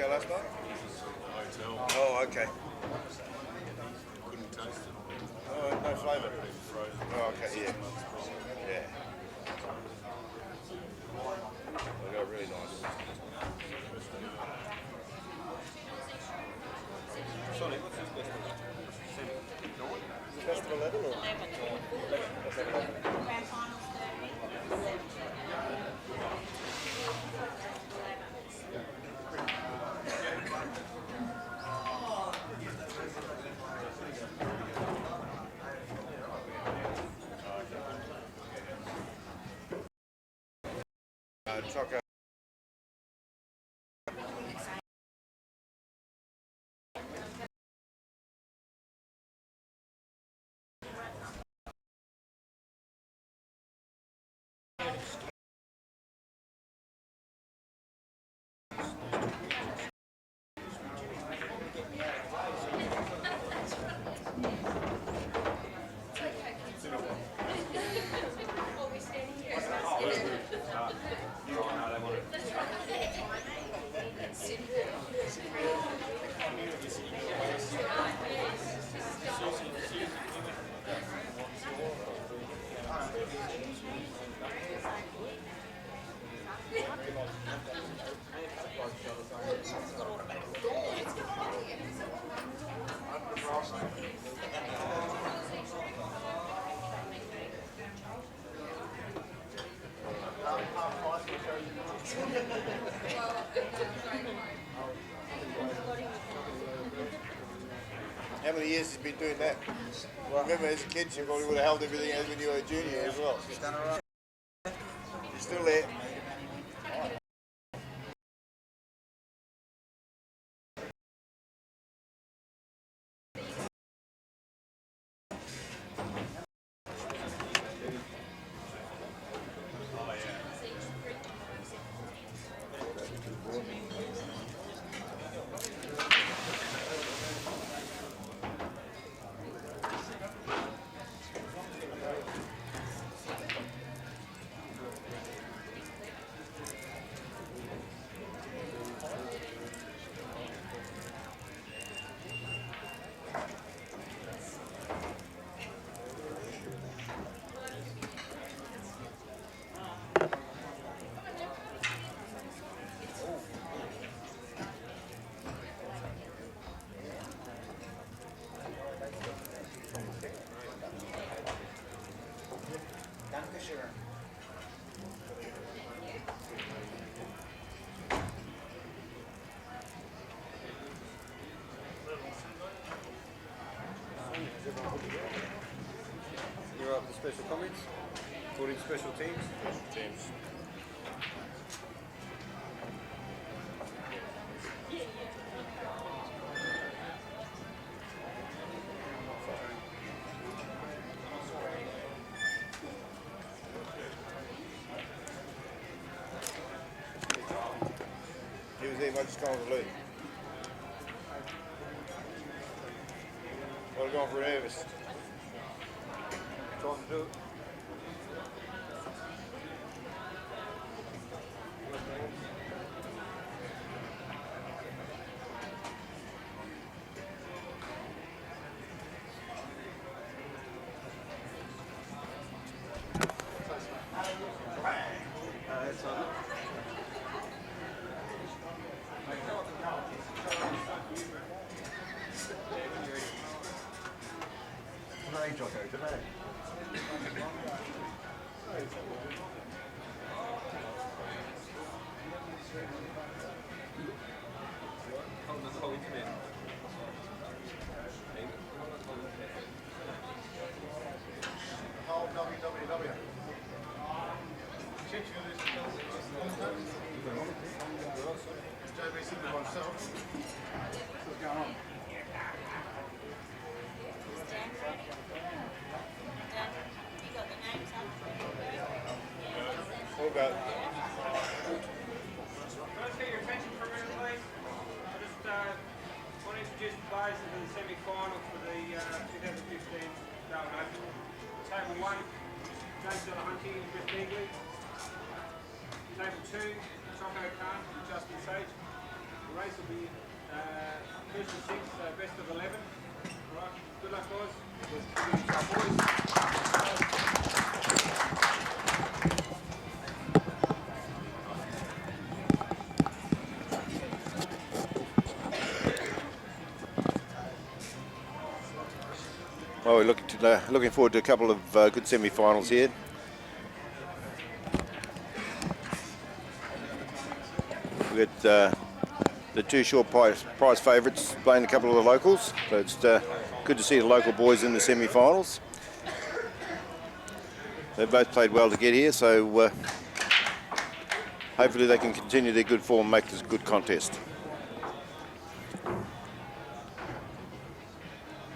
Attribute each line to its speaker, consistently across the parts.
Speaker 1: go last night?
Speaker 2: Hotel.
Speaker 1: Oh, okay.
Speaker 2: Couldn't taste it.
Speaker 1: Oh, no flavour.
Speaker 2: Frozen.
Speaker 1: Oh, okay, yeah. Yeah. They got really nice.
Speaker 2: Sonny, what's his best one?
Speaker 1: Best of 11 or?
Speaker 3: Grand finals 30, 11.
Speaker 1: Choco. How many years has he been doing that? Well, I remember as a kid, you probably would have held everything as when you were a junior as well.
Speaker 4: She's done alright.
Speaker 1: You're still there.
Speaker 4: You're up to special comments? Calling special teams?
Speaker 1: Teams. He was there much time to lose. Well, going for an nervous.
Speaker 4: Time to do it. That's on it. Today, Jocko, today. Hold the whole internet.
Speaker 5: Whole www. JBC by himself. What's going on?
Speaker 3: You got the names up?
Speaker 1: What about?
Speaker 6: Can I just get your attention for a minute, please? I just want to introduce the players into the semi-final for the 2015 Darwin Open. Table 1, James Delahunty and Griff Beagley. Table 2, Choco Khan and Justin Sage. The race will be first to six, best of 11. All right, good luck, boys.
Speaker 7: Well, we're looking forward to a couple of good semi-finals here. We've got the two short prize favourites playing a couple of the locals, so it's good to see the local boys in the semi-finals. They've both played well to get here, so hopefully they can continue their good form and make this a good contest.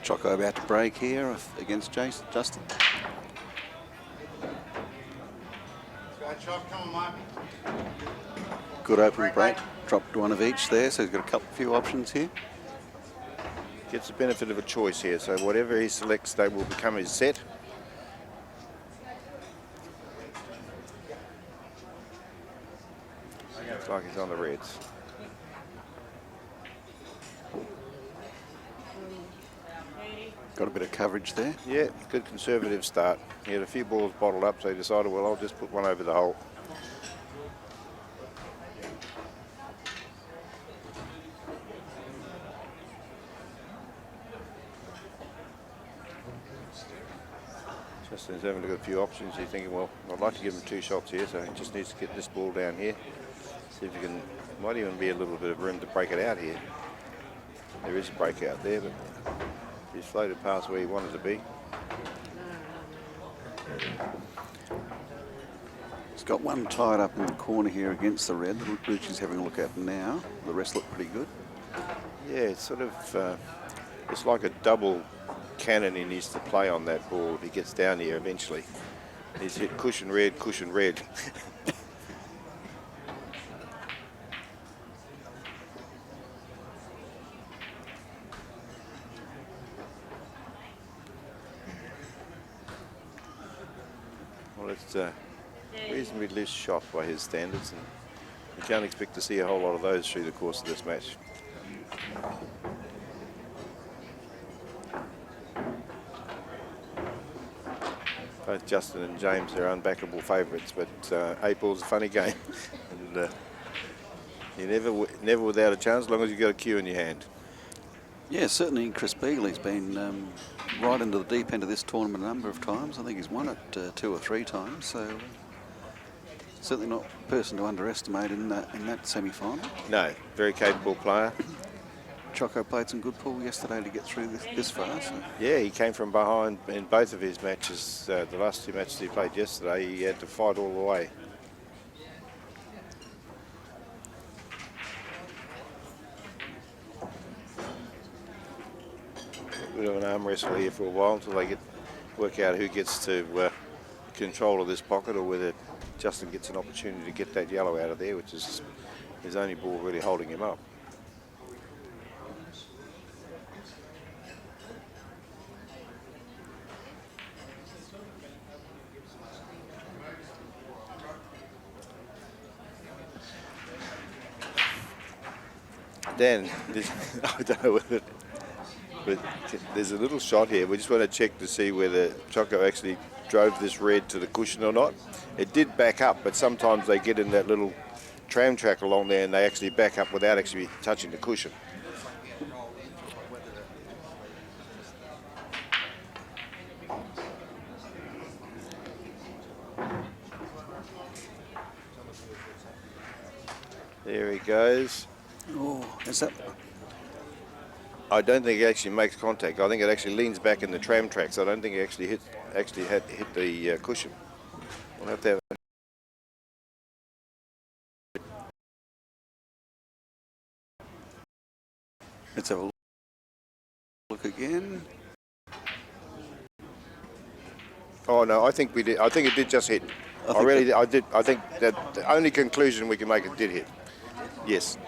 Speaker 8: Choco about to break here against Justin.
Speaker 5: Come on, mate.
Speaker 8: Good open break. Dropped one of each there, so he's got a few options here.
Speaker 7: Gets the benefit of a choice here, so whatever he selects, they will become his set. Looks like he's on the reds.
Speaker 8: Got a bit of coverage there.
Speaker 7: Yeah, good conservative start. He had a few balls bottled up, so he decided, well, I'll just put one over the hole. Justin's having a look at a few options. He's thinking, well, I'd like to give him 2 shots here, so he just needs to get this ball down here. See if he can, might even be a little bit of room to break it out here. There is a breakout there, but he's floated past where he wanted to be.
Speaker 8: He's got one tied up in the corner here against the red, which he's having a look at now. The rest look pretty good.
Speaker 7: Yeah, it's sort of, it's like a double cannon he needs to play on that ball if he gets down here eventually. He's hit cushion red, cushion red. Well, it's a reasonably loose shot by his standards, and you can't expect to see a whole lot of those through the course of this match. Both Justin and James are unbackable favourites, but 8 ball's a funny game, and you're never without a chance as long as you've got a cue in your hand.
Speaker 8: Yeah, certainly Chris Beagley's been right into the deep end of this tournament a number of times. I think he's won it 2 or 3 times, so certainly not a person to underestimate in that semi-final.
Speaker 7: No, very capable player.
Speaker 8: Choco played some good pool yesterday to get through this far. So.
Speaker 7: Yeah, he came from behind in both of his matches. The last 2 matches he played yesterday, he had to fight all the way. A bit of an arm wrestle here for a while until they work out who gets to control of this pocket, or whether Justin gets an opportunity to get that yellow out of there, which is his only ball really holding him up. Dan, I don't know whether, but there's a little shot here. We just want to check to see whether Choco actually drove this red to the cushion or not. It did back up, but sometimes they get in that little tram track along there and they actually back up without actually touching the cushion. There he goes.
Speaker 8: Oh, is that?
Speaker 7: I don't think it actually makes contact. I think it actually leans back in the tram tracks. I don't think it actually hit the cushion. We'll have to have.
Speaker 8: Let's have a look again.
Speaker 7: Oh no, I think we did. I think it did just hit. I did. I think that the only conclusion we can make, it did hit. Yes.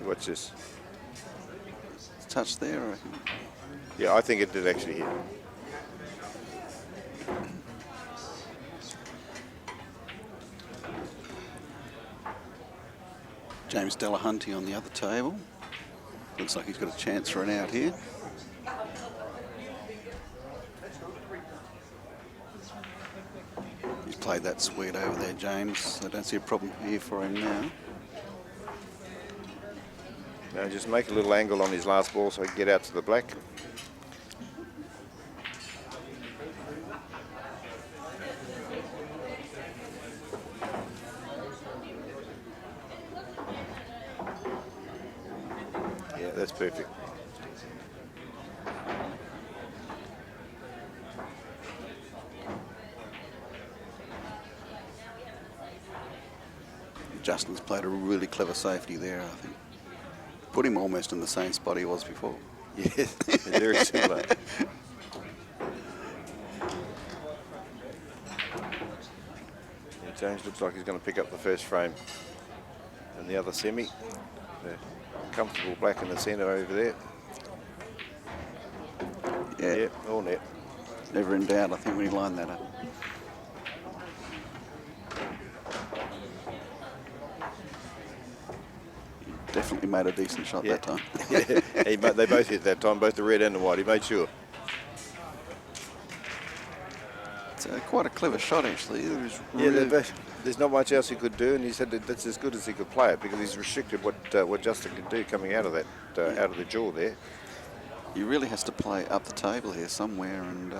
Speaker 7: What's this?
Speaker 8: It's touched there, I reckon.
Speaker 7: Yeah, I think it did actually hit.
Speaker 8: James Delahunty on the other table. Looks like he's got a chance for an out here. He's played that sweet over there, James. I don't see a problem here for him now.
Speaker 7: Now just make a little angle on his last ball so he can get out to the black. Yeah, that's perfect.
Speaker 8: Justin's played a really clever safety there, I think. Put him almost in the same spot he was before.
Speaker 7: Yes, very similar. James looks like he's going to pick up the first frame. And the other semi, the comfortable black in the centre over there.
Speaker 8: Yeah,
Speaker 7: all net.
Speaker 8: never in doubt, I think, when he lined that up. He definitely made a decent shot that time.
Speaker 7: Yeah, they both hit that time, both the red and the white. He made sure.
Speaker 8: It's quite a clever shot, actually.
Speaker 7: There's not much else he could do, and he said that that's as good as he could play it because he's restricted what Justin can do coming out of that, out of the jaw there.
Speaker 8: He really has to play up the table here somewhere, and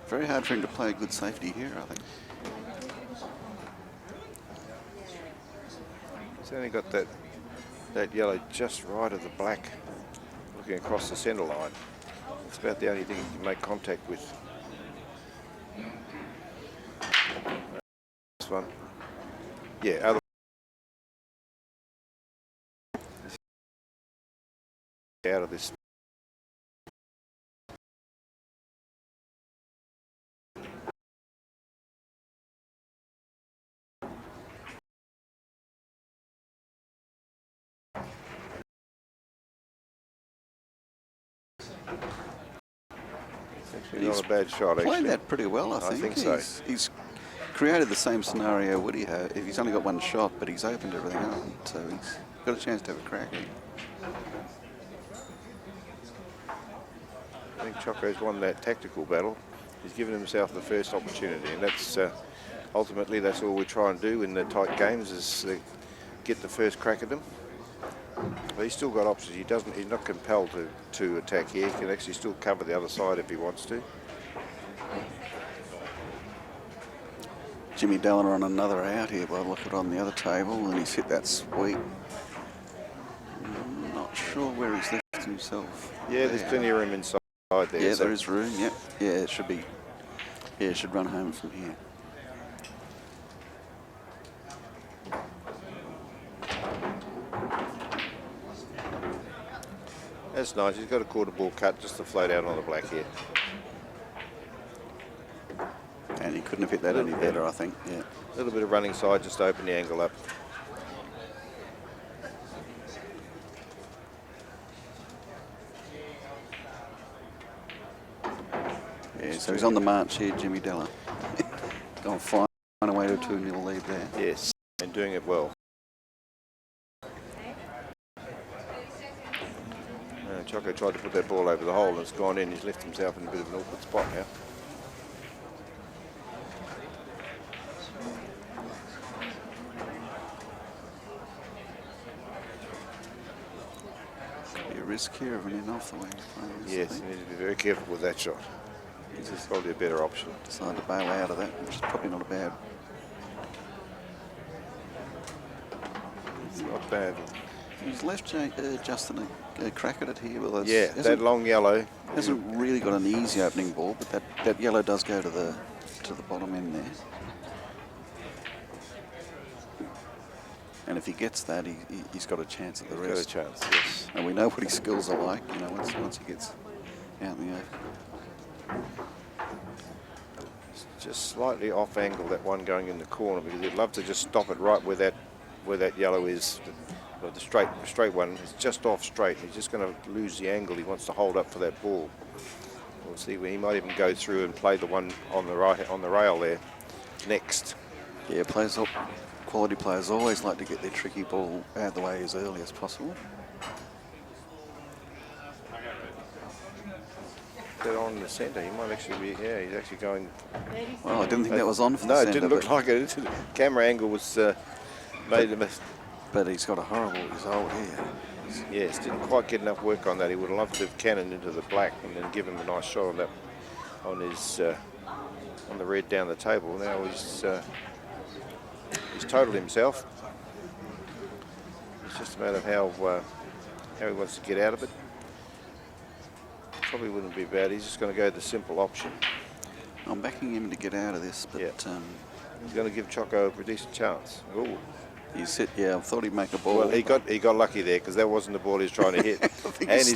Speaker 8: very hard for him to play a good safety here, I think.
Speaker 7: He's only got that yellow just right of the black, looking across the centre line. It's about the only thing he can make contact with. This one, yeah. Out of this. Not a bad shot, actually.
Speaker 8: Played that pretty well, I think.
Speaker 7: so.
Speaker 8: He's created the same scenario would he have if he's only got one shot, but he's opened everything up, so he's got a chance to have a crack here.
Speaker 7: I think Choco's won that tactical battle. He's given himself the first opportunity, and that's ultimately that's all we try and do in the tight games is get the first crack at them. But he's still got options. He's not compelled to attack here. He can actually still cover the other side if he wants to.
Speaker 8: Jimmy Dallin on another out here, but I look at it on the other table, and he's hit that sweep. Not sure where he's left himself.
Speaker 7: Yeah, there's plenty of room inside there.
Speaker 8: Yeah, there is room. Yep. Yeah, it should be. Yeah, it should run home from here.
Speaker 7: That's nice. He's got a quarter ball cut just to float out on the black here.
Speaker 8: And he couldn't have hit that any better, I think. Yeah.
Speaker 7: A little bit of running side just to open the angle up.
Speaker 8: Yeah, so he's on the march here, Jimmy Della. Going to find a way to a 2-0 lead there.
Speaker 7: Yes, and doing it well. Choco tried to put that ball over the hole and it's gone in. He's left himself in a bit of an awkward spot now.
Speaker 8: Could be a risk here of an in off the wing.
Speaker 7: Yes, you need to be very careful with that shot. This is probably a better option.
Speaker 8: Decide to bail out of that, which is probably not a bad.
Speaker 7: It's not bad.
Speaker 8: He's left Justin a crack at it here. Well,
Speaker 7: yeah, that long yellow.
Speaker 8: Hasn't really got an easy opening ball, but that yellow does go to the bottom end there. And if he gets that, he's got a chance at the rest.
Speaker 7: Got a chance, yes.
Speaker 8: And we know what his skills are like, you know, once he gets out in the open.
Speaker 7: Just slightly off angle, that one going in the corner, because he'd love to just stop it right where that yellow is. The straight one is just off straight. He's just going to lose the angle. He wants to hold up for that ball. We'll see where he might even go through and play the one on the right on the rail there next.
Speaker 8: Yeah, plays up quality players always like to get their tricky ball out of the way as early as possible.
Speaker 7: Get on in the centre. He might actually be. Yeah, he's actually going.
Speaker 8: Well, I didn't think that was on for
Speaker 7: No,
Speaker 8: the
Speaker 7: it
Speaker 8: centre,
Speaker 7: didn't look
Speaker 8: but-
Speaker 7: like it. Camera angle was made him.
Speaker 8: But he's got a horrible result here.
Speaker 7: Yes, didn't quite get enough work on that. He would have loved to have cannoned into the black and then give him a nice shot on that, on his, on the red down the table. Now he's totaled himself. It's just a matter of how he wants to get out of it. Probably wouldn't be bad. He's just going to go the simple option.
Speaker 8: I'm backing him to get out of this, but
Speaker 7: Yeah. He's going to give Choco a decent chance. Ooh.
Speaker 8: he's hit. Yeah, I thought he'd make a ball.
Speaker 7: Well, he got lucky there because that wasn't the ball he was trying to hit.
Speaker 8: think
Speaker 7: And
Speaker 8: he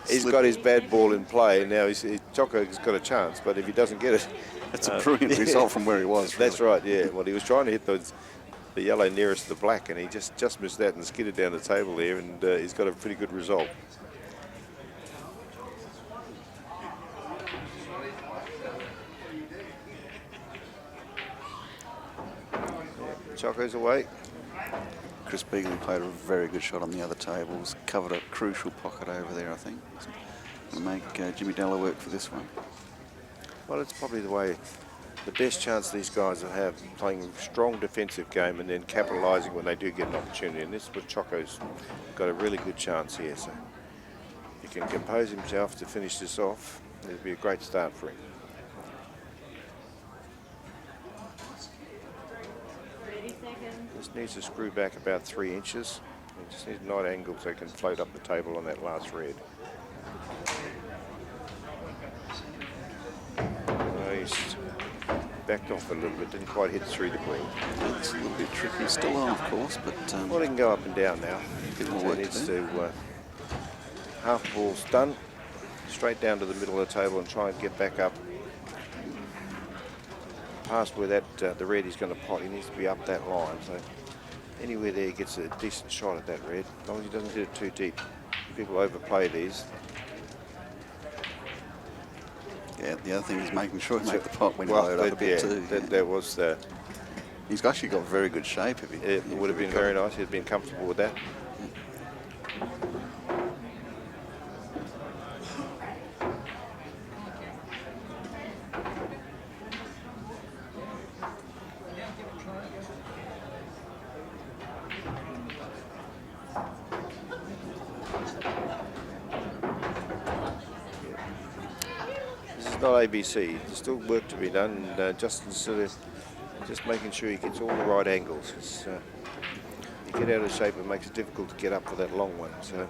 Speaker 7: he's
Speaker 8: slipped.
Speaker 7: got his bad ball in play. Now Choco's got a chance, but if he doesn't get it,
Speaker 8: That's a brilliant result from where he was.
Speaker 7: That's right. Yeah. Well, he was trying to hit the yellow nearest the black, and he just missed that and skidded down the table there, and he's got a pretty good result. Choco's away.
Speaker 8: Chris Beagley played a very good shot on the other tables, covered a crucial pocket over there, I think. Going to make Jimmy Della work for this one.
Speaker 7: Well, it's probably the best chance these guys will have playing a strong defensive game and then capitalising when they do get an opportunity. And this is what Choco's got a really good chance here. So if he can compose himself to finish this off, it'll be a great start for him. Just needs to screw back about 3 inches. He just needs a 9 angle so he can float up the table on that last red. He's backed off a little bit, didn't quite hit through the green.
Speaker 8: It's a little bit tricky. Still on, of course, but
Speaker 7: Well, he can go up and down now.
Speaker 8: Bit more
Speaker 7: He
Speaker 8: work to
Speaker 7: needs
Speaker 8: do.
Speaker 7: to half ball's done, straight down to the middle of the table and try and get back up. Past where that the red is going to pot, he needs to be up that line. So anywhere there he gets a decent shot at that red, as long as he doesn't hit it too deep. People overplay these.
Speaker 8: yeah, the other thing is making sure he make the pot when you
Speaker 7: Well,
Speaker 8: load up a bit too.
Speaker 7: that was
Speaker 8: He's actually got very good shape. If he,
Speaker 7: it would have been very nice. He'd been comfortable with that. This is not ABC. There's still work to be done, and Justin's sort of just making sure he gets all the right angles. It's, you get out of shape, it makes it difficult to get up for that long one. So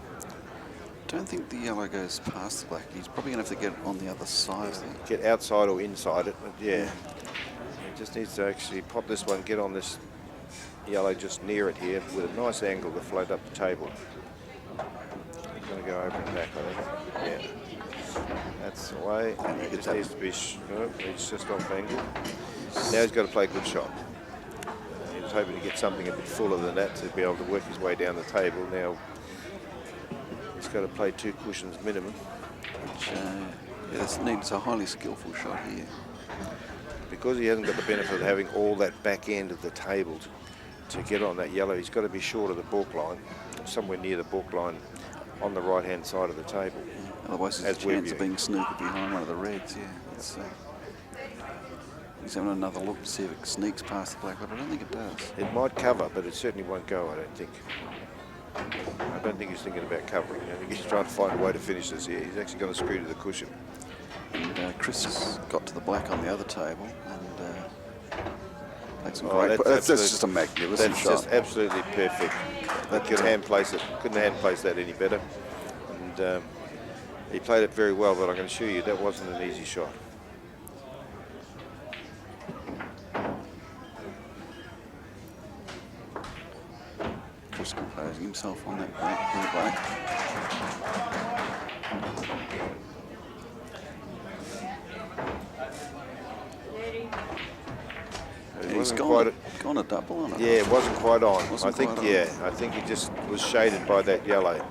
Speaker 8: don't think the yellow goes past the black. He's probably going to have to get on the other side. I think.
Speaker 7: get outside or inside it. But yeah, he just needs to actually pop this one, get on this yellow just near it here with a nice angle to float up the table. He's going to go over and back, I think. Yeah. That's the way. It just needs to be, it's just off angle. Now he's got to play a good shot. He was hoping to get something a bit fuller than that to be able to work his way down the table. Now he's got to play 2 cushions minimum.
Speaker 8: Yeah, this needs a highly skillful shot here.
Speaker 7: Because he hasn't got the benefit of having all that back end of the table to get on that yellow, he's got to be short of the balk line, somewhere near the balk line on the right-hand side of the table.
Speaker 8: Otherwise, there's a
Speaker 7: As we're
Speaker 8: chance of
Speaker 7: viewing.
Speaker 8: being snookered behind one of the reds. Yeah, it's, he's having another look to see if it sneaks past the black, but I don't think it does.
Speaker 7: It might cover, but it certainly won't go, I don't think. I don't think he's thinking about covering. I think he's trying to find a way to finish this here. He's actually going to screw to the cushion.
Speaker 8: And Chris got to the black on the other table and played some
Speaker 7: Oh,
Speaker 8: great.
Speaker 7: that's
Speaker 8: That's just a magnificent
Speaker 7: That's
Speaker 8: shot.
Speaker 7: just absolutely perfect. That could hand place it. Couldn't hand place that any better. And he played it very well, but I can assure you that wasn't an easy shot.
Speaker 8: Chris composing himself on that black.
Speaker 7: It
Speaker 8: He's
Speaker 7: wasn't quite.
Speaker 8: gone a double on it.
Speaker 7: Yeah, it wasn't quite on.
Speaker 8: Wasn't
Speaker 7: I think,
Speaker 8: quite on.
Speaker 7: yeah, I think he just was shaded by that yellow.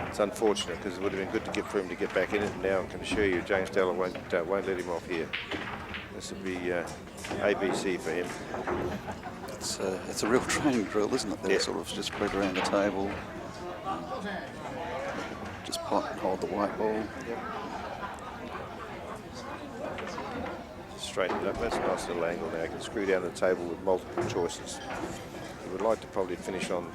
Speaker 7: It's unfortunate because it would have been good to get for him to get back in it. And now I can assure you, James Della won't let him off here. This will be ABC for him.
Speaker 8: it's a real training drill, isn't it? They're
Speaker 7: Yeah.
Speaker 8: sort of just spread around the table. Just pot and hold the white ball.
Speaker 7: Straighten it up. That's a nice little angle now. You can screw down the table with multiple choices. You would like to probably finish on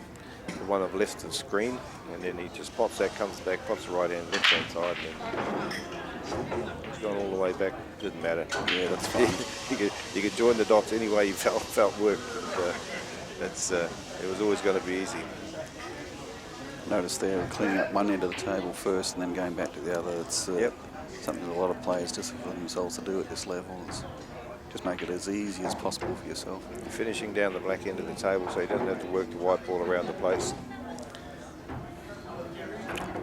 Speaker 7: the one of left of the screen, and then he just pots that, comes back, pots the right hand, left hand side, and then he's gone all the way back. Didn't matter.
Speaker 8: Yeah, that's fine.
Speaker 7: you could join the dots any way you felt worked. But, it was always going to be easy.
Speaker 8: Notice they're cleaning up one end of the table first and then going back to the other. It's something that a lot of players discipline themselves to do at this level. Is just make it as easy as possible for yourself.
Speaker 7: You're finishing down the black end of the table so you don't have to work the white ball around the place.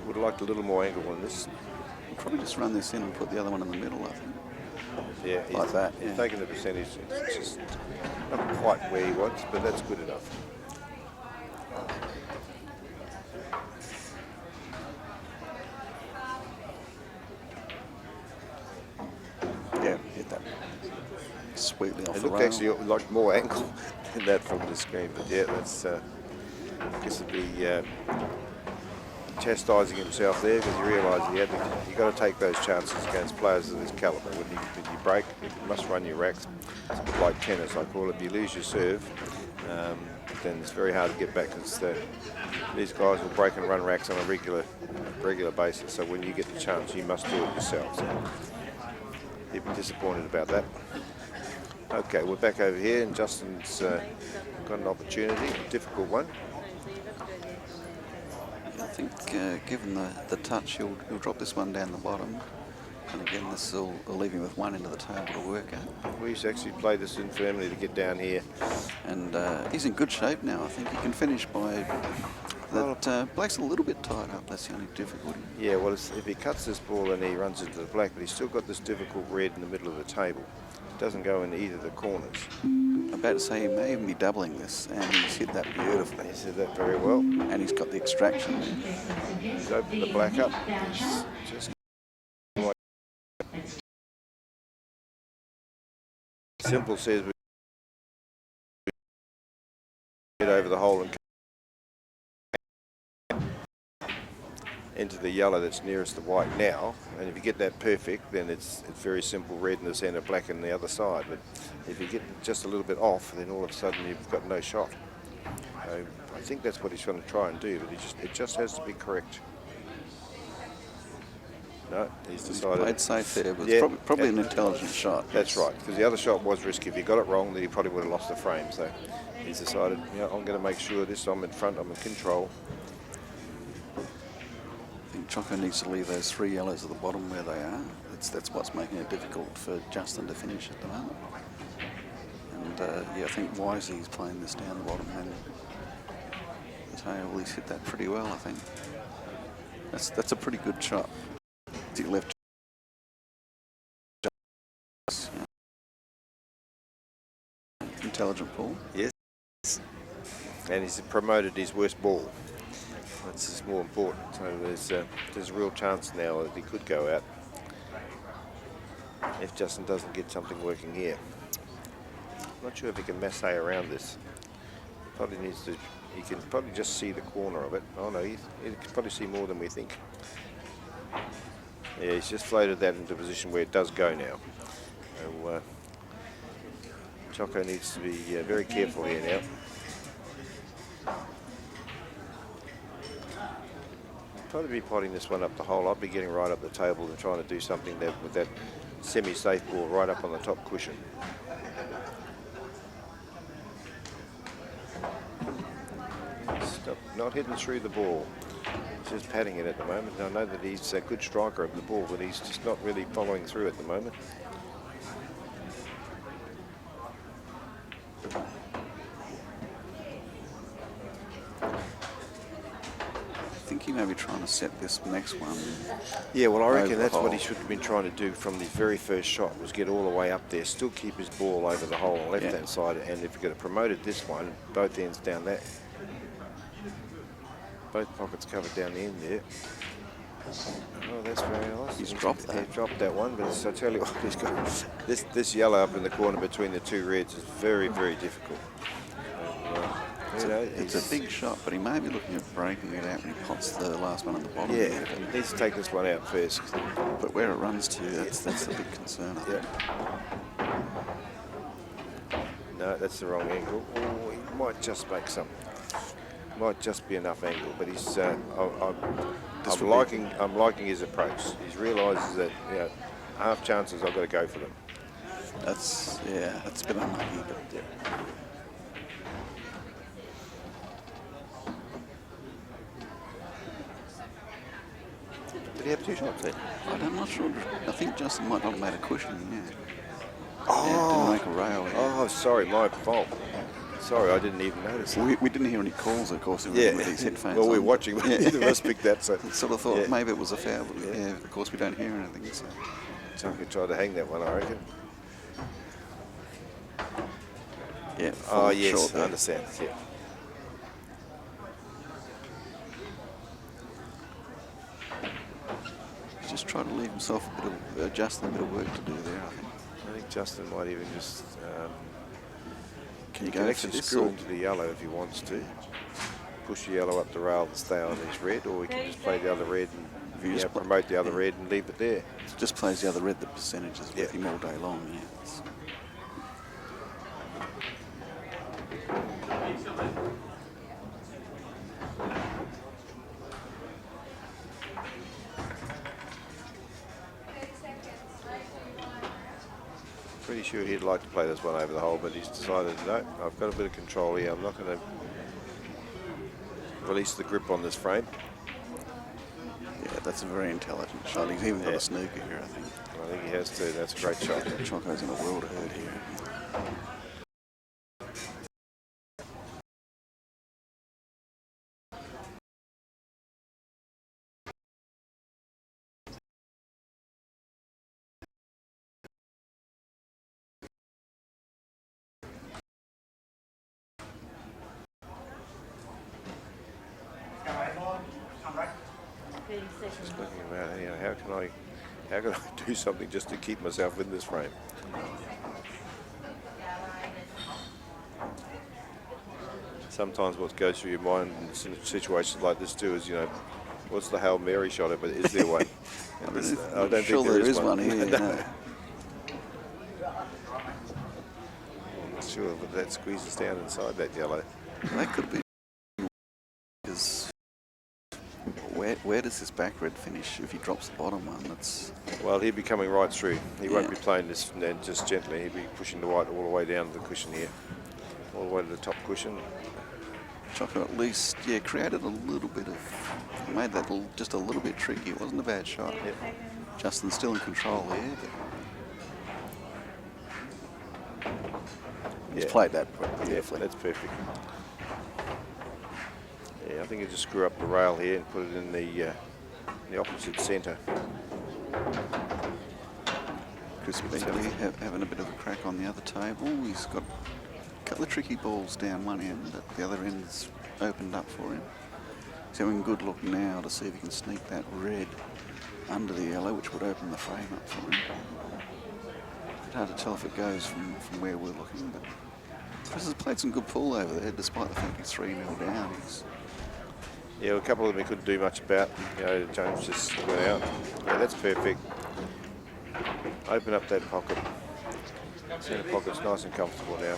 Speaker 7: Would have liked a little more angle on this.
Speaker 8: We'll probably just run this in and put the other one in the middle, I think.
Speaker 7: Yeah,
Speaker 8: Like that,
Speaker 7: he's
Speaker 8: yeah.
Speaker 7: taking the percentage. It's just not quite where he wants, but that's good enough.
Speaker 8: Yeah, hit that sweetly off
Speaker 7: It
Speaker 8: the
Speaker 7: looked
Speaker 8: rail.
Speaker 7: actually like more angle than that from the screen, but yeah, that's I guess it'd be chastising himself there because you realise you got to take those chances against players of this calibre. When you break, you must run your racks. It's a bit like tennis, I call it. If you lose your serve, then it's very hard to get back because these guys will break and run racks on a regular basis. So when you get the chance, you must do it yourself. So you'd be disappointed about that. Okay, we're back over here, and Justin's got an opportunity, a difficult one.
Speaker 8: I think given the touch, he'll drop this one down the bottom. And again, this will leave him with one end of the table to work at.
Speaker 7: We used to actually play this in family to get down here.
Speaker 8: And he's in good shape now. I think he can finish by... That black's a little bit tied up. That's the only difficulty.
Speaker 7: Yeah, well, if he cuts this ball and he runs into the black, but he's still got this difficult red in the middle of the table. It doesn't go in either of the corners.
Speaker 8: I'm about to say he may even be doubling this, and he's hit that beautifully.
Speaker 7: He said that very well.
Speaker 8: And he's got the extraction.
Speaker 7: He's opened the black up. Just simple says we get over the hole and into the yellow that's nearest the white now, and if you get that perfect, then it's very simple red in the centre, black in the other side. But if you get just a little bit off, then all of a sudden you've got no shot. I think that's what he's trying to try and do, but it just has to be correct. No, he's decided.
Speaker 8: Played safe there, but it's probably an intelligent shot.
Speaker 7: That's right, because the other shot was risky. If he got it wrong, then he probably would have lost the frame. So he's decided, I'm going to make sure this, I'm in front, I'm in control.
Speaker 8: I think Choco needs to leave those three yellows at the bottom where they are. That's what's making it difficult for Justin to finish at the moment. And I think wisely he's playing this down the bottom. And the tail, he's hit that pretty well, I think. That's a pretty good shot. He left. Intelligent ball.
Speaker 7: Yes. And he's promoted his worst ball. That's more important. So there's a real chance now that he could go out if Justin doesn't get something working here. I'm not sure if he can masse around this. Probably needs to. He can probably just see the corner of it. Oh no, he can probably see more than we think. Yeah, he's just floated that into a position where it does go now. So Choco needs to be very careful here now. Probably be potting this one up the hole. I'd be getting right up the table and trying to do something there with that semi-safe ball right up on the top cushion. Stop, not hitting through the ball. He's just patting it at the moment. I know that he's a good striker of the ball, but he's just not really following through at the moment.
Speaker 8: I think he may be trying to set this next one.
Speaker 7: Yeah, well, I reckon
Speaker 8: over
Speaker 7: that's
Speaker 8: the
Speaker 7: what he
Speaker 8: hole.
Speaker 7: should have been trying to do from the very first shot, was get all the way up there, still keep his ball over the hole on the left-hand side, and if he could have promoted this one, both ends down that. Both pockets covered down the end there. Oh, that's very nice.
Speaker 8: He's dropped that.
Speaker 7: He dropped that one, but I tell you what, he's got this yellow up in the corner between the two reds is very, very difficult. You know,
Speaker 8: It's a big shot, but he may be looking at breaking it out when he pots the last one on the bottom.
Speaker 7: Yeah,
Speaker 8: There,
Speaker 7: he needs to take this one out first.
Speaker 8: but where it runs to, that's the big concern. I think.
Speaker 7: Yeah. No, that's the wrong angle. Oh, he might just make some. Might just be enough angle, but he's. I'm liking his approach. He realises that half chances I've got to go for them.
Speaker 8: That's a bit unlucky, but yeah.
Speaker 7: Did he have two shots there?
Speaker 8: I'm not sure. I think Justin might not have made a cushion. Yeah.
Speaker 7: Oh,
Speaker 8: Yeah, didn't make a rail. Yeah.
Speaker 7: Oh, sorry, my fault. Sorry, I didn't even notice that.
Speaker 8: We didn't hear any calls, of course, with these headphones.
Speaker 7: Well, we're
Speaker 8: on.
Speaker 7: watching, but neither of us picked that, so.
Speaker 8: Sort of thought
Speaker 7: Yeah.
Speaker 8: maybe it was a foul, but yeah, of course we don't hear anything. So.
Speaker 7: Tucker tried to hang that one, I reckon.
Speaker 8: Yeah.
Speaker 7: Oh, yes,
Speaker 8: short
Speaker 7: I
Speaker 8: there.
Speaker 7: understand. Yeah.
Speaker 8: He's just trying to leave himself Justin a bit of work to do there, I think.
Speaker 7: I think Justin might even just.
Speaker 8: Can you
Speaker 7: He
Speaker 8: go
Speaker 7: can
Speaker 8: for
Speaker 7: actually
Speaker 8: this?
Speaker 7: screw
Speaker 8: Or?
Speaker 7: into the yellow if he wants to. Push the yellow up the rail and stay on his red, or he can just play the other red
Speaker 8: If you
Speaker 7: and
Speaker 8: just
Speaker 7: promote the other red and leave it there.
Speaker 8: Just plays the other red, the percentages with
Speaker 7: Yeah.
Speaker 8: him all day long. Yeah. It's-
Speaker 7: Pretty sure he'd like to play this one over the hole, but he's decided, no, I've got a bit of control here. I'm not going to release the grip on this frame.
Speaker 8: Yeah, that's a very intelligent shot. He's even got a snooker here, I think.
Speaker 7: I think he has to. That's a great shot.
Speaker 8: Choco's in a world of hurt here.
Speaker 7: Just looking about, how can I do something just to keep myself in this frame? Sometimes what goes through your mind in situations like this too is, what's the Hail Mary shot of it? Is there one?
Speaker 8: I'm
Speaker 7: I don't
Speaker 8: sure
Speaker 7: think there is
Speaker 8: one here.
Speaker 7: No.
Speaker 8: No.
Speaker 7: I'm not sure, but that squeezes down inside that yellow.
Speaker 8: That could be because where does this back red finish if he drops the bottom one? That's
Speaker 7: Well, he'll be coming right through. He won't
Speaker 8: Yeah.
Speaker 7: be playing this then just gently. He'll be pushing the white all the way down to the cushion here, all the way to the top cushion.
Speaker 8: Choco at least created a little bit of made that just a little bit tricky. It wasn't a bad shot.
Speaker 7: Yep.
Speaker 8: Justin's still in control here, but he's
Speaker 7: Yeah.
Speaker 8: played that
Speaker 7: Yeah,
Speaker 8: beautifully.
Speaker 7: that's perfect. Yeah, I think you just screw up the rail here and put it in the opposite centre.
Speaker 8: Chris Beakley having a bit of a crack on the other table. He's got a couple of tricky balls down one end, but the other end's opened up for him. He's having a good look now to see if he can sneak that red under the yellow, which would open the frame up for him. It's hard to tell if it goes from where we're looking, but Chris has played some good pool over there, despite the fact he's 3-0 down.
Speaker 7: Yeah, a couple of them he couldn't do much about. James just went out. Yeah, that's perfect. Open up that pocket. Centre pocket's nice and comfortable now.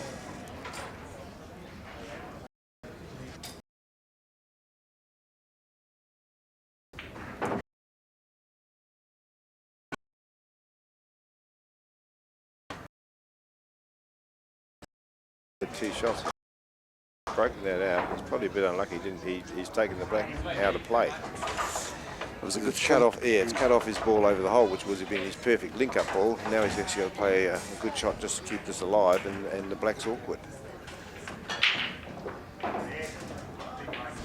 Speaker 7: The 2 shots. Broken that out. He's probably a bit unlucky, didn't he? He's taken the black out of play.
Speaker 8: It was a good
Speaker 7: It's
Speaker 8: shot.
Speaker 7: cut off. Yeah, it's cut off his ball over the hole, which would have been his perfect link-up ball. Now he's actually going to play a good shot just to keep this alive, and the black's awkward.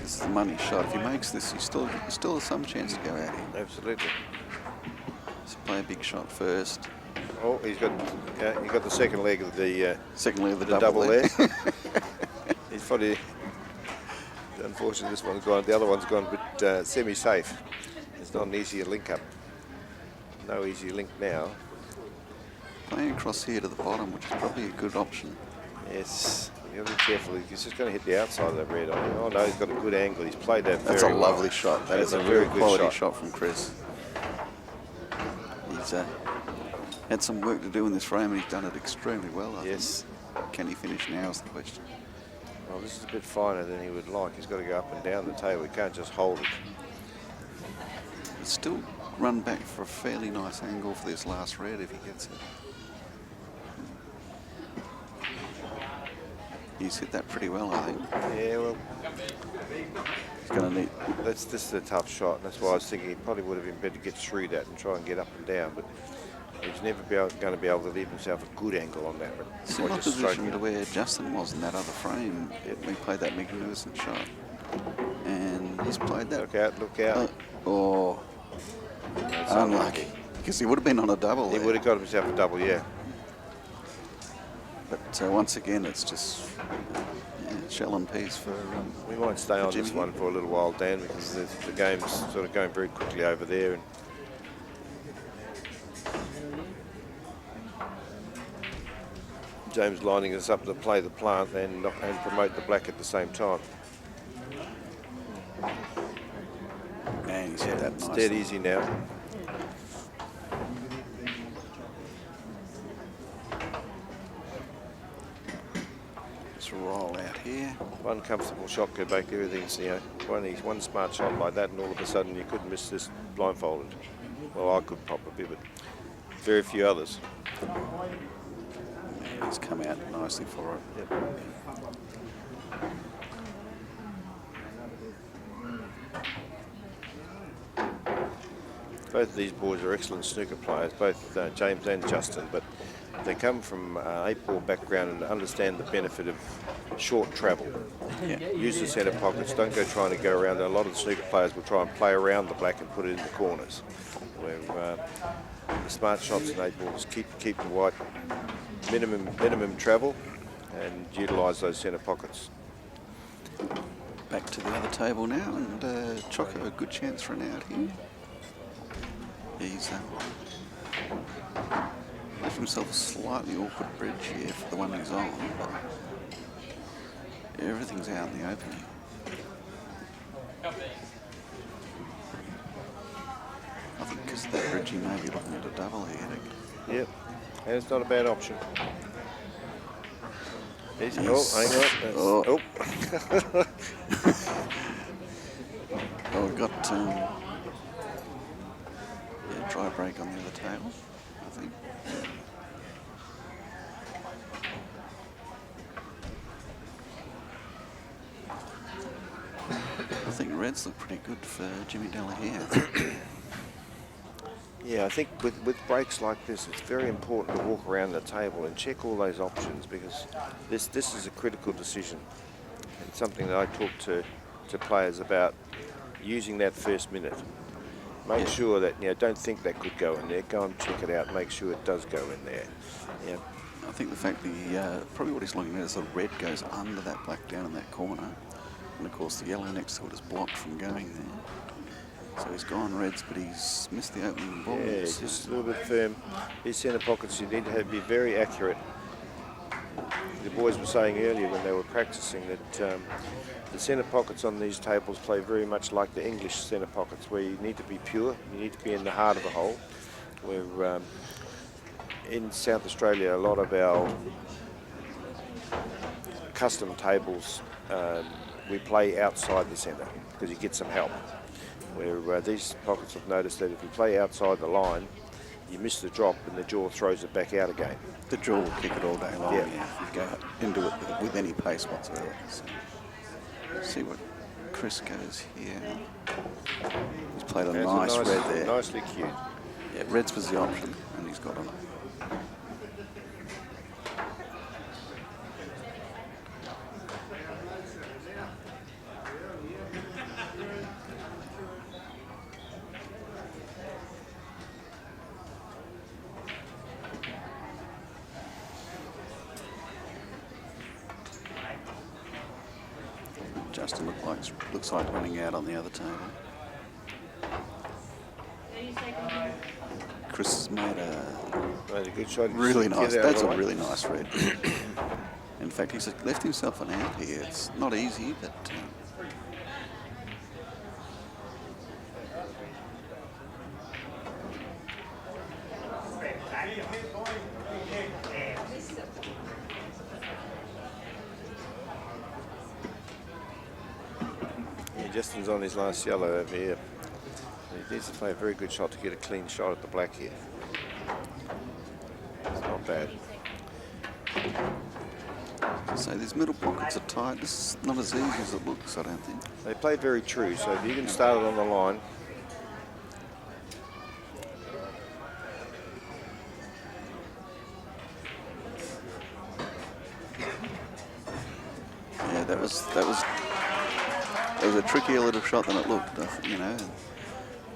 Speaker 8: This is the money shot. If he makes this, he still has some chance to go out here.
Speaker 7: Absolutely.
Speaker 8: So play a big shot first.
Speaker 7: Oh, he got the second leg of the
Speaker 8: Secondly, the
Speaker 7: double
Speaker 8: there.
Speaker 7: He's probably, unfortunately, this one's gone. The other one's gone a bit semi-safe. It's not an easier link-up. No easy link now.
Speaker 8: Playing across here to the bottom, which is probably a good option.
Speaker 7: Yes. You've got to be careful. He's just going to hit the outside of that red. Oh no, he's got a good angle. He's played that
Speaker 8: That's
Speaker 7: very
Speaker 8: a
Speaker 7: well.
Speaker 8: lovely shot. That
Speaker 7: That's
Speaker 8: is a
Speaker 7: a
Speaker 8: very
Speaker 7: very good
Speaker 8: quality
Speaker 7: shot.
Speaker 8: shot from Chris. He's had some work to do in this frame, and he's done it extremely well. I
Speaker 7: Yes.
Speaker 8: think. Can he finish now is the question.
Speaker 7: Well, this is a bit finer than he would like. He's got to go up and down the table. He can't just hold it.
Speaker 8: It's still run back for a fairly nice angle for this last red if he gets it. He's hit that pretty well, I think.
Speaker 7: Yeah, well,
Speaker 8: He's going to need.
Speaker 7: this is a tough shot. That's why I was thinking he probably would have been better to get through that and try and get up and down. But he's never going to be able to leave himself a good angle on that one.
Speaker 8: Similar
Speaker 7: Or just stroke
Speaker 8: position
Speaker 7: it.
Speaker 8: to where Justin was in that other frame. We played that magnificent shot. And he's played that.
Speaker 7: Look out, look out.
Speaker 8: Oh,
Speaker 7: That's
Speaker 8: unlucky. Because he would have been on a double
Speaker 7: He
Speaker 8: there.
Speaker 7: would have got himself a double, yeah.
Speaker 8: But once again, it's just shell and piece for.
Speaker 7: We might stay on
Speaker 8: Jimmy
Speaker 7: this one for a little while, Dan, because the game's sort of going very quickly over there. And James lining us up to play the plant and promote the black at the same time.
Speaker 8: Man, he's hit that
Speaker 7: It's
Speaker 8: nice.
Speaker 7: dead easy now.
Speaker 8: Just roll out here.
Speaker 7: One comfortable shot could make everything's, one smart shot like that, and all of a sudden you could miss this blindfolded. Well, I could probably, but very few others.
Speaker 8: Man, he's come out nicely for it.
Speaker 7: Yep. Both of these boys are excellent snooker players, both James and Justin, but they come from an 8-ball background and understand the benefit of short travel.
Speaker 8: Yeah.
Speaker 7: Use the centre pockets, don't go trying to go around. A lot of the snooker players will try and play around the black and put it in the corners. Where the smart shots in 8-balls keep the white minimum travel and utilise those centre pockets.
Speaker 8: Back to the other table now, and Choco a good chance for an out here. He's left himself a slightly awkward bridge here for the one he's on, but everything's out in the open here. I think because of that bridge he may be looking at a double here.
Speaker 7: Yep, and it's not a bad option.
Speaker 8: Yes.
Speaker 7: Oh, hang on.
Speaker 8: Oh.
Speaker 7: Oh.
Speaker 8: Well, we've got dry break on the other table, I think. I think reds look pretty good for Jimmy Delahare.
Speaker 7: Yeah, I think with breaks like this, it's very important to walk around the table and check all those options, because this is a critical decision. It's something that I talk to players about, using that first minute. Make sure that, don't think that could go in there. Go and check it out. Make sure it does go in there. Yeah.
Speaker 8: I think the fact that probably what he's looking at is the red goes under that black down in that corner. And of course the yellow next to it is blocked from going there. So he's gone reds, but he's missed the opening ball.
Speaker 7: Yeah, just a little bit firm. These centre pockets, you need to be very accurate. The boys were saying earlier when they were practicing that the centre pockets on these tables play very much like the English centre pockets, where you need to be pure, you need to be in the heart of the hole. Where in South Australia, a lot of our custom tables, we play outside the centre because you get some help. Where these pockets have noticed that if you play outside the line, you miss the drop and the jaw throws it back out again.
Speaker 8: The jaw will kick it all day long.
Speaker 7: Yeah.
Speaker 8: If you go into it with any pace whatsoever. So, let's see what Chris goes here. He's played a
Speaker 7: That's
Speaker 8: nice red there.
Speaker 7: Nicely cued.
Speaker 8: Yeah, reds was the option, and he's got on it. Justin looks like running out on the other table. Chris has made a
Speaker 7: Made a good shot.
Speaker 8: really
Speaker 7: Get
Speaker 8: nice.
Speaker 7: out
Speaker 8: That's
Speaker 7: of
Speaker 8: a
Speaker 7: the way.
Speaker 8: really nice red. In fact, he's left himself an out here. It's not easy, but
Speaker 7: yeah, Justin's on his last yellow over here. He needs to play a very good shot to get a clean shot at the black here. It's not bad.
Speaker 8: so these middle pockets are tight. This is not as easy as it looks, I don't think.
Speaker 7: They play very true, so if you can start it on the line.
Speaker 8: Yeah, that was a trickier little shot than it looked. You know,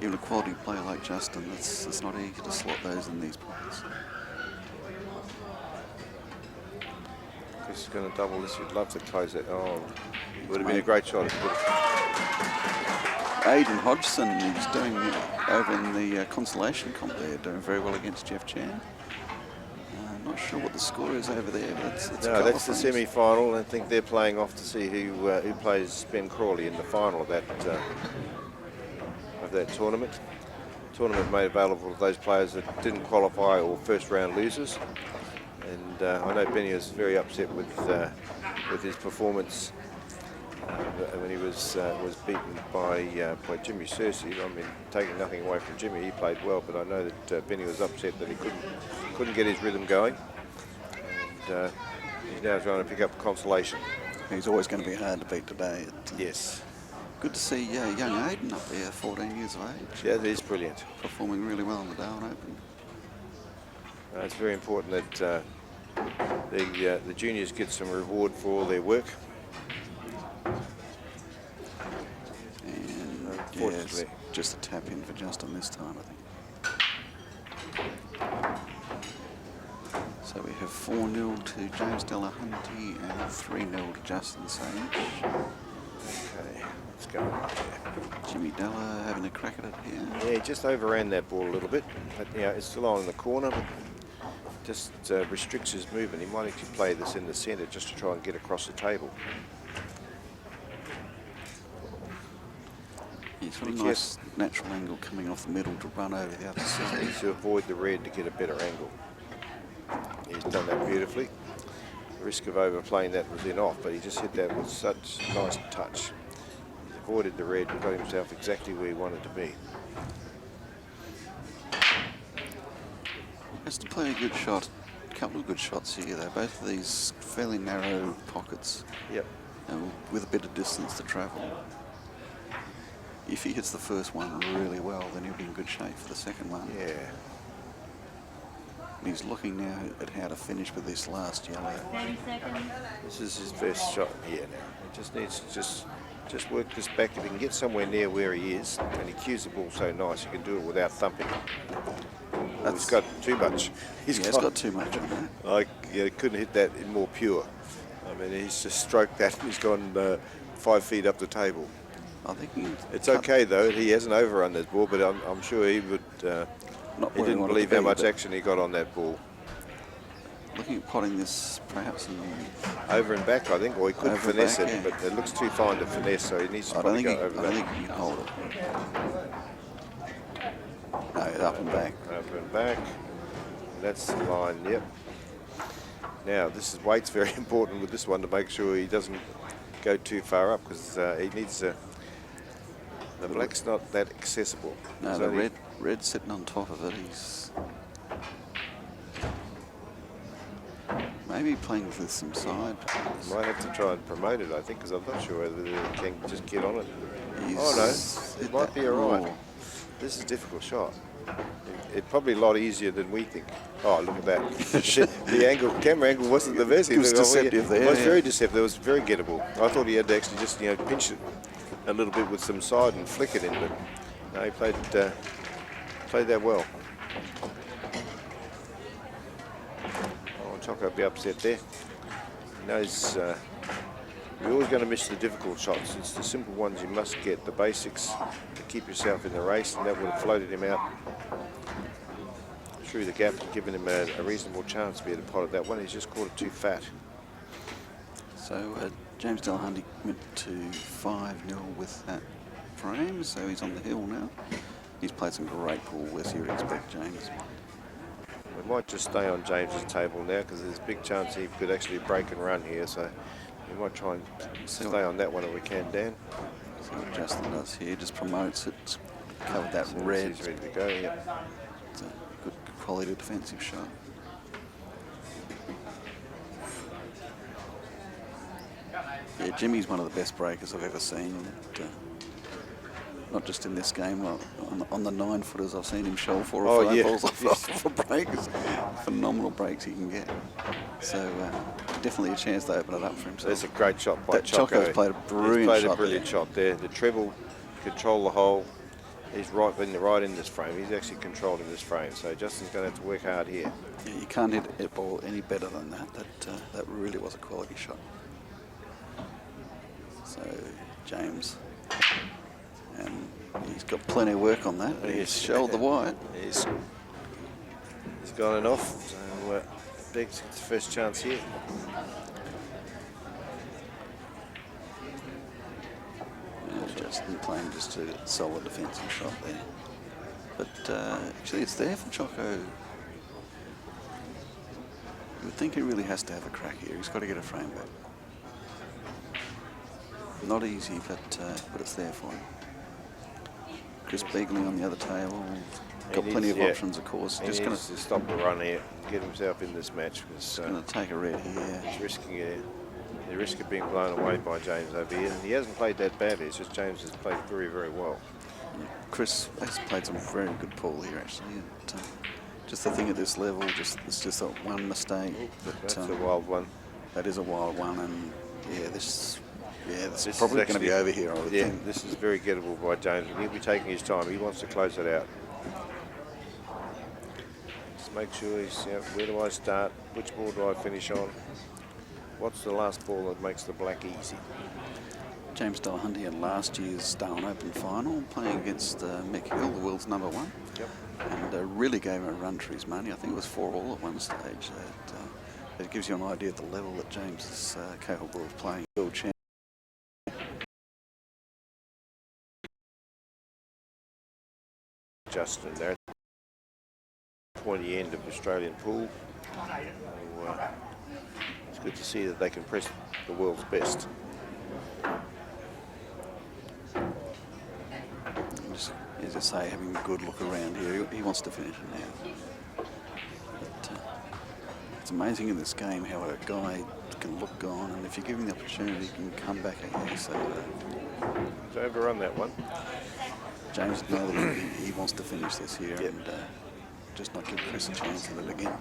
Speaker 8: even a quality player like Justin, it's not easy to slot those in these pockets.
Speaker 7: Chris is going to double this. He'd love to close it. Oh, it would have been a great shot if he could have.
Speaker 8: Aidan Hodgson, he's doing over in the consolation comp there, doing very well against Jeff Chan. Not sure what the score is over there, but it's
Speaker 7: No, that's the semi-final. I think they're playing off to see who plays Ben Crawley in the final of that tournament. Tournament made available to those players that didn't qualify or first round losers. And I know Benny was very upset with his performance when he was beaten by Jimmy Searcy. I mean, taking nothing away from Jimmy, he played well, but I know that Benny was upset that he couldn't get his rhythm going. And he's now trying to pick up consolation.
Speaker 8: He's always going to be hard to beat today.
Speaker 7: Yes.
Speaker 8: Good to see young Aidan up there, 14 years of age.
Speaker 7: Yeah, that is brilliant.
Speaker 8: Performing really well in the Darwin Open.
Speaker 7: It's very important that the juniors get some reward for all their work.
Speaker 8: And
Speaker 7: Unfortunately,
Speaker 8: just a tap in for Justin this time, I think. So we have 4-0 to James Delahunty and 3-0 to Justin Sage.
Speaker 7: Okay, let's go.
Speaker 8: Jimmy Della having a crack at it here.
Speaker 7: Yeah, he just overran that ball a little bit. But, it's still on in the corner, but just restricts his movement. He might actually play this in the centre just to try and get across the table.
Speaker 8: He's got a nice natural angle coming off the middle to run over the other
Speaker 7: He
Speaker 8: side.
Speaker 7: needs to avoid the red to get a better angle. He's done that beautifully. The risk of overplaying that was in off, but he just hit that with such nice touch. He's avoided the red and got himself exactly where he wanted to be.
Speaker 8: Has to play a good shot. A couple of good shots here, though. Both of these fairly narrow pockets.
Speaker 7: Yep.
Speaker 8: With a bit of distance to travel. If he hits the first one really well, then he'll be in good shape for the second one.
Speaker 7: Yeah.
Speaker 8: And he's looking now at how to finish with this last yellow.
Speaker 3: 30 seconds.
Speaker 7: This is his best shot here now. He just needs to just work this back. If he can get somewhere near where he is, and he cues the ball so nice, he can do it without thumping. He's got too much.
Speaker 8: He's got too much on that.
Speaker 7: He couldn't hit that in more pure. I mean, he's just stroked that and he's gone 5 feet up the table.
Speaker 8: I think
Speaker 7: it's okay though. He hasn't overrun this ball, but I'm sure he would. He didn't believe how much action he got on that ball.
Speaker 8: Looking at potting this perhaps in
Speaker 7: over and back, I think, or he could finesse
Speaker 8: back,
Speaker 7: it,
Speaker 8: yeah.
Speaker 7: but it looks too fine to finesse, so he needs to probably go over
Speaker 8: I
Speaker 7: that.
Speaker 8: think he can hold it. No, up and back.
Speaker 7: Up and back. That's the line. Yep. Now this is weight's very important with this one to make sure he doesn't go too far up because he needs to. The black's not that accessible.
Speaker 8: No, the red sitting on top of it. He's maybe playing with some side.
Speaker 7: Might have to try and promote it, I think, because I'm not sure whether he can just get on it. Oh no, it might be alright. This is a difficult shot. It's probably a lot easier than we think. Oh, look at that. The camera angle wasn't the best.
Speaker 8: It was deceptive there.
Speaker 7: It was very deceptive. It was very gettable. I thought he had to actually just pinch it a little bit with some side and flick it in, but no, he played that well. Oh, Choco will be upset there. He knows you're always going to miss the difficult shots. It's the simple ones you must get, the basics to keep yourself in the race, and that would have floated him out through the gap and given him a reasonable chance to be able to pot at that one. He's just caught it too fat.
Speaker 8: So James Delahunty went to 5-0 with that frame, so he's on the hill now. He's played some great pool, as you'd expect, James.
Speaker 7: We might just stay on James's table now because there's a big chance he could actually break and run here. So we might try and stay on that one if we can, Dan.
Speaker 8: See what Justin does here. Just promotes it. Covered that
Speaker 7: So
Speaker 8: red.
Speaker 7: he's ready to go. Yeah.
Speaker 8: It's a good quality defensive shot. Yeah, Jimmy's one of the best breakers I've ever seen. And, not just in this game, on the 9-footers I've seen him shovel 4 or 5 balls off for breaks. Phenomenal breaks he can get. So definitely a chance to open it up for himself.
Speaker 7: That's a great shot by Choco.
Speaker 8: Choco's played a brilliant shot.
Speaker 7: He's played a brilliant shot there. The treble, control the hole. He's right in this frame. He's actually controlling this frame. So Justin's going to have to work hard here.
Speaker 8: Yeah, you can't hit a ball any better than that. That really was a quality shot. So James, and he's got plenty of work on that, but he's shelled the wide.
Speaker 7: He's gone enough. So Beggs gets the first chance here.
Speaker 8: Justin playing just a solid defensive shot there. But actually it's there for Choco. You would think he really has to have a crack here. He's got to get a frame back. Not easy, but it's there for him. Chris Beagley on the other table. Got plenty of options, of course.
Speaker 7: Just going to stop the run here, get himself in this match. He's
Speaker 8: going to take a red here.
Speaker 7: He's risking it. The risk of being blown away by James over here. He hasn't played that badly. It's just James has played very, very well.
Speaker 8: Yeah. Chris has played some very good pool here, actually. And, just the thing at this level, it's just that one mistake. But,
Speaker 7: that's a wild one.
Speaker 8: That is a wild one, and this is probably going to be over here, I would think.
Speaker 7: This is very gettable by James, and he'll be taking his time. He wants to close it out. Just make sure he's, where do I start? Which ball do I finish on? What's the last ball that makes the black easy?
Speaker 8: James Delahunty in last year's Darwin Open final, playing against Mick Hill, the world's #1.
Speaker 7: Yep.
Speaker 8: And really gave him a run for his money. I think it was 4-all at one stage. It gives you an idea of the level that James is capable of playing. World champion.
Speaker 7: Justin there. Pointy end of Australian pool. So, it's good to see that they can press the world's best.
Speaker 8: Just, as I say, having a good look around here, he wants to finish it now. But, it's amazing in this game how a guy can look gone, and if you give him the opportunity, he can come back again. So,
Speaker 7: to overrun that one.
Speaker 8: James knows that he wants to finish this here and just not give Chris a chance of it again.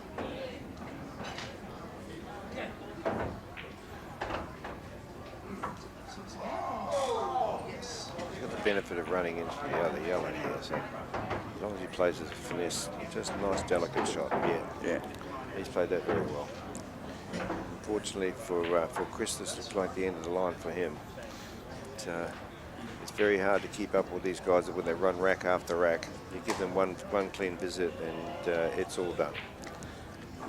Speaker 7: He's got the benefit of running into the other yellow here, so as long as he plays as a finesse, just a nice delicate shot. Yeah. He's played that very well. Unfortunately for Chris, this looks like the end of the line for him. It's very hard to keep up with these guys when they run rack after rack. You give them one clean visit and it's all done.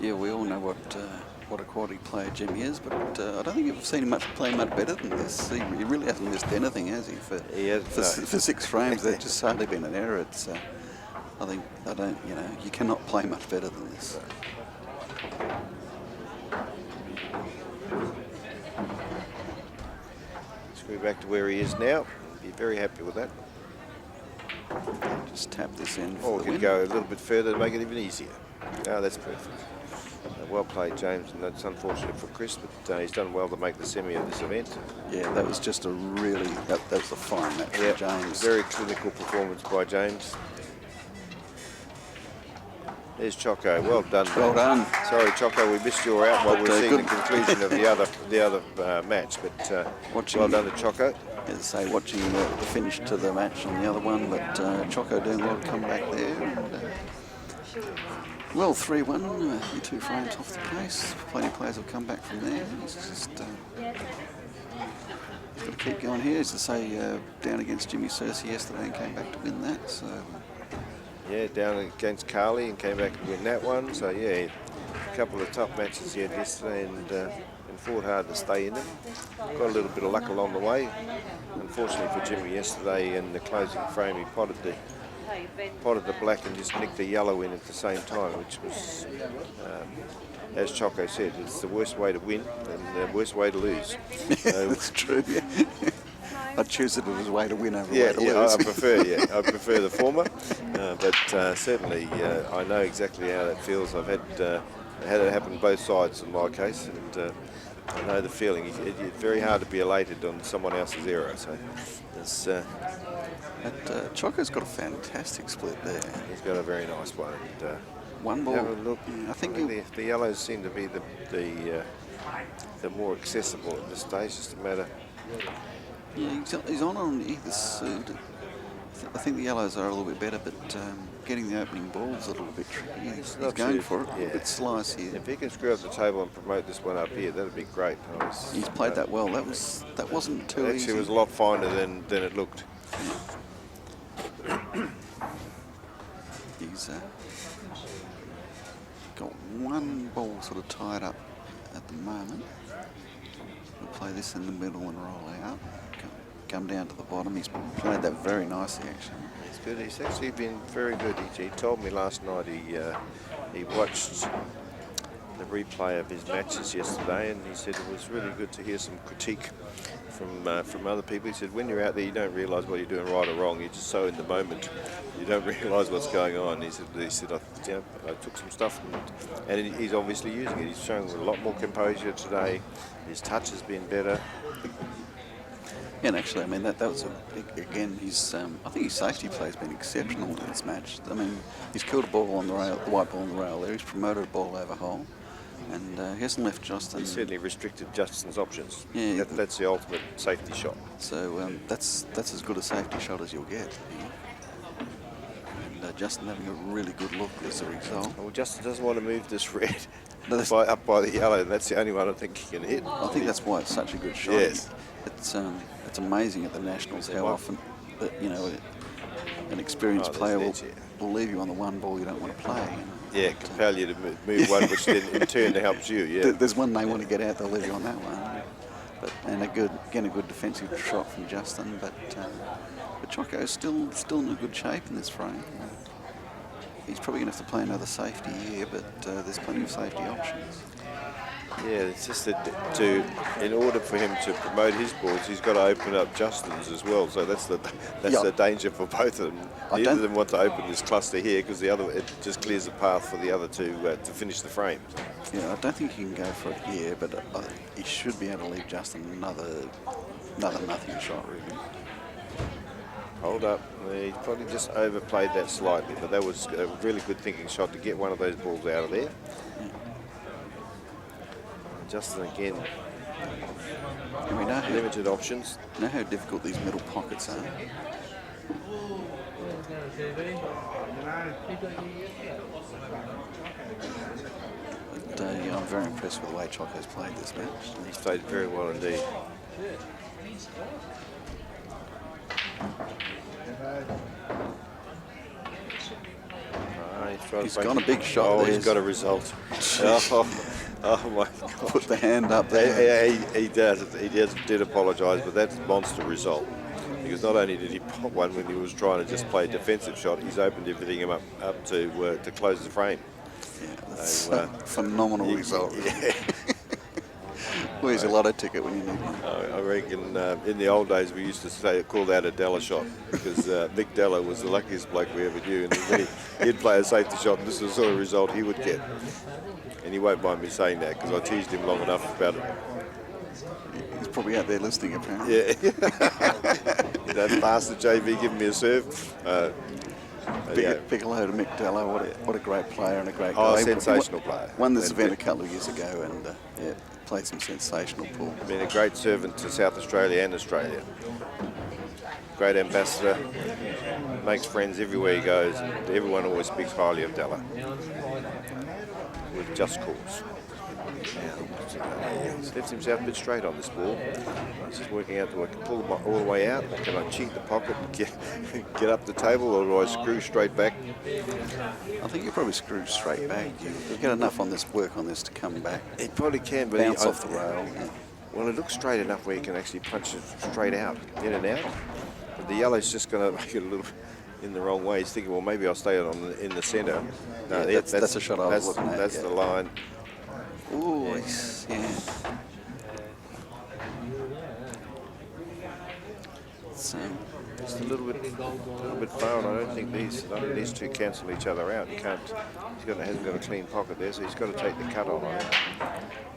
Speaker 8: Yeah, we all know what a quality player Jimmy is, but I don't think I've seen him play much better than this. He really hasn't missed anything, has he? For 6 frames, there's just hardly been an error. It's you cannot play much better than this.
Speaker 7: Screw back to where he is now. Be very happy with that.
Speaker 8: Just tap this in.
Speaker 7: Or we could go a little bit further to make it even easier. No, that's perfect. Well played, James, and that's unfortunate for Chris, but he's done well to make the semi of this event.
Speaker 8: Yeah, that was just a really, that was a fine match for James.
Speaker 7: Very clinical performance by James. There's Choco. Well done.
Speaker 8: Well done.
Speaker 7: Sorry, Choco, we missed you out while we were seeing the conclusion of the other match, but well done to Choco.
Speaker 8: As I say, watching the finish to the match on the other one, but Choco doing well to come back there. And, well, 3-1, you're 2 frames off the pace. Plenty of players have come back from there. It's just got to keep going here. As I say, down against Jimmy Searcy yesterday and came back to win that. So
Speaker 7: yeah, down against Carly and came back to win that one. So yeah, a couple of tough matches he had yesterday and fought hard to stay in them. Got a little bit of luck along the way. Unfortunately for Jimmy yesterday in the closing frame, he potted the black and just nicked the yellow in at the same time, which was, as Choco said, it's the worst way to win and the worst way to lose. So,
Speaker 8: That's true. I'd choose it as a way to win over a
Speaker 7: yeah,
Speaker 8: way to
Speaker 7: yeah,
Speaker 8: lose.
Speaker 7: I prefer the former, but certainly I know exactly how that feels. I've had it happen both sides in my case, and I know the feeling. It's very hard to be elated on someone else's error. So it's,
Speaker 8: Choco's got a fantastic split there.
Speaker 7: he's got a very nice one. And,
Speaker 8: One ball.
Speaker 7: have a look.
Speaker 8: I think
Speaker 7: the yellows seem to be the more accessible at this stage. Just a matter.
Speaker 8: yeah, he's on either suit. I think the yellows are a little bit better, but getting the opening ball's a little bit tricky. He's
Speaker 7: not
Speaker 8: going
Speaker 7: too-
Speaker 8: for it. A
Speaker 7: yeah.
Speaker 8: little bit slice here.
Speaker 7: If he can screw up the table and promote this one up here, that'd be great.
Speaker 8: He's played that well. That wasn't too
Speaker 7: Actually,
Speaker 8: easy.
Speaker 7: it was a lot finer than it looked.
Speaker 8: He's got one ball sort of tied up at the moment. We'll play this in the middle and roll out. Come down to the bottom. He's played that very nicely, actually.
Speaker 7: He's good. He's actually been very good. He told me last night he watched the replay of his matches yesterday, and he said it was really good to hear some critique from other people. He said when you're out there, you don't realise what you're doing right or wrong. You're just so in the moment, you don't realise what's going on. He said I took some stuff, and he's obviously using it. He's showing a lot more composure today. His touch has been better.
Speaker 8: Yeah, and actually, I mean, that was, again, I think his safety play has been exceptional in this match. I mean, he's killed a ball on the rail, the white ball on the rail there. He's promoted a ball over hole. And he hasn't left Justin.
Speaker 7: He certainly restricted Justin's options.
Speaker 8: Yeah,
Speaker 7: that's the ultimate safety shot.
Speaker 8: So that's as good a safety shot as you'll get. You know? And Justin having a really good look as a result.
Speaker 7: Well, Justin doesn't want to move this red
Speaker 8: No,
Speaker 7: up by the yellow. That's the only one I think he can hit.
Speaker 8: I think that's why it's such a good shot.
Speaker 7: Yes.
Speaker 8: It's amazing at the Nationals how often that an experienced player will leave you on the one ball you don't want to play. You know?
Speaker 7: Yeah, compel you to move one, which then in turn helps you. Yeah.
Speaker 8: There's one they want to get out, they'll leave you on that one. And a good defensive shot from Justin. But Choco's still in a good shape in this frame. He's probably going to have to play another safety here, but there's plenty of safety options.
Speaker 7: Yeah, it's just that in order for him to promote his balls, he's got to open up Justin's as well. So that's the danger for both of them. Neither of them want to open this cluster here because it just clears the path for the other two to finish the frame.
Speaker 8: Yeah, I don't think he can go for it here, but he should be able to leave Justin another nothing shot, really.
Speaker 7: Hold up. He probably just overplayed that slightly, but that was a really good thinking shot to get one of those balls out of there.
Speaker 8: Yeah.
Speaker 7: Justin again.
Speaker 8: And we know
Speaker 7: Limited options.
Speaker 8: how difficult these middle pockets are. But I'm very impressed with the way Choco's played this match.
Speaker 7: He's played very well indeed.
Speaker 8: He's gone a big shot.
Speaker 7: Oh,
Speaker 8: there.
Speaker 7: he's got a result. Oh my God.
Speaker 8: Put the hand up there.
Speaker 7: He did apologise, but that's a monster result. Because not only did he pop one when he was trying to just play a defensive shot, he's opened everything up to close the frame.
Speaker 8: Yeah, that's a phenomenal result. Yeah. Where's your lotto ticket when you need one?
Speaker 7: I reckon in the old days we used to call that a Della shot because Nick Della was the luckiest bloke we ever knew, and he'd play a safety shot, and this is the sort of result he would get. And he won't mind me saying that because I teased him long enough about it.
Speaker 8: He's probably out there listening, apparently.
Speaker 7: Yeah. That bastard JV giving me a serve.
Speaker 8: Big hello to Mick Della. What a great player and a great guy.
Speaker 7: Oh, sensational player.
Speaker 8: Won this event a couple of years ago and played some sensational pool.
Speaker 7: Been a great servant to South Australia and Australia. Great ambassador. Makes friends everywhere he goes. Everyone always speaks highly of Della. With just cause. He's left himself a bit straight on this ball. He's just working out, do I pull all the way out? Can I cheat the pocket and get up the table, or do I screw straight back?
Speaker 8: I think you probably screw straight back. You'll get enough on this work on this to come back.
Speaker 7: It probably can, but
Speaker 8: Bounce off the rail. Yeah.
Speaker 7: Well, it looks straight enough where you can actually punch it straight out, in and out. But the yellow's just going to make it a little in the wrong way. He's thinking, well, maybe I'll stay in the centre. No,
Speaker 8: Yeah, that's a shot I was looking at.
Speaker 7: That's
Speaker 8: yeah.
Speaker 7: the line.
Speaker 8: Ooh, yeah. So,
Speaker 7: Just a little bit far, and I don't think these two cancel each other out. You can't. Hasn't got a clean pocket there, so he's got to take the cut on it.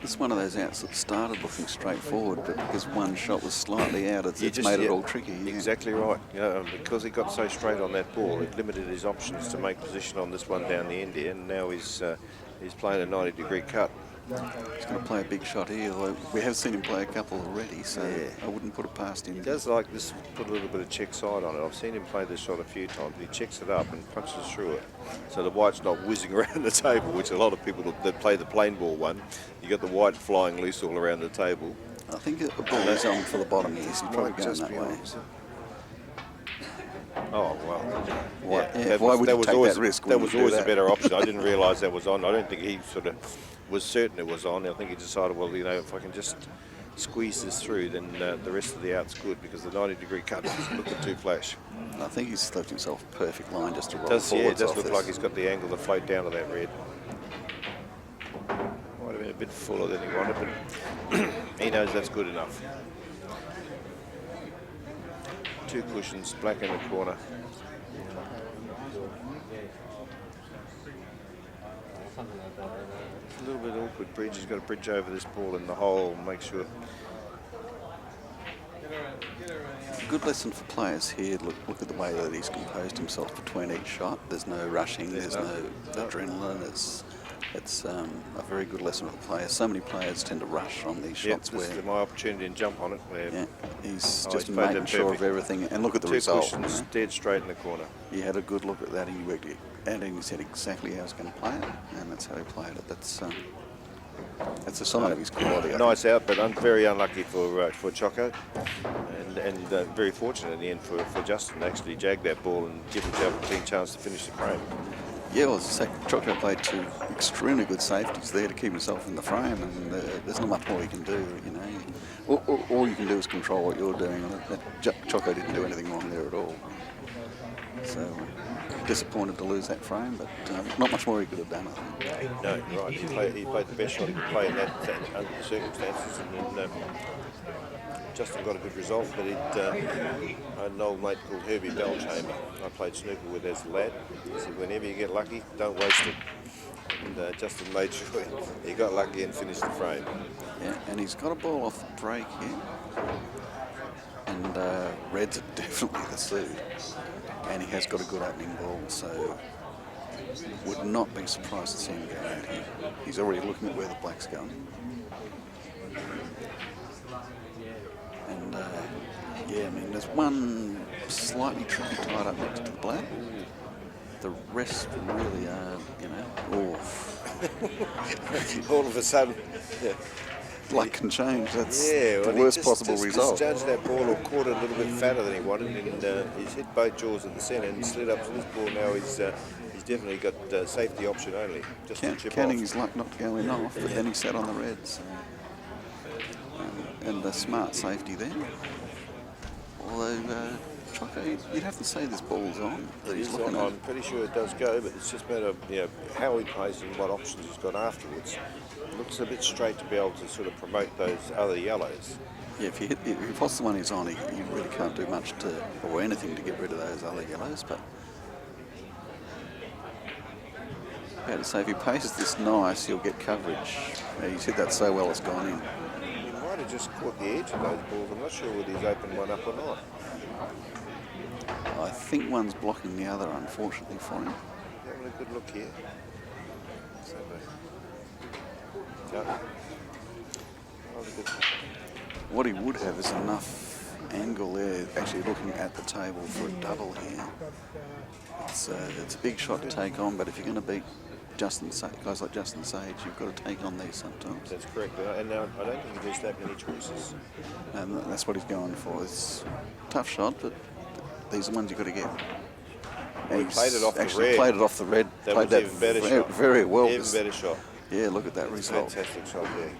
Speaker 8: it's one of those outs that started looking straightforward, but because one shot was slightly out, it's made it all tricky. Yeah.
Speaker 7: Exactly right. You know, because he got so straight on that ball, it limited his options to make position on this one down the end here, and now he's playing a 90-degree cut.
Speaker 8: He's going to play a big shot here, although we have seen him play a couple already, so
Speaker 7: Yeah.
Speaker 8: I wouldn't put it past him.
Speaker 7: He does like this, put a little bit of check side on it. I've seen him play this shot a few times. He checks it up and punches through it. So the white's not whizzing around the table, which a lot of people that play the plain ball one, you got the white flying loose all around the table.
Speaker 8: I think the ball is on for the bottom here, so he's probably going that way.
Speaker 7: Oh, well.
Speaker 8: Why- yeah, why would you take that risk when
Speaker 7: That
Speaker 8: you
Speaker 7: was
Speaker 8: do
Speaker 7: always
Speaker 8: that?
Speaker 7: a better option. I didn't realise that was on. I don't think he sort of was certain it was on. I think he decided, well, you know, if I can just squeeze this through, then the rest of the out's good, because the 90-degree cut doesn't look too flash.
Speaker 8: I think he's left himself a perfect line just to roll
Speaker 7: It
Speaker 8: forwards
Speaker 7: does
Speaker 8: off
Speaker 7: look
Speaker 8: this.
Speaker 7: like he's got the angle to float down to that red. Might have been a bit fuller than he wanted, but he knows that's good enough. Two cushions, black in the corner. It's a little bit awkward bridge. He's got to bridge over this ball in the hole and make sure.
Speaker 8: Good lesson for players here. Look at the way that he's composed himself between each shot. There's no rushing. There's no adrenaline. It's a very good lesson for the players. So many players tend to rush on these shots.
Speaker 7: This
Speaker 8: where
Speaker 7: is my opportunity to jump on it. Where
Speaker 8: he's
Speaker 7: he's
Speaker 8: just
Speaker 7: played
Speaker 8: making
Speaker 7: them
Speaker 8: sure of
Speaker 7: perfect.
Speaker 8: everything. And look at the
Speaker 7: Two
Speaker 8: result.
Speaker 7: cushions,
Speaker 8: you know.
Speaker 7: dead straight in the corner.
Speaker 8: He had a good look at that, and he worked it out, and he said exactly how he's going to play it, and that's how he played it. That's a sign of his quality. I think.
Speaker 7: Nice out, but very unlucky for Choco, and very fortunate in the end for Justin to actually jag that ball and give himself a clean chance to finish the frame.
Speaker 8: Yeah, well, Choco played two extremely good safeties there to keep himself in the frame, and there's not much more he can do, you know. All you can do is control what you're doing. Choco didn't do anything wrong there at all. So, disappointed to lose that frame, but not much more he could have done, I think.
Speaker 7: No, you're right. He played the best shot he could play in that under the circumstances, and then Justin got a good result. But I had an old mate called Herbie Belchamber I played snooker with as a lad. He said, whenever you get lucky, don't waste it. And Justin made sure he got lucky and finished the frame.
Speaker 8: Yeah, and he's got a ball off the break here. And reds are definitely the suit. And he has got a good opening ball, so would not be surprised to see him go out here. He's already looking at where the black's going. And yeah, I mean, there's one slightly tricky tied up next to the black. The rest really are, you know,
Speaker 7: All of a sudden,
Speaker 8: luck can change. That's
Speaker 7: well,
Speaker 8: the
Speaker 7: he
Speaker 8: worst
Speaker 7: just
Speaker 8: possible result.
Speaker 7: Judged that ball or caught it a little bit fatter than he wanted, and he's hit both jaws at the centre and slid up to this ball. Now he's definitely got safety option only, just to chip
Speaker 8: Counting
Speaker 7: off.
Speaker 8: his luck not going off, but then he sat on the reds. And a smart safety there. Although Choco, you'd have to say this ball's on that he's looking at.
Speaker 7: I'm pretty sure it does go, but it's just a matter of how he plays and what options he's got afterwards. It looks a bit straight to be able to sort of promote those other yellows.
Speaker 8: Yeah, if what's the one he's on, he really can't do much or anything to get rid of those other yellows. But yeah, to say if he paces this nice, he'll get coverage. He's hit that so well, it's gone in.
Speaker 7: He might have just caught the edge of those balls. I'm not sure whether he's opened one up or not.
Speaker 8: I think one's blocking the other, unfortunately for him.
Speaker 7: Having a good look here. So, no.
Speaker 8: What he would have is enough angle there, actually looking at the table for a double here. It's a big shot to take on, but if you're going to beat guys like Justin Sage, you've got to take on these sometimes.
Speaker 7: That's correct. And now I don't think there's that many choices.
Speaker 8: And that's what he's going for. It's a tough shot, but these are the ones you've got to get.
Speaker 7: Well, he played it off the
Speaker 8: actually
Speaker 7: red.
Speaker 8: played it off the red.
Speaker 7: That
Speaker 8: played
Speaker 7: was even better shot.
Speaker 8: Very well.
Speaker 7: Even better shot.
Speaker 8: Yeah, look at that result.
Speaker 7: Fantastic shot there.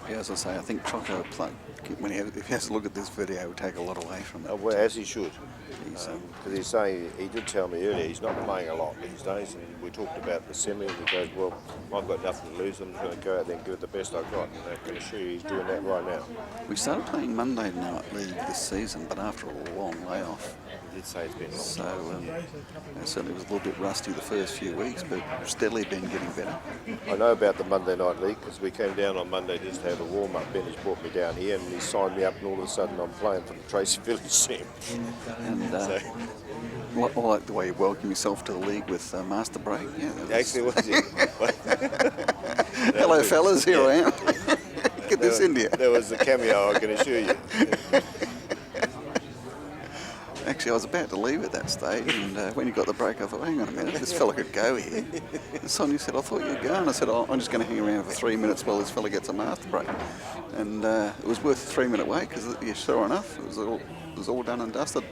Speaker 8: Yeah, as I say, I think Choco, when he has a look at this video, he will take a lot away from it.
Speaker 7: Well, as he should.
Speaker 8: He's,
Speaker 7: Because he's saying, he did tell me earlier, he's not playing a lot these days, and we talked about the semi, and he goes, well, I've got nothing to lose, I'm just going to go out there and give it the best I've got, and I can assure you he's doing that right now.
Speaker 8: We started playing Monday Night League this season, but after a long layoff.
Speaker 7: He did say it's been long.
Speaker 8: So certainly was a little bit rusty the first few weeks, but steadily been getting better.
Speaker 7: I know about the Monday Night League, because we came down on Monday just to have a warm-up. Benny's brought me down here, and he signed me up, and all of a sudden I'm playing for the Tracy Village team.
Speaker 8: And I like the way you welcome yourself to the league with Master Break. Yeah,
Speaker 7: Actually, was it?
Speaker 8: Hello, fellas, here I am. Get this India.
Speaker 7: There was a cameo, I can assure you.
Speaker 8: Actually, I was about to leave at that stage, and when you got the break, I thought, hang on a minute, this fella could go here. And Sonia said, I thought you'd go. And I said, I'm just going to hang around for 3 minutes while this fella gets a master break. And it was worth a 3-minute wait, because, yeah, sure enough, it was all done and dusted.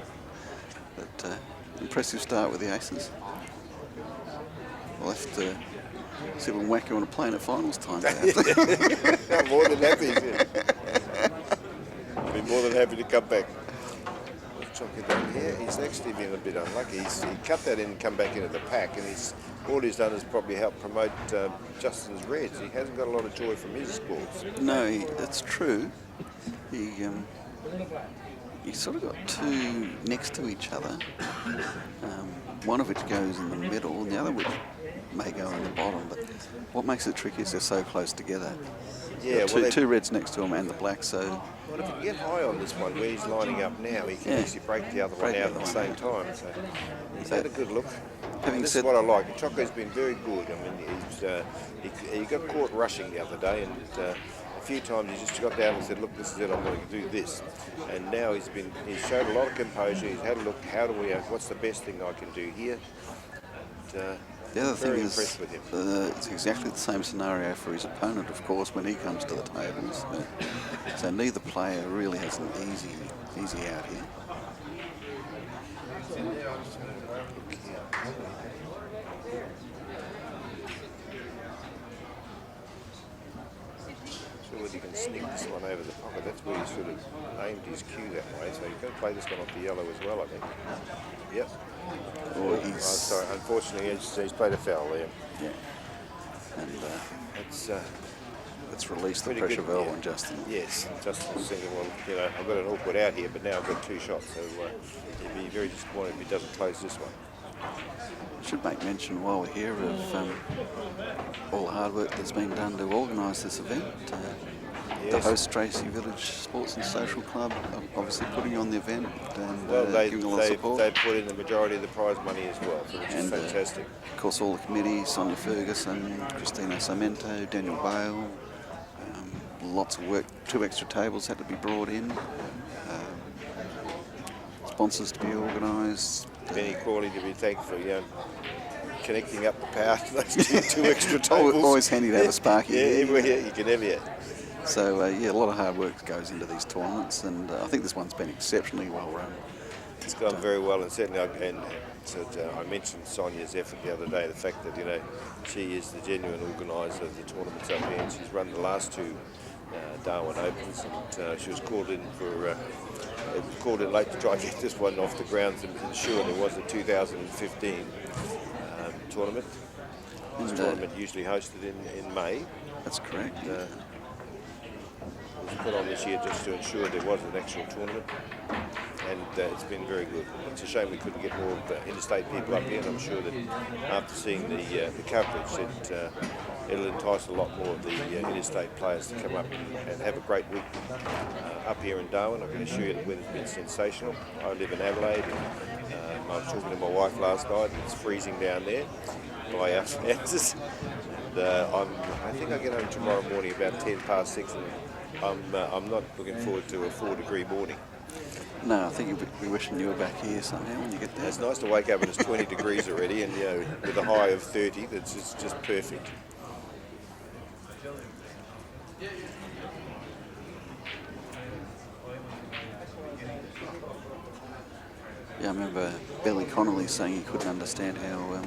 Speaker 8: But impressive start with the Aces. We'll have to see if we can whack you on a plane at finals time.
Speaker 7: I'm more than happy. I'll be more than happy to come back. Chocolate down here. He's actually been a bit unlucky. He cut that in and come back into the pack, and all he's done is probably help promote Justin's Reds. He hasn't got a lot of joy from his balls.
Speaker 8: No, it's true. He sort of got two next to each other, one of which goes in the middle, and the other which may go in the bottom. But what makes it tricky is they're so close together.
Speaker 7: Yeah,
Speaker 8: two reds next to him and the black, so...
Speaker 7: Well, if you get high on this one, where he's lining up now, he can actually break the other one out at the same time. So he's had a good look. This is what I like. Choco's been very good. I mean, he got caught rushing the other day, and a few times he just got down and said, look, this is it, I'm going to do this. And now he's showed a lot of composure. He's had a look, what's the best thing I can do here?
Speaker 8: The other thing is,
Speaker 7: with him.
Speaker 8: It's exactly the same scenario for his opponent, of course, when he comes to the tables. So neither player really has an easy out here.
Speaker 7: So whether he can sneak this one over the pocket, that's where he sort of aimed his cue that way. So he's going to play this one off the yellow as well, I think. Yep. Sorry, unfortunately, he's played a foul there.
Speaker 8: Yeah. And
Speaker 7: it's
Speaker 8: released the pressure valve on Justin.
Speaker 7: Yes, Justin's thinking, well, you know, I've got an awkward out here, but now I've got 2 shots, so he'd be very disappointed if he doesn't close this one.
Speaker 8: Should make mention while we're here of all the hard work that's been done to organise this event. The host Tracy Village Sports and Social Club obviously putting on the event and giving a lot of support.
Speaker 7: They put in the majority of the prize money as well, so which is fantastic.
Speaker 8: Of course, all the committee, Sonia Ferguson, Christina Cemento, Daniel Bale, lots of work. 2 extra tables had to be brought in. Sponsors to be organised.
Speaker 7: Benny Corley to be thanked for, connecting up the power to those 2 extra tables.
Speaker 8: Always handy to have a sparky.
Speaker 7: Yeah, everywhere you can have it.
Speaker 8: So, a lot of hard work goes into these tournaments, and I think this one's been exceptionally well run.
Speaker 7: It's gone very well, and certainly, I mentioned Sonia's effort the other day, the fact that, she is the genuine organiser of the tournaments up here, and she's run the last 2 Darwin Opens, and she was called in late to try and get this one off the ground to ensure there was a 2015 tournament. This tournament usually hosted in May.
Speaker 8: That's correct.
Speaker 7: It was put on this year just to ensure there was an actual tournament, and it's been very good. It's a shame we couldn't get more of the interstate people up here, and I'm sure that after seeing the coverage, it'll entice a lot more of the interstate players to come up and have a great week up here in Darwin. I can assure you the weather's been sensational. I live in Adelaide, and I was talking to my wife last night, and it's freezing down there by our houses. And I think I get home tomorrow morning about 6:10, and I'm not looking forward to a 4-degree morning.
Speaker 8: No, I think you'll be wishing you were back here somehow when you get there.
Speaker 7: It's nice to wake up and it's 20 degrees already, and with a high of 30, that's just perfect.
Speaker 8: Yeah, I remember Billy Connolly saying he couldn't understand how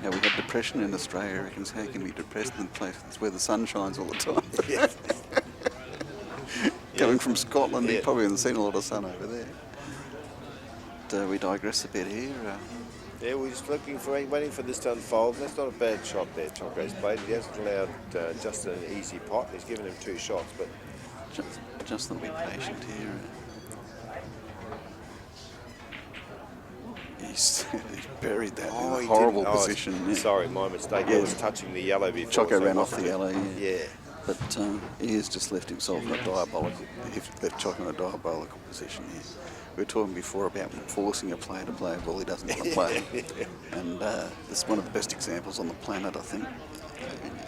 Speaker 8: we had depression in Australia. He reckons how can we be depressed in places where the sun shines all the time?
Speaker 7: Yeah.
Speaker 8: Coming from Scotland, he
Speaker 7: Yeah.
Speaker 8: probably hasn't seen a lot of sun over there. But, we digress a bit here.
Speaker 7: Yeah, we're just waiting for this to unfold. That's not a bad shot there, Choco's played. He hasn't allowed Justin an easy pot. He's given him 2 shots, but
Speaker 8: Just a little bit patient here. He's buried that in a
Speaker 7: he
Speaker 8: horrible
Speaker 7: didn't.
Speaker 8: position. Yeah.
Speaker 7: Sorry, my mistake.
Speaker 8: Yeah.
Speaker 7: He was touching the yellow before.
Speaker 8: Choco
Speaker 7: so
Speaker 8: ran
Speaker 7: it
Speaker 8: off the
Speaker 7: wasn't-
Speaker 8: yellow, yeah.
Speaker 7: Yeah.
Speaker 8: But he has just left himself in a diabolical, left Choco in a diabolical position here. We were talking before about forcing a player to play a ball he doesn't want to play. And it's one of the best examples on the planet, I think.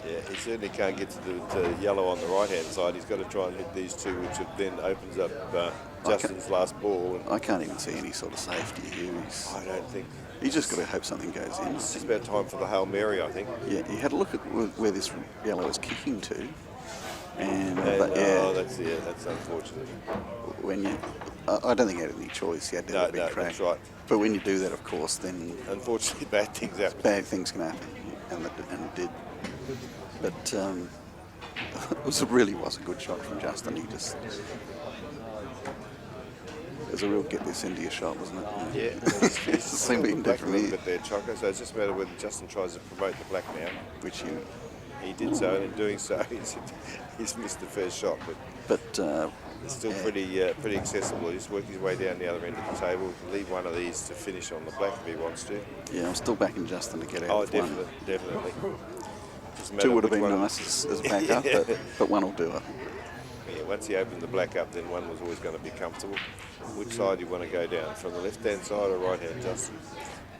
Speaker 7: Yeah, he certainly can't get to the yellow on the right-hand side. He's got to try and hit these two, which then opens up Justin's last ball. And
Speaker 8: I can't even see any sort of safety here.
Speaker 7: I don't think...
Speaker 8: He's just got to hope something goes in.
Speaker 7: It's just about time for the Hail Mary, I think.
Speaker 8: Yeah, he had a look at where this yellow is kicking to. And,
Speaker 7: that's unfortunate.
Speaker 8: When you... I don't think he had any choice. He had to have a big crack.
Speaker 7: That's right.
Speaker 8: But when you do that, of course, then
Speaker 7: Unfortunately, bad things happen.
Speaker 8: bad things can happen, and it did. But it really was a good shot from Justin. He just... It was a real get this India shot, wasn't it?
Speaker 7: Yeah.
Speaker 8: It seemed being
Speaker 7: Black
Speaker 8: different
Speaker 7: a little
Speaker 8: here,
Speaker 7: bit there, Choco. So it's just a matter whether Justin tries to promote the black now,
Speaker 8: which
Speaker 7: he did so, and in doing so, he's missed the first shot. But it's still pretty accessible. He's working his way down the other end of the table. He can leave one of these to finish on the black if he wants to.
Speaker 8: Yeah, I'm still backing Justin to get out.
Speaker 7: Oh,
Speaker 8: with
Speaker 7: definitely.
Speaker 8: One. 2 would have been nice as a backup, but 1 will do it.
Speaker 7: Yeah, once he opened the black up, then 1 was always going to be comfortable. Which side do you want to go down? From the left-hand side or right-hand, Justin?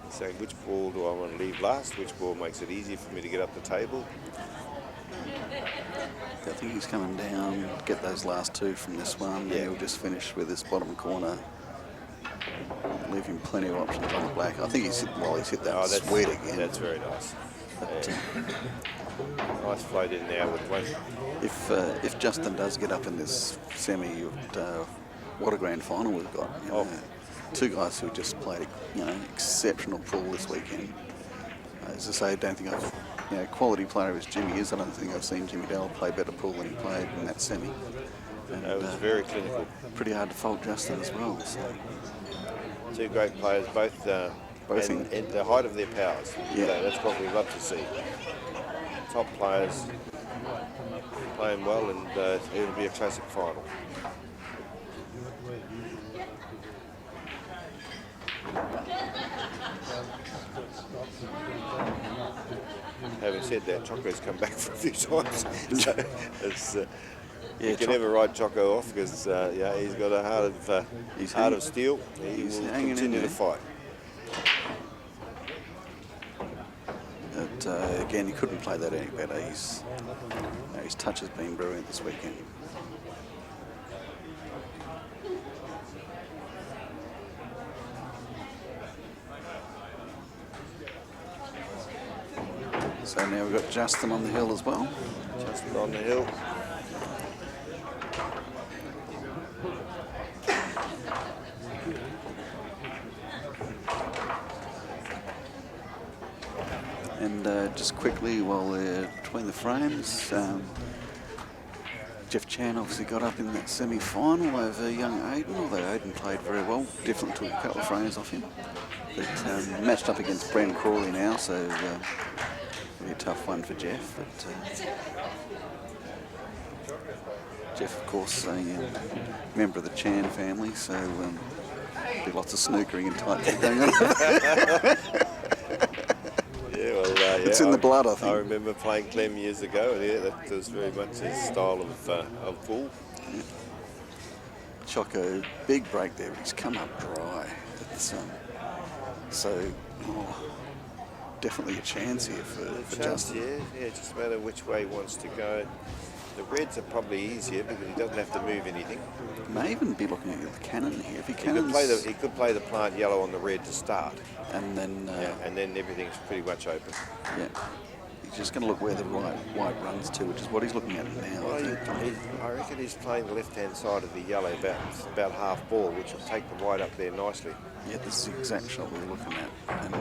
Speaker 7: He's saying, which ball do I want to leave last? Which ball makes it easier for me to get up the table?
Speaker 8: I think he's coming down, get those last 2 from this one,
Speaker 7: Yeah.
Speaker 8: and he'll just finish with this bottom corner, leave him plenty of options on the black. I think he's hit that sweet again.
Speaker 7: That's very nice.
Speaker 8: But,
Speaker 7: nice float in now with 1.
Speaker 8: if Justin does get up in this semi, what a grand final we've got. You know, 2 guys who just played, exceptional pool this weekend. As I say, I don't think quality player as Jimmy is, I don't think I've seen Jimmy Dale play better pool than he played in that semi. And,
Speaker 7: it was very clinical.
Speaker 8: Pretty hard to fault Justin as well. So.
Speaker 7: 2 great players, both and the height of their powers.
Speaker 8: Yeah.
Speaker 7: So that's what we love to see. Top players playing well, and it'll be a classic final. Having said that, Choco's come back for a few times. So it's, you can never write Choco off because he's got a heart of steel. He will continue to fight.
Speaker 8: But, again, he couldn't play that any better. His touch has been brilliant this weekend. So now we've got Justin on the hill as well.
Speaker 7: Justin on the hill.
Speaker 8: And just quickly, while they're between the frames, Jeff Chan obviously got up in that semi-final over young Aiden, although Aiden played very well. Definitely took a couple of frames off him. But matched up against Bren Crawley now, so it'll be a tough one for Jeff. But Jeff, of course, a member of the Chan family, so there'll be lots of snookering and tight going on. It's in the blood, I think.
Speaker 7: I remember playing Clem years ago, and that was very much his style of pool.
Speaker 8: Yeah. Choco, big break there, but he's come up dry. It's, definitely a chance here for Justin.
Speaker 7: Yeah, just a matter which way he wants to go. The reds are probably easier because he doesn't have to move anything.
Speaker 8: May even be looking at the cannon here. If he
Speaker 7: He
Speaker 8: cannons,
Speaker 7: could play the plant yellow on the red to start,
Speaker 8: and then
Speaker 7: and then everything's pretty much open.
Speaker 8: yeah, he's just going to look where the white runs to, which is what he's looking at now.
Speaker 7: Well,
Speaker 8: I think.
Speaker 7: I reckon he's playing the left-hand side of the yellow about half ball, which will take the white up there nicely.
Speaker 8: Yeah, this is the exact shot we were looking at, and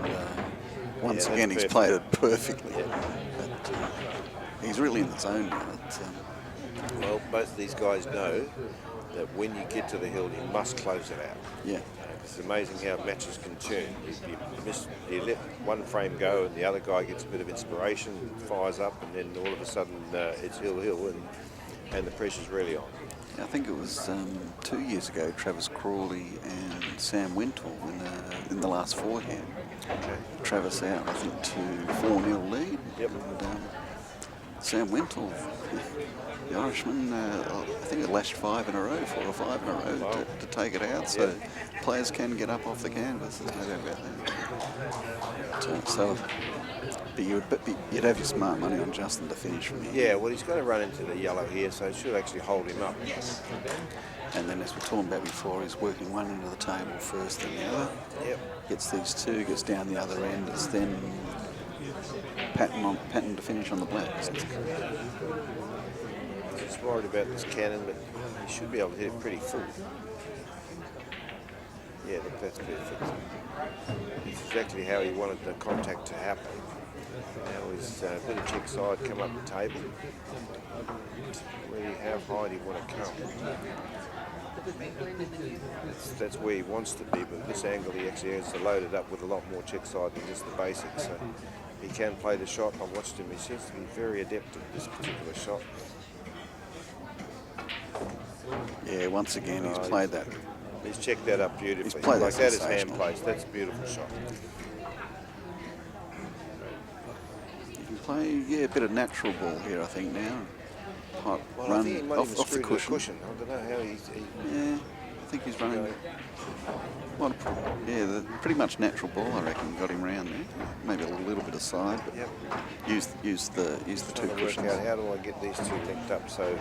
Speaker 8: once
Speaker 7: Yeah,
Speaker 8: again
Speaker 7: that's
Speaker 8: he's
Speaker 7: perfect.
Speaker 8: played it perfectly.
Speaker 7: Yeah.
Speaker 8: But, he's really in the zone now.
Speaker 7: Well, both of these guys know that when you get to the hill, you must close it out.
Speaker 8: Yeah,
Speaker 7: It's amazing how matches can turn. You let one frame go and the other guy gets a bit of inspiration, fires up, and then all of a sudden it's hill, and the pressure's really on.
Speaker 8: I think it was 2 years ago, Travis Crawley and Sam Wintle in the last four here.
Speaker 7: Okay.
Speaker 8: Travis out, I think, to 4-0 lead.
Speaker 7: Yep.
Speaker 8: And Sam Wintle, the Irishman, I think it lashed 5 in a row, 4 or 5 in a row
Speaker 7: Wow.
Speaker 8: to take it out. So players can get up off the canvas, there's no doubt about that. But you'd have your smart money on Justin to finish from here.
Speaker 7: Yeah, well, he's going to run into the yellow here, so it should actually hold him up.
Speaker 8: And then, as we talked about before, he's working one end of the table first, then the other.
Speaker 7: Yep.
Speaker 8: Gets these two, gets down the other end, is then pattern to finish on the blacks.
Speaker 7: Just worried about this cannon, but he should be able to hit it pretty full. Yeah, look, that's perfect. It's exactly how he wanted the contact to happen. Now he's a bit of check side, come up the table. How high do you want to come? That's where he wants to be, but at this angle he actually has to load it up with a lot more check side than just the basics. So he can play the shot. I watched him. He seems to be very adept at this particular shot.
Speaker 8: Yeah, once again, he's played that.
Speaker 7: He's checked that up beautifully.
Speaker 8: He's played
Speaker 7: like
Speaker 8: that
Speaker 7: that is hand
Speaker 8: sensational.
Speaker 7: placed. That's a beautiful shot.
Speaker 8: You can play, a bit of natural ball here, I think, now.
Speaker 7: Well, I
Speaker 8: Run
Speaker 7: think he might
Speaker 8: off
Speaker 7: even
Speaker 8: the
Speaker 7: screw to the
Speaker 8: cushion.
Speaker 7: cushion. I don't know how he's...
Speaker 8: Yeah, I think he's running. Pretty much natural ball, I reckon, got him round there. Maybe a little bit aside, but
Speaker 7: Yep.
Speaker 8: use the two
Speaker 7: Trying to work
Speaker 8: cushions.
Speaker 7: out how do I get these two linked up so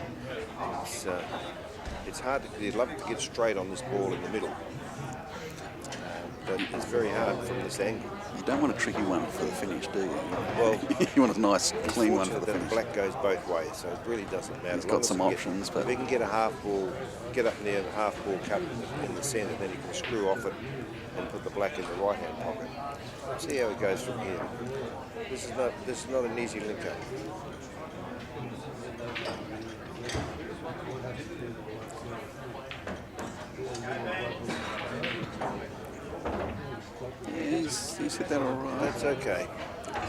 Speaker 7: it's hard to, you'd love to get straight on this ball in the middle, but it's very hard from this angle.
Speaker 8: You don't want a tricky one for the finish, do you?
Speaker 7: Well,
Speaker 8: you want a nice, clean one for the
Speaker 7: that
Speaker 8: finish.
Speaker 7: black goes both ways, so it really doesn't matter.
Speaker 8: He's
Speaker 7: As long
Speaker 8: got
Speaker 7: as
Speaker 8: some
Speaker 7: we
Speaker 8: options, but
Speaker 7: if he can get a half ball, get up near the half ball cut in the centre, then he can screw off it and put the black in the right hand pocket. See how it goes from here. This is not an easy link up.
Speaker 8: yeah, he's hit that all right.
Speaker 7: That's okay.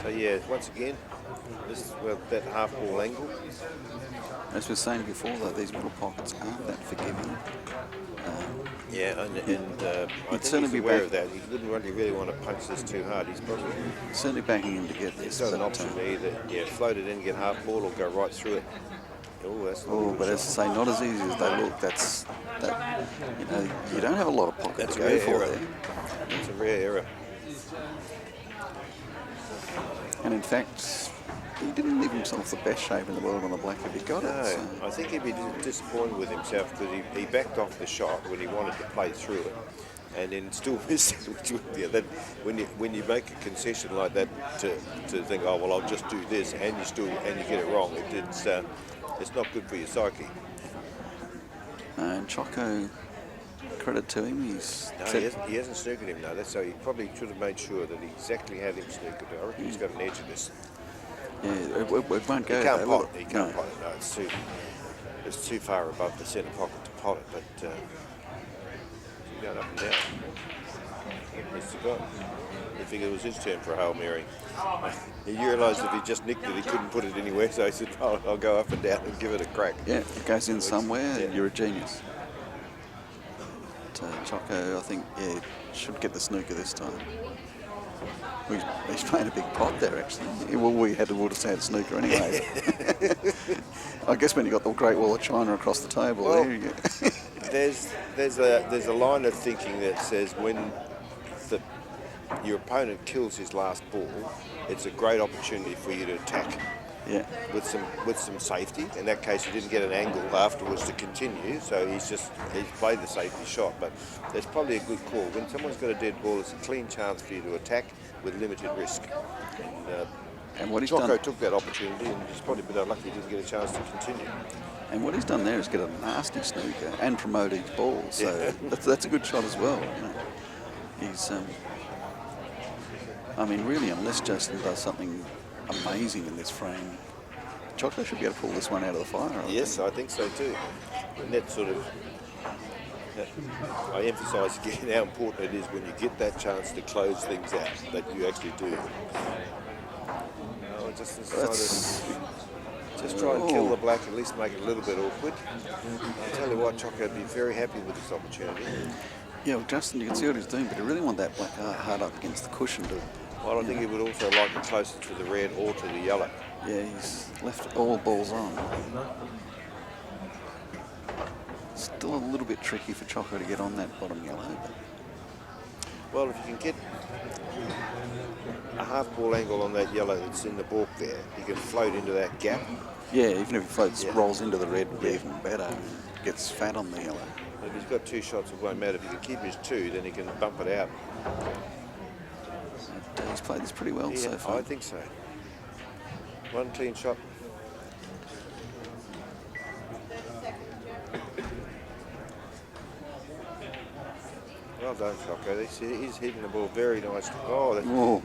Speaker 7: So yeah, once again, this is that half ball angle.
Speaker 8: As we were saying before, though, these middle pockets aren't that forgiving.
Speaker 7: Yeah, and I think
Speaker 8: certainly
Speaker 7: he's
Speaker 8: be
Speaker 7: aware
Speaker 8: back-
Speaker 7: of that. He wouldn't really want to punch this too hard. He's probably
Speaker 8: Certainly backing him to get this.
Speaker 7: got an
Speaker 8: but,
Speaker 7: option to either float it in, get half ball, or go right through it. Oh, that's not a good
Speaker 8: but as I
Speaker 7: shot.
Speaker 8: say, not as easy as they look. You don't have a lot of pocket
Speaker 7: That's
Speaker 8: to
Speaker 7: a
Speaker 8: go
Speaker 7: rare
Speaker 8: for
Speaker 7: error.
Speaker 8: there.
Speaker 7: That's a rare error.
Speaker 8: And in fact, he didn't leave himself the best shape in the world on the black if he got it.
Speaker 7: No,
Speaker 8: So.
Speaker 7: I think he'd be disappointed with himself because he backed off the shot when he wanted to play through it, and then still missed it. That when you make a concession like that to think, oh well, I'll just do this, and you get it wrong, it's not good for your psyche.
Speaker 8: And Choco, credit to him,
Speaker 7: No, he hasn't snookered him. No, that's so he probably should have made sure that he exactly had him snookered. I reckon he's got an edge of this.
Speaker 8: yeah, it won't go.
Speaker 7: He can't
Speaker 8: though,
Speaker 7: pot
Speaker 8: will
Speaker 7: it. He
Speaker 8: it?
Speaker 7: can't
Speaker 8: No.
Speaker 7: pot it. No, it's too far above the centre pocket to pot it. But he's going up and down. He's forgotten. He figured it was his turn for a Hail Mary. He realised if he just nicked it, he couldn't put it anywhere. So he said, "Oh, I'll go up and down and give it a crack."
Speaker 8: Yeah, if it goes in somewhere,
Speaker 7: yeah.
Speaker 8: you're a genius. But, Choco, I think, should get the snooker this time. He's playing a big pot there, actually. Well, we would have had snooker anyway. I guess when you got the Great Wall of China across the table,
Speaker 7: Well,
Speaker 8: there you go.
Speaker 7: there's a line of thinking that says when your opponent kills his last ball, it's a great opportunity for you to attack.
Speaker 8: Yeah.
Speaker 7: with some safety. In that case, he didn't get an angle afterwards to continue, so he's played the safety shot. But that's probably a good call. When someone's got a dead ball, it's a clean chance for you to attack with limited risk.
Speaker 8: And what he's
Speaker 7: Choco
Speaker 8: done,
Speaker 7: took that opportunity, and he's probably a bit unlucky he didn't get a chance to continue.
Speaker 8: and what he's done there is get a nasty snooker and promote each ball. So that's a good shot as well. You know. He's, I mean, really, unless Justin does something amazing in this frame, Choco should be able to pull this one out of the fire.
Speaker 7: Yes, I think so too. And that sort of, I emphasise again how important it is when you get that chance to close things out, that you actually do. Just try and kill the black, at least make it a little bit awkward. I'll tell you what, Choco would be very happy with this opportunity.
Speaker 8: Yeah, well, Justin, you can see what he's doing, but he really want that black hard up against the cushion to.
Speaker 7: Well, I think he would also like it closer to the red or to the yellow.
Speaker 8: Yeah, he's left all balls on. Still a little bit tricky for Choco to get on that bottom yellow. But
Speaker 7: well, if you can get a half ball angle on that yellow that's in the balk there, you can float into that gap.
Speaker 8: yeah, even if he floats, rolls into the red, even better. Gets fat on the yellow.
Speaker 7: If he's got two shots, it won't matter. If he can keep his two, then he can bump it out.
Speaker 8: But, he's played this pretty well
Speaker 7: Yeah,
Speaker 8: so far.
Speaker 7: I think so. One clean shot. Well done, Choco. He's hitting the ball very nicely.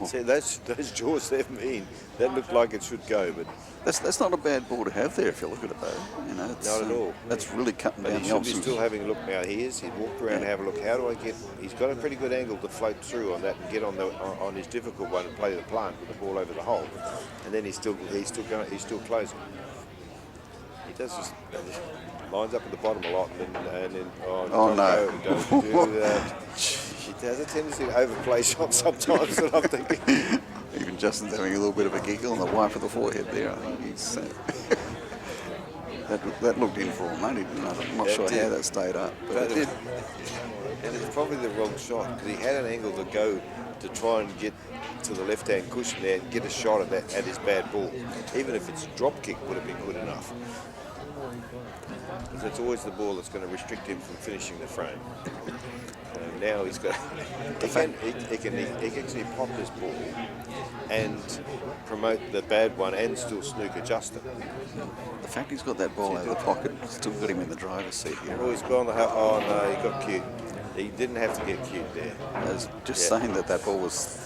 Speaker 7: See, those jaws they've mean. That looked like it should go, but
Speaker 8: That's not a bad ball to have there if you look at it though. You know, it's,
Speaker 7: not at all.
Speaker 8: That's really cutting
Speaker 7: But
Speaker 8: down
Speaker 7: he
Speaker 8: the
Speaker 7: should be
Speaker 8: options.
Speaker 7: still having a look now. He's walked around and have a look. How do I get? He's got a pretty good angle to float through on that and get on his difficult one and play the plant with the ball over the hole. And then he's still closing. He does just lines up at the bottom a lot and then
Speaker 8: Oh, no.
Speaker 7: don't do that. He has a tendency to overplay shots sometimes. And I'm thinking.
Speaker 8: Even Justin's having a little bit of a giggle on the wipe of the forehead there. I think he's that looked in for all money. I'm not sure how that stayed up, but it did.
Speaker 7: And it's probably the wrong shot because he had an angle to go to try and get to the left-hand cushion there and get a shot at his bad ball. Even if it's a drop kick, would have been good enough. Because it's always the ball that's going to restrict him from finishing the frame. Now he's got. He can actually pop this ball and promote the bad one and still snooker Justin.
Speaker 8: The fact he's got that ball out of the pocket still got him in the driver's seat here.
Speaker 7: Oh, he's gone. Oh no, he got cute. He didn't have to get cute there.
Speaker 8: I was just saying that ball was,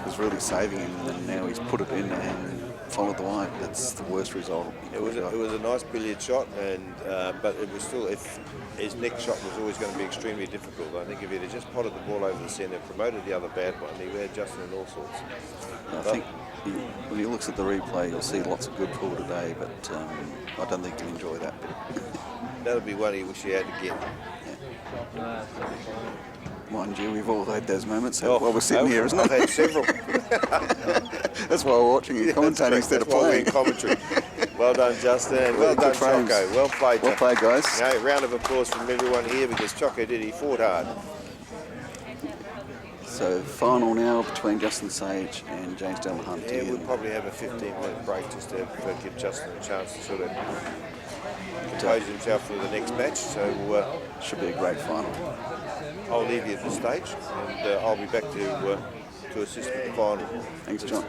Speaker 8: was really saving him, and now he's put it in and followed the line. That's the worst result.
Speaker 7: It was a nice billiard shot, and but it was still, if his next shot was always going to be extremely difficult. I think if he had just potted the ball over the centre, promoted the other bad one, he would have Justin in all sorts.
Speaker 8: I think when he looks at the replay, you'll see lots of good pull today, but I don't think he'll enjoy that bit.
Speaker 7: That'll be one he wish he had again.
Speaker 8: Mind you, we've all had those moments while we're sitting here, isn't it?
Speaker 7: I've had several.
Speaker 8: That's why we're watching you commentating instead of playing.
Speaker 7: Commentary. Well done, Justin. Well done,
Speaker 8: frames.
Speaker 7: Choco. Well played.
Speaker 8: Well played, guys.
Speaker 7: Round of applause from everyone here because Choco did. He fought hard.
Speaker 8: So final now between Justin Sage and James Delahunt.
Speaker 7: Yeah, we'll probably have a 15-minute break just to give Justin a chance to sort of compose himself for the next match. So
Speaker 8: should be a great final.
Speaker 7: I'll leave you at the stage, and I'll be back to assist with the final.
Speaker 8: Thanks, John.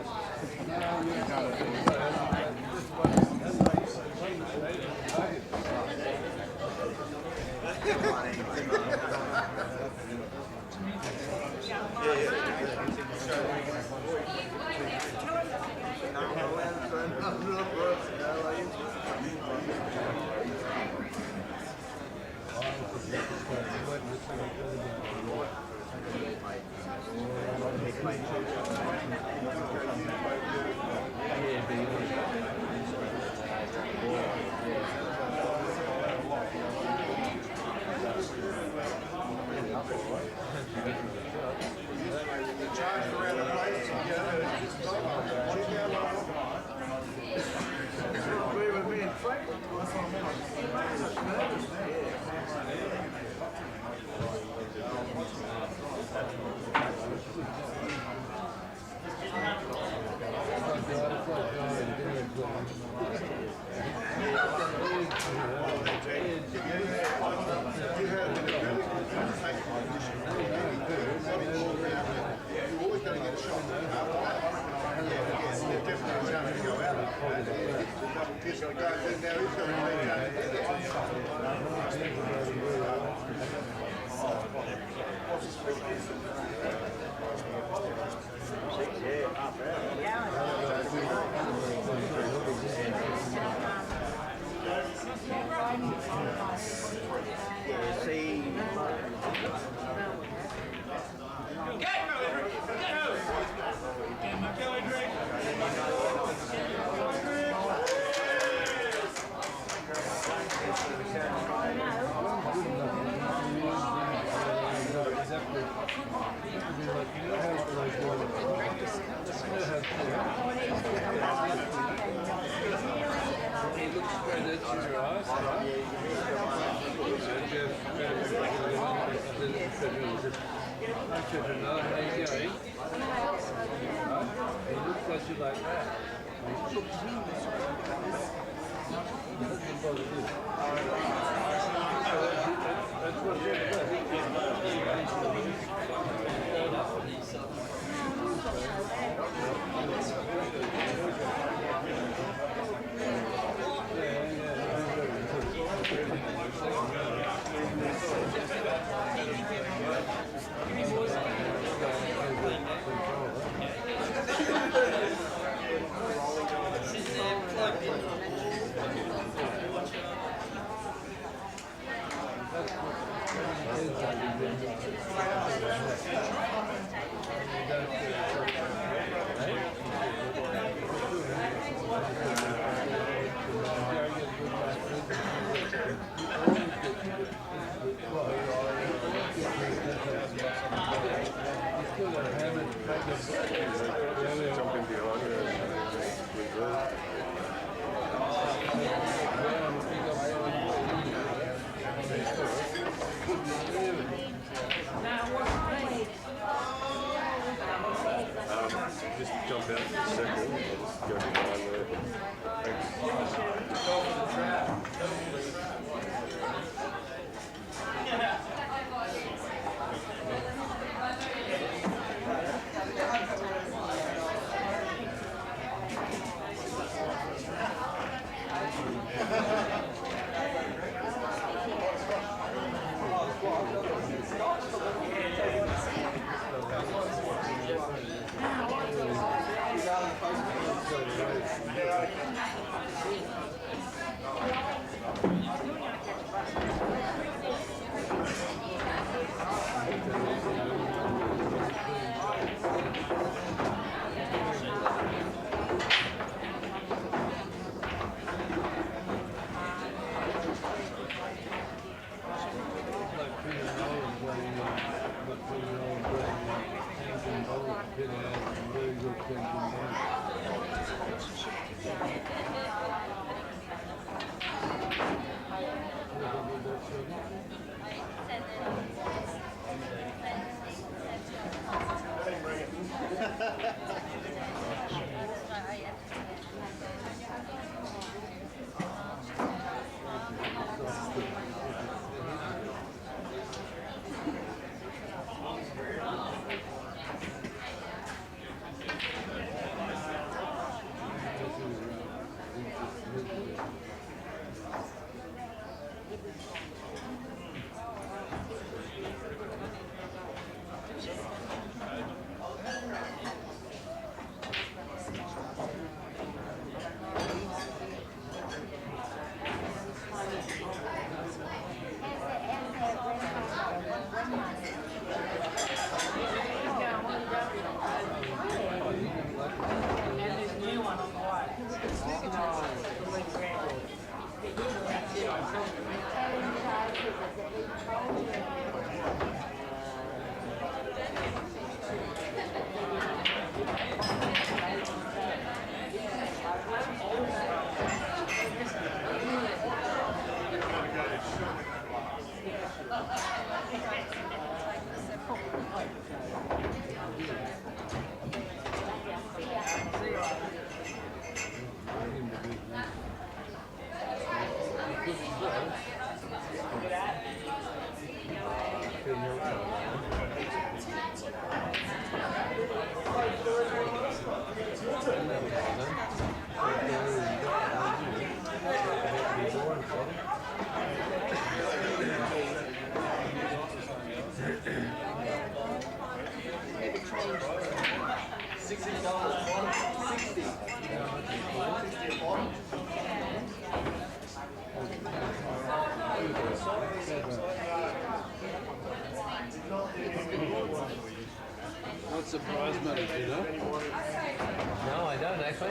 Speaker 1: Kissing the guys in now, he's going
Speaker 2: Jumping behind you. Just jump out for a second. I'll just go behind there.
Speaker 9: Not surprised, mate, you know?
Speaker 10: No, I don't actually.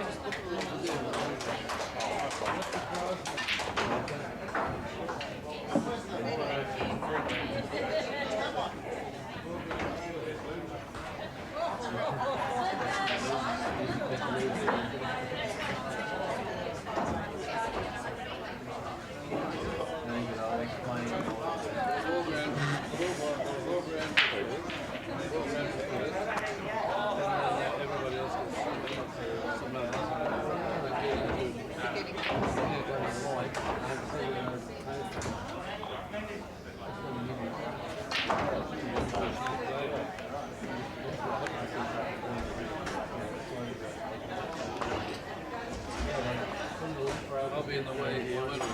Speaker 9: I'll be in the way here, won't I?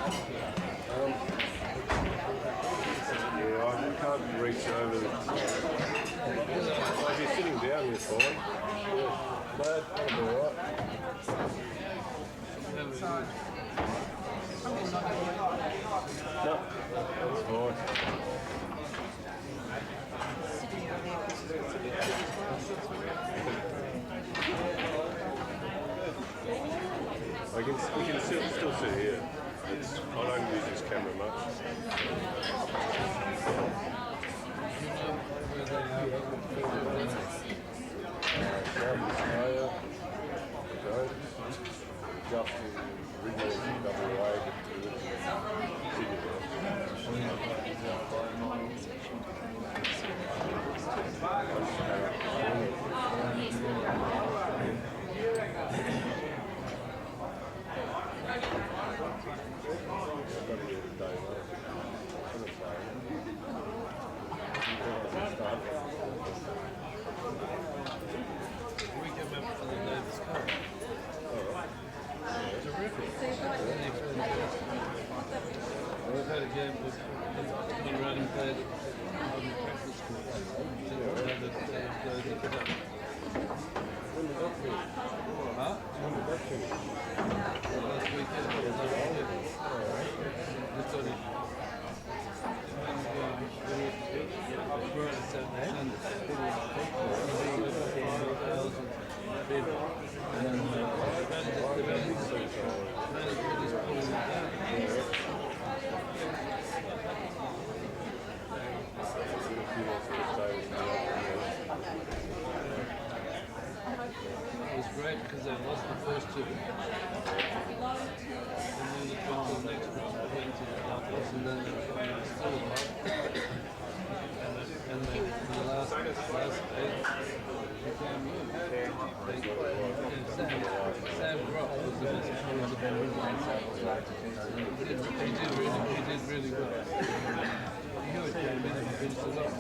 Speaker 2: Yeah, I can't reach over the... If you're sitting down, you're fine. Yeah. No, that'll be alright. No, that's fine. We can still sit here. I don't use this camera much. Just originally WA
Speaker 9: We came up for the Davis Cup. Terrific. We've had a game with been running played at practice school. Huh? Last weekend. Just got it. We're at Sunday. It was great because they lost the first two. And then it went to the next round, went to the Alphas, and then they were still alive. And the last eight became you. Sam Groff was the best. He did really well. Hewitt came in and finished it off.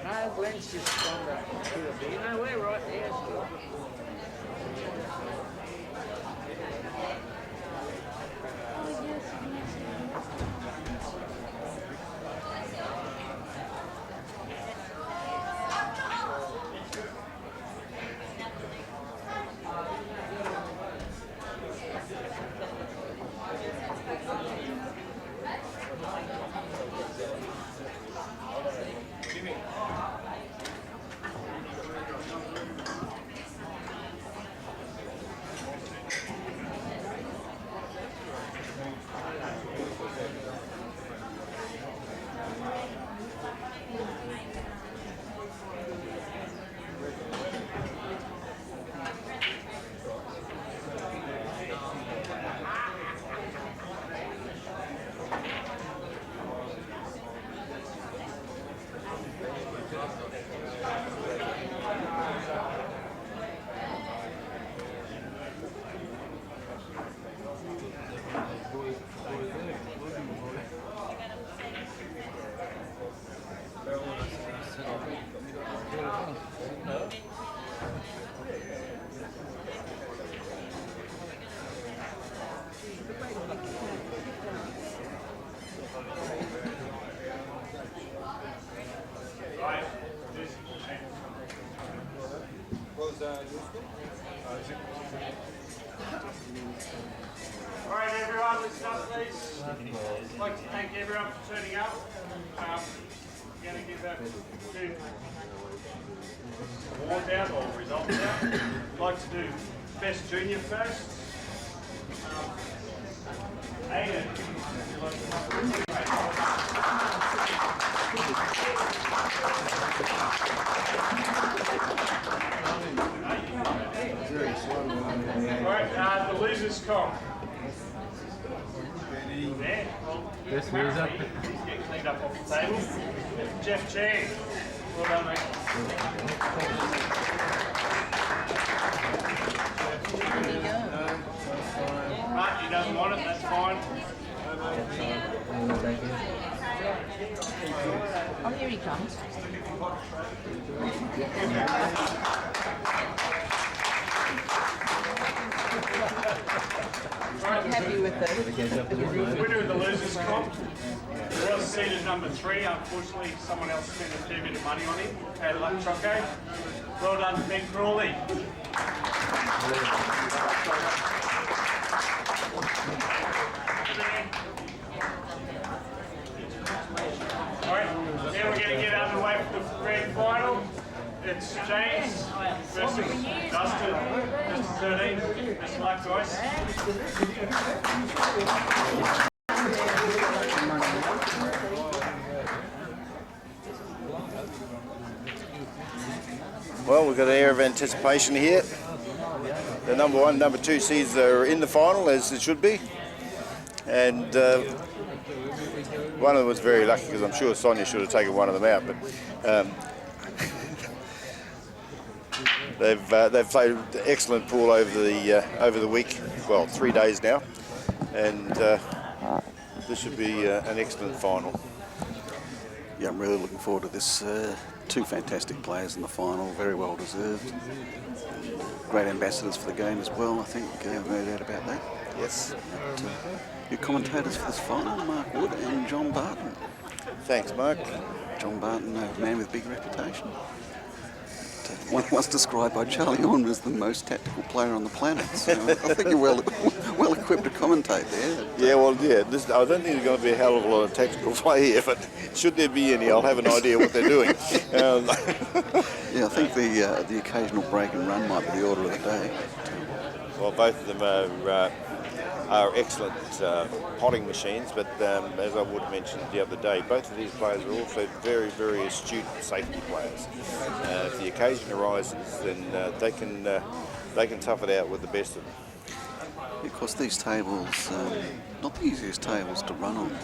Speaker 10: No, Glenn's just gone to the bit. No, we're right there still.
Speaker 6: Alright everyone, listen up please. I'd like to thank everyone for turning up. We're going to give two awards out or results out. I'd like to do Best Junior first. Aiden, would you like to come Alright, the losers comp. There, well,
Speaker 9: Best loser.
Speaker 6: he's getting cleaned up off the table. Jeff Chan. Well done, mate. Right, he doesn't want it, that's fine.
Speaker 11: Oh, here he comes. I'm happy with it.
Speaker 6: Winner of the losers comp was seated number 3. Unfortunately, someone else spent a fair bit of money on him. Had luck, Choco. Well done, Ben Crawley. Alright, now we're going to get underway for the grand final. It's James versus Dustin. Just 13. Best of luck, guys.
Speaker 7: Well, we've got an air of anticipation here. The number 1, number 2 seeds are in the final, as it should be. And one of them was very lucky, because I'm sure Sonia should have taken one of them out. But they've played excellent pool over the week. Well, 3 days now, and this should be an excellent final.
Speaker 8: Yeah, I'm really looking forward to this. Two fantastic players in the final, very well deserved. Great ambassadors for the game as well, I think, no doubt about that.
Speaker 7: Yes.
Speaker 8: But, your commentators for this final, Mark Wood and John Barton.
Speaker 7: Thanks, Mark.
Speaker 8: John Barton, a man with big reputation. Once described by Charlie Orme as the most tactical player on the planet. So I think you're well equipped to commentate there.
Speaker 7: Yeah, well, yeah. I don't think there's going to be a hell of a lot of tactical play here, but should there be any, I'll have an idea what they're doing.
Speaker 8: Yeah, I think the occasional break and run might be the order of the day.
Speaker 7: Well, both of them are excellent potting machines, but as I would have mentioned the other day, both of these players are also very, very astute safety players. If the occasion arises, then they can tough it out with the best of them.
Speaker 8: Of course, these tables, not the easiest tables to run on.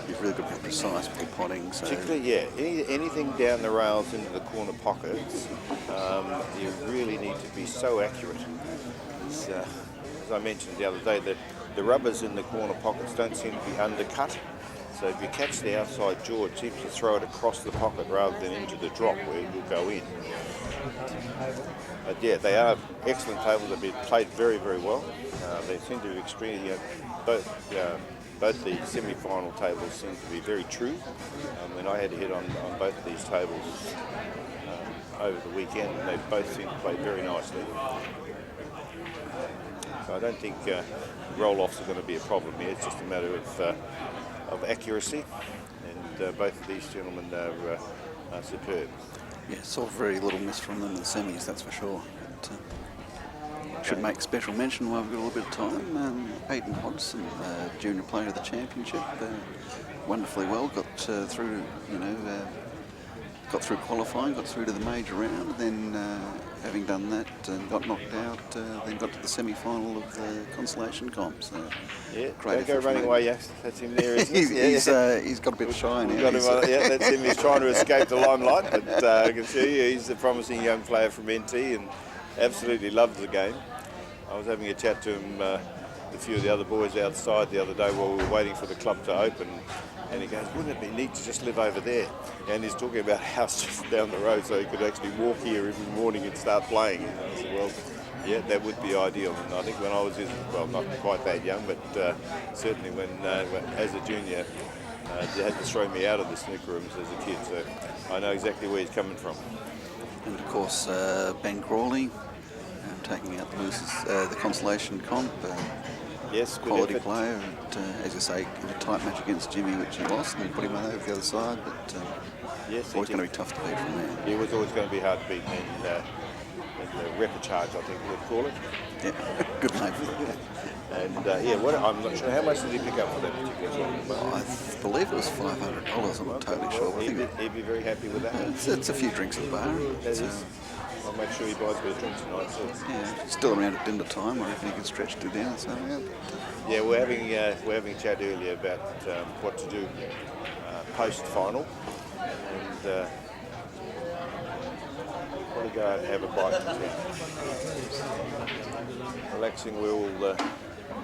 Speaker 8: You've really got to be precise with your potting. So.
Speaker 7: Particularly, yeah, anything down the rails into the corner pockets, you really need to be so accurate. It's, as I mentioned the other day, that the rubbers in the corner pockets don't seem to be undercut. So if you catch the outside jaw, it seems to throw it across the pocket rather than into the drop where it will go in. But yeah, they are excellent tables. They've been played very, very well. They seem to be extremely, both the semi-final tables seem to be very true. And I had a hit on both of these tables over the weekend, and they both seem to play very nicely. So I don't think roll-offs are going to be a problem here. It's just a matter of accuracy, and both of these gentlemen are superb.
Speaker 8: Yeah, saw very little miss from them in the semis, that's for sure. But, should make special mention while we've got a little bit of time. Aidan Hodgson, junior player of the championship, wonderfully well. Got through, got through qualifying, got through to the major round, then having done that and got knocked out, then got to the semi-final of the consolation comp. So
Speaker 7: yeah, don't go running away, yes. That's him there, isn't it?
Speaker 8: He's got a bit of shine now.
Speaker 7: Yeah, that's him. He's trying to escape the limelight, but I can see he's a promising young player from NT and absolutely loves the game. I was having a chat to him, a few of the other boys outside the other day while we were waiting for the club to open. And he goes, wouldn't it be neat to just live over there? And he's talking about a house just down the road so he could actually walk here every morning and start playing. And I said, well, yeah, that would be ideal. And I think when I was not quite that young, but certainly when as a junior, they had to throw me out of the snooker rooms as a kid. So I know exactly where he's coming from.
Speaker 8: And of course, Ben Crawley, taking out the losers, the consolation comp.
Speaker 7: Yes,
Speaker 8: quality player, and as you say, in a tight match against Jimmy, which he lost, and put him over the other side, but
Speaker 7: yes,
Speaker 8: always going to be tough to beat from there.
Speaker 7: He was always going to be hard to beat in the repechage, I think we'd call it.
Speaker 8: Yeah, good name for it.
Speaker 7: And I'm not sure, how much did he pick up for that particular tournament?
Speaker 8: Well, I believe it was $500, I'm not totally sure.
Speaker 7: He'd be very happy with that.
Speaker 8: It's a few drinks at the bar.
Speaker 7: I'll make sure he buys a bit of drink tonight. So.
Speaker 8: Yeah, still around at dinner time, I reckon he can stretch to dinner. So,
Speaker 7: yeah, we're having a chat earlier about what to do post-final, and probably go out and have a bite in town. Relaxing,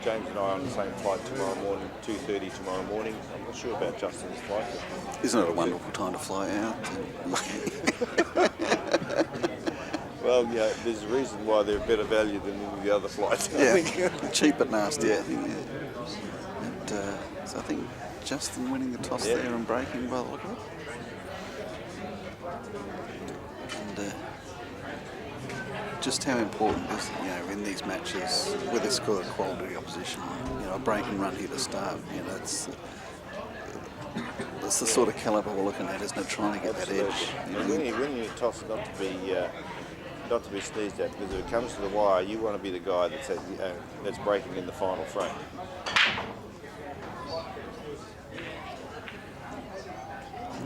Speaker 7: James and I are on the same flight tomorrow morning, 2:30 tomorrow morning. I'm not sure about Justin's flight.
Speaker 8: Isn't it a wonderful time to fly out?
Speaker 7: Well, yeah, there's a reason why they're better value than any of the other flights.
Speaker 8: Yeah, cheap but nasty. Yeah. And, so I think Justin winning the toss there and breaking by the look of it. And just how important is it, in these matches with this sort of quality opposition, a break and run here to start, that's the sort of calibre we're looking at, isn't it? Trying to get that edge.
Speaker 7: Winning your toss not to be sneezed at, because if it comes to the wire, you want to be the guy that's breaking in the final frame.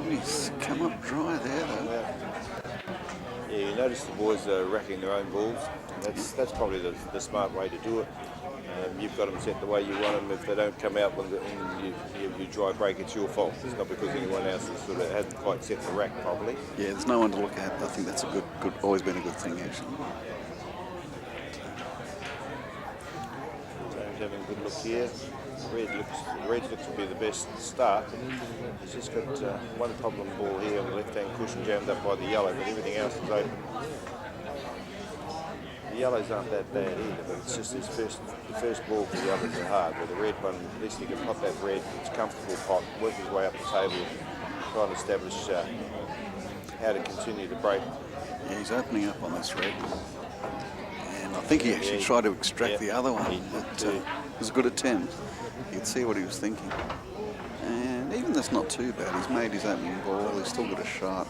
Speaker 8: He's come up dry there, though.
Speaker 7: Yeah, you notice the boys are racking their own balls. That's probably the smart way to do it. You've got them set the way you want them. If they don't come out when you dry break, it's your fault. It's not because anyone else hasn't quite set the rack properly.
Speaker 8: Yeah, there's no one to look at. I think that's always been a good thing, actually.
Speaker 7: James having a good look here. Red looks to be the best start. He's just got one problem ball here on the left-hand cushion jammed up by the yellow, but everything else is open. The yellows aren't that bad either, but it's just the first ball for the others are hard. Where the red one, at least he can pot that red, it's comfortable pot, work his way up the table, try and establish how to continue to break.
Speaker 8: Yeah, he's opening up on this red. And I think he actually tried to extract the other one. It was a good attempt. You could see what he was thinking. And even that's not too bad. He's made his opening ball. He's still got a shot.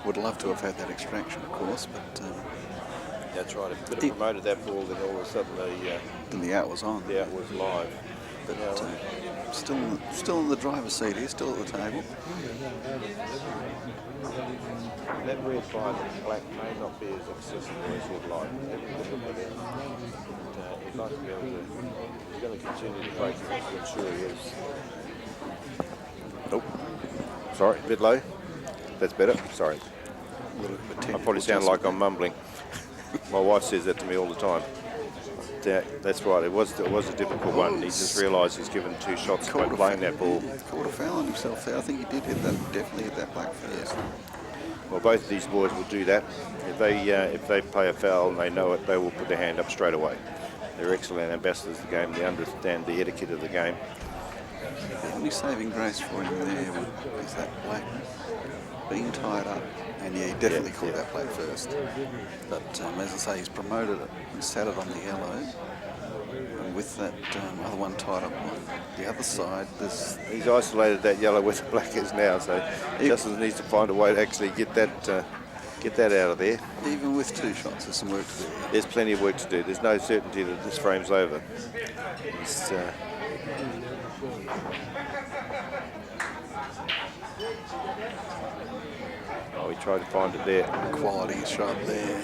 Speaker 8: Would love to have had that extraction, of course, but...
Speaker 7: that's right. If he could have promoted that ball, then all of a sudden
Speaker 8: the out was on.
Speaker 7: The out was live.
Speaker 8: But still in the driver's seat here, still at the table.
Speaker 7: That red by the black may not be as accessible as you'd like. He'd like to be able to... He's going to continue to break it to ensure he is. Nope. Sorry, a bit low. That's better. Sorry. I probably sound like I'm mumbling. My wife says that to me all the time. That's right. It was a difficult one. He just realised he's given 2 shots by playing that ball.
Speaker 8: Caught a foul on himself there. I think he did hit that. Definitely hit that black first.
Speaker 7: Well, both of these boys will do that. If they play a foul and they know it, they will put their hand up straight away. They're excellent ambassadors of the game. They understand the etiquette of the game.
Speaker 8: The only saving grace for him there is that black being tied up. And yeah, he definitely caught that play first. But as I say, he's promoted it and sat it on the yellow. And with that other one tied up on the other side,
Speaker 7: he's isolated that yellow where the black is now. So Justin needs to find a way to actually get that out of there.
Speaker 8: Even with 2 shots, there's some work to do.
Speaker 7: There's plenty of work to do. There's no certainty that this frame's over. He tried to find it there.
Speaker 8: Quality shot there.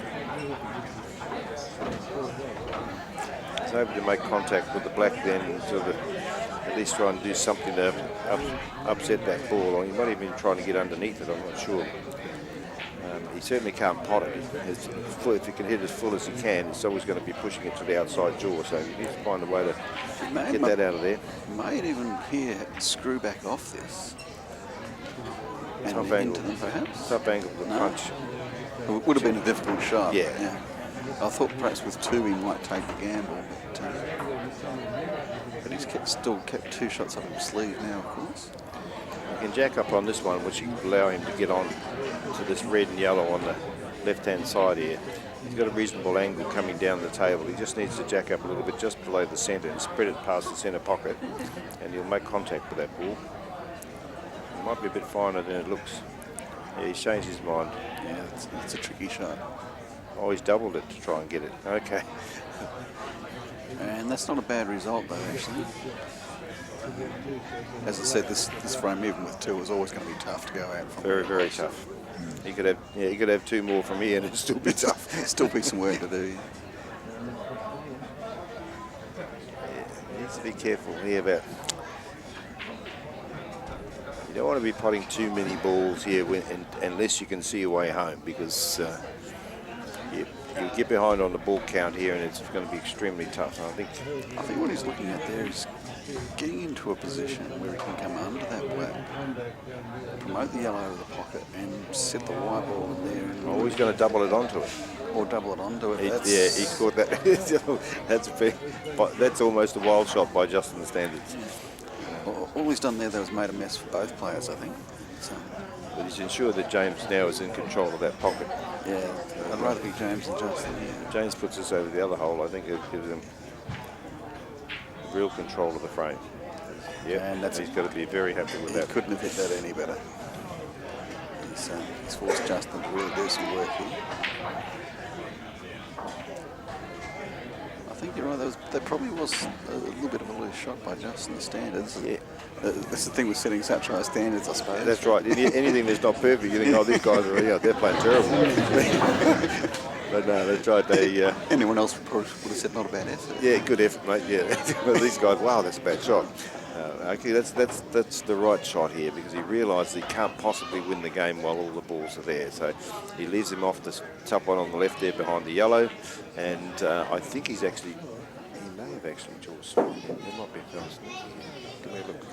Speaker 7: He's able to make contact with the black then and sort of at least try and do something to upset that ball. Or he might even be trying to get underneath it, I'm not sure. He certainly can't pot it. If he can hit as full as he can, he's always going to be pushing it to the outside jaw, so he needs to find a way to get that out of there.
Speaker 8: Might even here screw back off this. And
Speaker 7: tough
Speaker 8: into them, perhaps?
Speaker 7: Tough angle of the punch.
Speaker 8: It would have been a difficult shot.
Speaker 7: Yeah.
Speaker 8: I thought perhaps with 2 he might take the gamble, but he's still kept 2 shots up his sleeve now, of course.
Speaker 7: He can jack up on this one, which will allow him to get on to this red and yellow on the left-hand side here. He's got a reasonable angle coming down the table. He just needs to jack up a little bit just below the centre and spread it past the centre pocket, and he'll make contact with that ball. It might be a bit finer than it looks. Yeah, he's changed his mind.
Speaker 8: Yeah, it's a tricky shot.
Speaker 7: Oh, he's doubled it to try and get it. Okay.
Speaker 8: And that's not a bad result, though, actually. As I said, this frame, even with 2, is always going to be tough to go out from.
Speaker 7: Very, very tough. He could have 2 more from here and it'd still be tough.
Speaker 8: Still be some work to do.
Speaker 7: He needs to be careful here about... You don't want to be potting too many balls here unless you can see your way home, because you'll get behind on the ball count here and it's going to be extremely tough. And I think
Speaker 8: what he's looking at there is getting into a position where he can come under that black, promote the yellow out of the pocket and set the white ball in there.
Speaker 7: And he's going to double it onto it.
Speaker 8: Or double it onto it.
Speaker 7: He caught that. That's almost a wild shot by Justin's standards.
Speaker 8: All he's done there was made a mess for both players, I think. So.
Speaker 7: But he's ensured that James now is in control of that pocket.
Speaker 8: Yeah, I'd rather be James than Justin. Yeah.
Speaker 7: James puts us over the other hole. I think it gives him real control of the frame. Yeah, and he's got to be very happy with that.
Speaker 8: He couldn't have hit that any better. He's forced Justin to really do some work here. I think you're right. There probably was a little bit of a loose shot by Justin, the standards. Yeah. That's the thing with setting such high standards, I suppose.
Speaker 7: That's right. Anything that's not perfect, you think, oh, these guys are they're playing terrible. But no, that's right.
Speaker 8: Anyone else would have said not a bad effort.
Speaker 7: Yeah, good effort, mate. Yeah. These guys, wow, that's a bad shot. Okay, that's the right shot here, because he realises he can't possibly win the game while all the balls are there. So he leaves him off the top one on the left there behind the yellow, and I think he may believe actually, Jules. There might be a fella sneaking here. Can we have a look?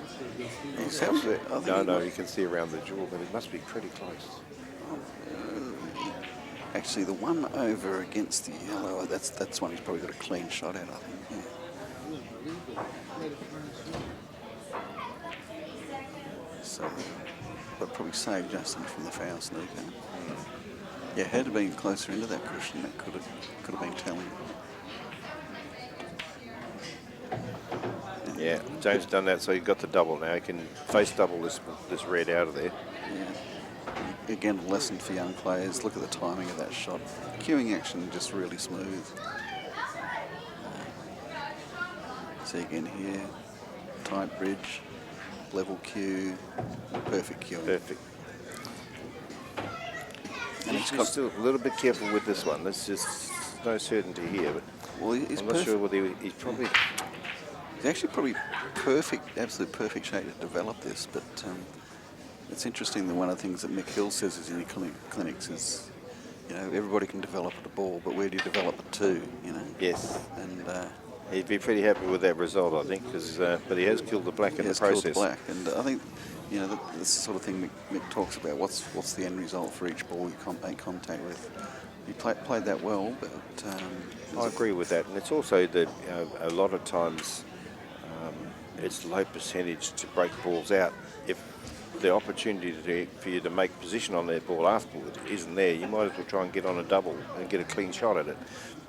Speaker 8: He's absolutely, I think
Speaker 7: No, you can see around the jewel, but it must be pretty close.
Speaker 8: actually, the one over against the yellow, that's one he's probably got a clean shot at, I think. Yeah. So, but probably saved Justin from the foul snooker. Yeah, had it been closer into that cushion, that could have been telling.
Speaker 7: Yeah, James done that, so he got the double now. He can face double this red out of there.
Speaker 8: Yeah. Again, a lesson for young players. Look at the timing of that shot. Cueing action just really smooth. See again here, tight bridge, level cue, perfect cueing.
Speaker 7: Perfect.
Speaker 8: And
Speaker 7: He's still a little bit careful with this one. There's just no certainty here, but
Speaker 8: well, he's
Speaker 7: I'm not sure whether he's probably...
Speaker 8: He's actually probably perfect, absolute perfect shape to develop this, but it's interesting that one of the things that Mick Hill says is in your clinics is, you know, everybody can develop at a ball, but where do you develop it to, you know?
Speaker 7: Yes.
Speaker 8: And
Speaker 7: he'd be pretty happy with that result, I think, because but he has killed the black in the process.
Speaker 8: He has killed the black, and I think, you know, that's the sort of thing Mick talks about. What's the end result for each ball you make contact with? He played that well, but
Speaker 7: I agree with that, and it's also that a lot of times it's low percentage to break balls out. If the opportunity for you to make position on that ball afterward isn't there, you might as well try and get on a double and get a clean shot at it.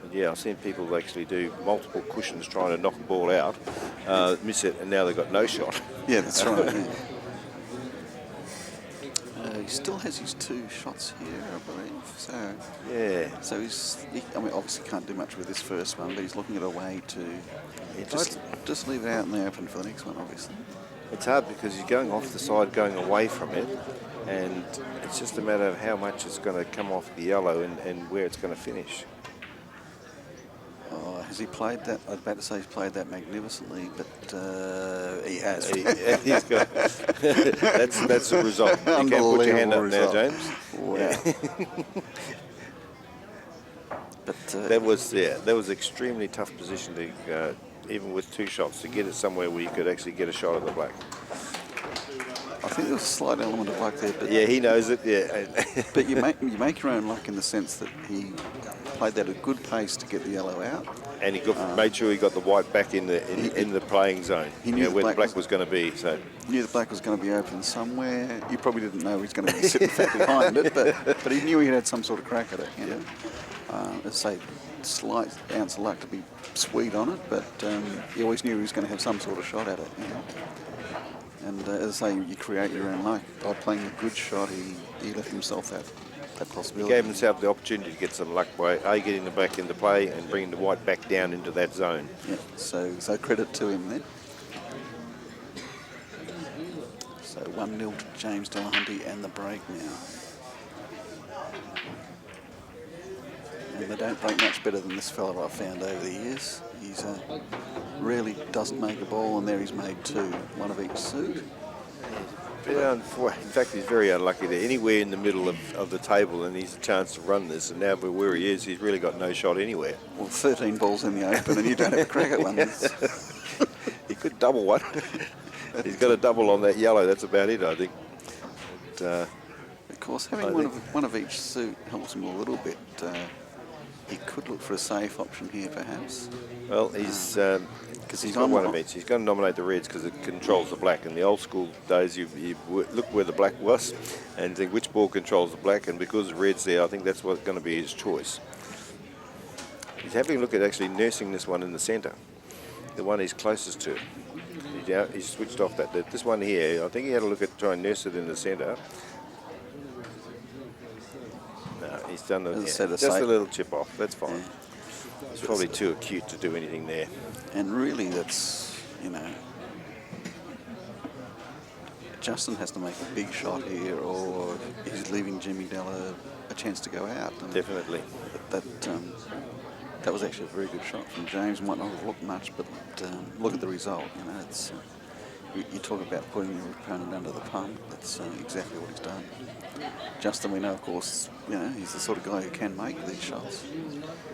Speaker 7: But yeah, I've seen people actually do multiple cushions trying to knock a ball out, miss it, and now they've got no shot.
Speaker 8: Yeah, that's right. Yeah. He still has his 2 shots here, I believe. So
Speaker 7: yeah.
Speaker 8: So I mean, obviously can't do much with this first one, but he's looking at a way to just leave it out in the open for the next one, obviously.
Speaker 7: It's hard because he's going off the side, going away from it, and it's just a matter of how much it's going to come off the yellow and where it's going to finish.
Speaker 8: Has he played that? I was about to say he's played that magnificently, but he has.
Speaker 7: He's got. that's the result. You can't put your hand up now, James.
Speaker 8: Wow.
Speaker 7: Yeah.
Speaker 8: But
Speaker 7: that was extremely tough position to, even with 2 shots, to get it somewhere where you could actually get a shot at the black.
Speaker 8: I think there was a slight element of luck there, but
Speaker 7: yeah, he knows it. Yeah,
Speaker 8: but you make your own luck in the sense that he played that at a good pace to get the yellow out,
Speaker 7: and he made sure he got the white back in the playing zone.
Speaker 8: He knew
Speaker 7: where the black was going to be. So
Speaker 8: knew the black was going to be open somewhere. You probably didn't know he was going to be sitting fat behind it, but he knew he had some sort of crack at it. You know, let's say slight ounce of luck to be sweet on it, but he always knew he was going to have some sort of shot at it. You know? And as I say, you create your own luck. By playing a good shot, he left himself that possibility.
Speaker 7: He gave himself the opportunity to get some luck by getting the black into play and bringing the white back down into that zone.
Speaker 8: Yeah, so credit to him then. So 1-0 to James Delahunty and the break now. And they don't break much better than this fella I've found over the years. He's really doesn't make a ball, and there he's made 2, one of each suit.
Speaker 7: In fact, he's very unlucky there. Anywhere in the middle of the table, and he's a chance to run this. And now where he is, he's really got no shot anywhere.
Speaker 8: Well, 13 balls in the open, and you don't have a crack at one.
Speaker 7: He could double one. He's got a double on that yellow. That's about it, I think. But,
Speaker 8: of course, having one of each suit helps him a little bit. He could look for a safe option here, perhaps.
Speaker 7: Well, he's got one of each. He's going to nominate the reds because it controls the black. In the old school days, you look where the black was and think which ball controls the black, and because the red's there, I think that's what's going to be his choice. He's having a look at actually nursing this one in the centre, the one he's closest to. He's switched off this one here. I think he had a look at trying to nurse it in the centre. No, he's done just a little chip off. That's fine. Yeah. It's probably too acute to do anything there.
Speaker 8: And really, that's, you know, Justin has to make a big shot here, or he's leaving Jimmy Della a chance to go out. And
Speaker 7: definitely.
Speaker 8: That was actually a very good shot from James. Might not have looked much, but look at the result. You know, it's You talk about putting your opponent under the pump. That's exactly what he's done. Justin, we know, of course, he's the sort of guy who can make these shots.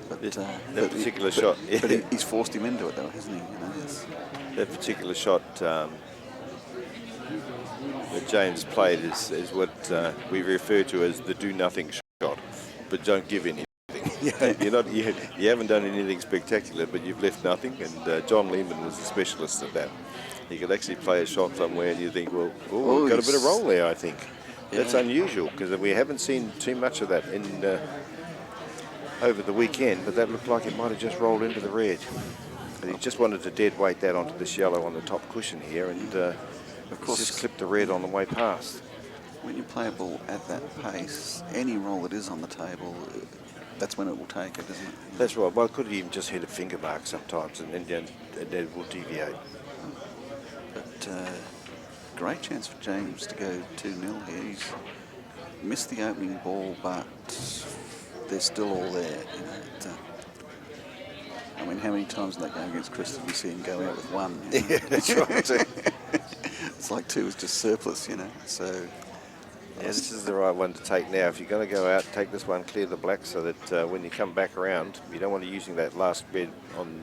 Speaker 8: But
Speaker 7: that particular shot,
Speaker 8: but he's forced him into it, though, hasn't he?
Speaker 7: That particular shot that James played is what we refer to as the do nothing shot, but don't give anything. You haven't done anything spectacular, but you've left nothing. And John Lehman was the specialist at that. He could actually play a shot somewhere, and you think, well, we've got a bit of roll there. I think that's unusual because we haven't seen too much of that in over the weekend. But that looked like it might have just rolled into the red. But he just wanted to dead weight that onto this yellow on the top cushion here, and of course just clipped the red on the way past.
Speaker 8: When you play a ball at that pace, any roll that is on the table, that's when it will take it, isn't it?
Speaker 7: That's right. Well, it could even just hit a finger mark sometimes, and then it will deviate.
Speaker 8: But great chance for James to go 2-0 here. He's missed the opening ball, but they're still all there. I mean, how many times in that game against Chris did we see him go out with one?
Speaker 7: Yeah, that's right.
Speaker 8: It's like two is just surplus, So.
Speaker 7: Yeah, this is the right one to take now. If you're going to go out, take this one, clear the black, so that when you come back around, you don't want to be using that last red on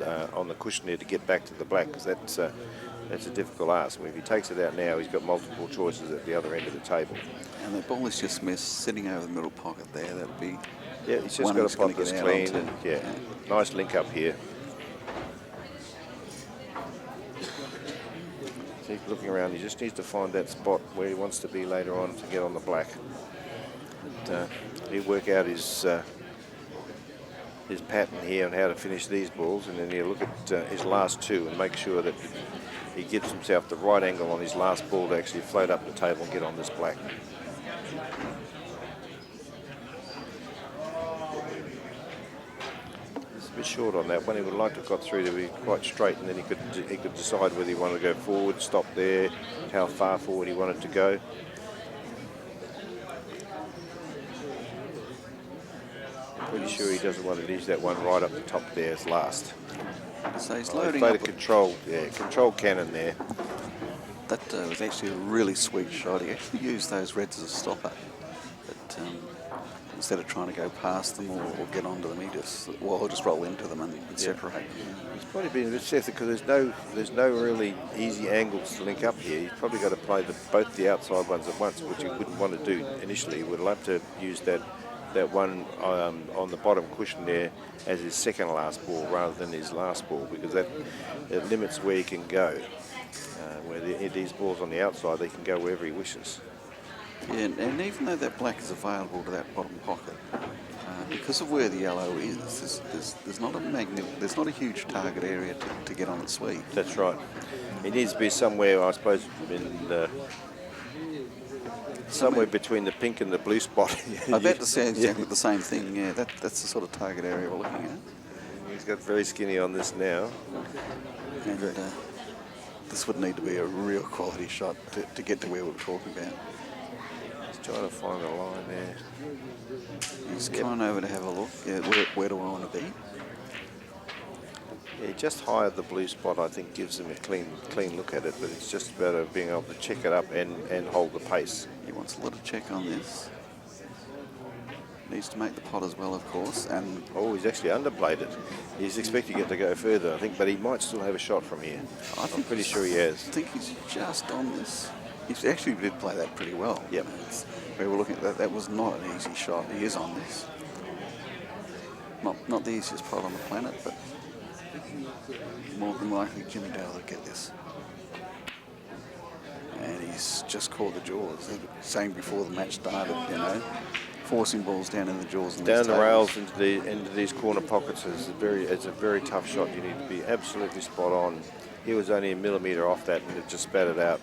Speaker 7: the cushion there to get back to the black, because that's a difficult ask. If he takes it out now, he's got multiple choices at the other end of the table.
Speaker 8: And the ball is just missed, sitting over the middle pocket there. That'd be.
Speaker 7: Yeah, he's just got to pot this clean, and nice link up here. Keep looking around. He just needs to find that spot where he wants to be later on to get on the black. But, he'll work out his pattern here and how to finish these balls, and then he'll look at his last two and make sure that he gives himself the right angle on his last ball to actually float up the table and get on this black. A bit short on that one. He would like to have got through to be quite straight, and then he could decide whether he wanted to go forward, stop there, how far forward he wanted to go. Pretty sure he doesn't want to leave that one right up the top there as last.
Speaker 8: So he's loading
Speaker 7: up
Speaker 8: a
Speaker 7: control cannon there.
Speaker 8: That was actually a really sweet shot. He actually used those reds as a stopper. But instead of trying to go past them or get onto them, he'll just roll into them and separate them.
Speaker 7: He's probably been a bit safe because there's no really easy angles to link up here. He's probably got to play both the outside ones at once, which he wouldn't want to do initially. He would love to use that one on the bottom cushion there as his second last ball rather than his last ball, because it limits where he can go. Where these balls on the outside, they can go wherever he wishes.
Speaker 8: Yeah, and even though that black is available to that bottom pocket, because of where the yellow is, there's not a huge target area to get on its sweep.
Speaker 7: That's right. It needs to be somewhere, I suppose, somewhere between the pink and the blue spot.
Speaker 8: I bet to say exactly the same thing. Yeah, that's the sort of target area we're looking at.
Speaker 7: He's got very skinny on this now.
Speaker 8: And this would need to be a real quality shot to get to where we're talking about.
Speaker 7: He's trying to find a line there.
Speaker 8: He's coming over to have a look. Yeah, where do I want to be?
Speaker 7: Yeah, just higher the blue spot, I think, gives him a clean look at it, but it's just about being able to check it up and hold the pace.
Speaker 8: He wants a little check on this. Needs to make the pot as well, of course. And
Speaker 7: he's actually underplayed it. He's expecting it to go further, I think, but he might still have a shot from here. I'm pretty sure he has.
Speaker 8: I think he's just on this. He actually did play that pretty well.
Speaker 7: Yep.
Speaker 8: We were looking at that. That was not an easy shot. He is on this. Not the easiest pot on the planet, but more than likely Jimmy Dale will get this. And he's just caught the jaws. Saying before the match started, forcing balls down in the jaws.
Speaker 7: Down the rails into these corner pockets is it's a very tough shot. You need to be absolutely spot on. He was only a millimetre off that, and it just spat it out.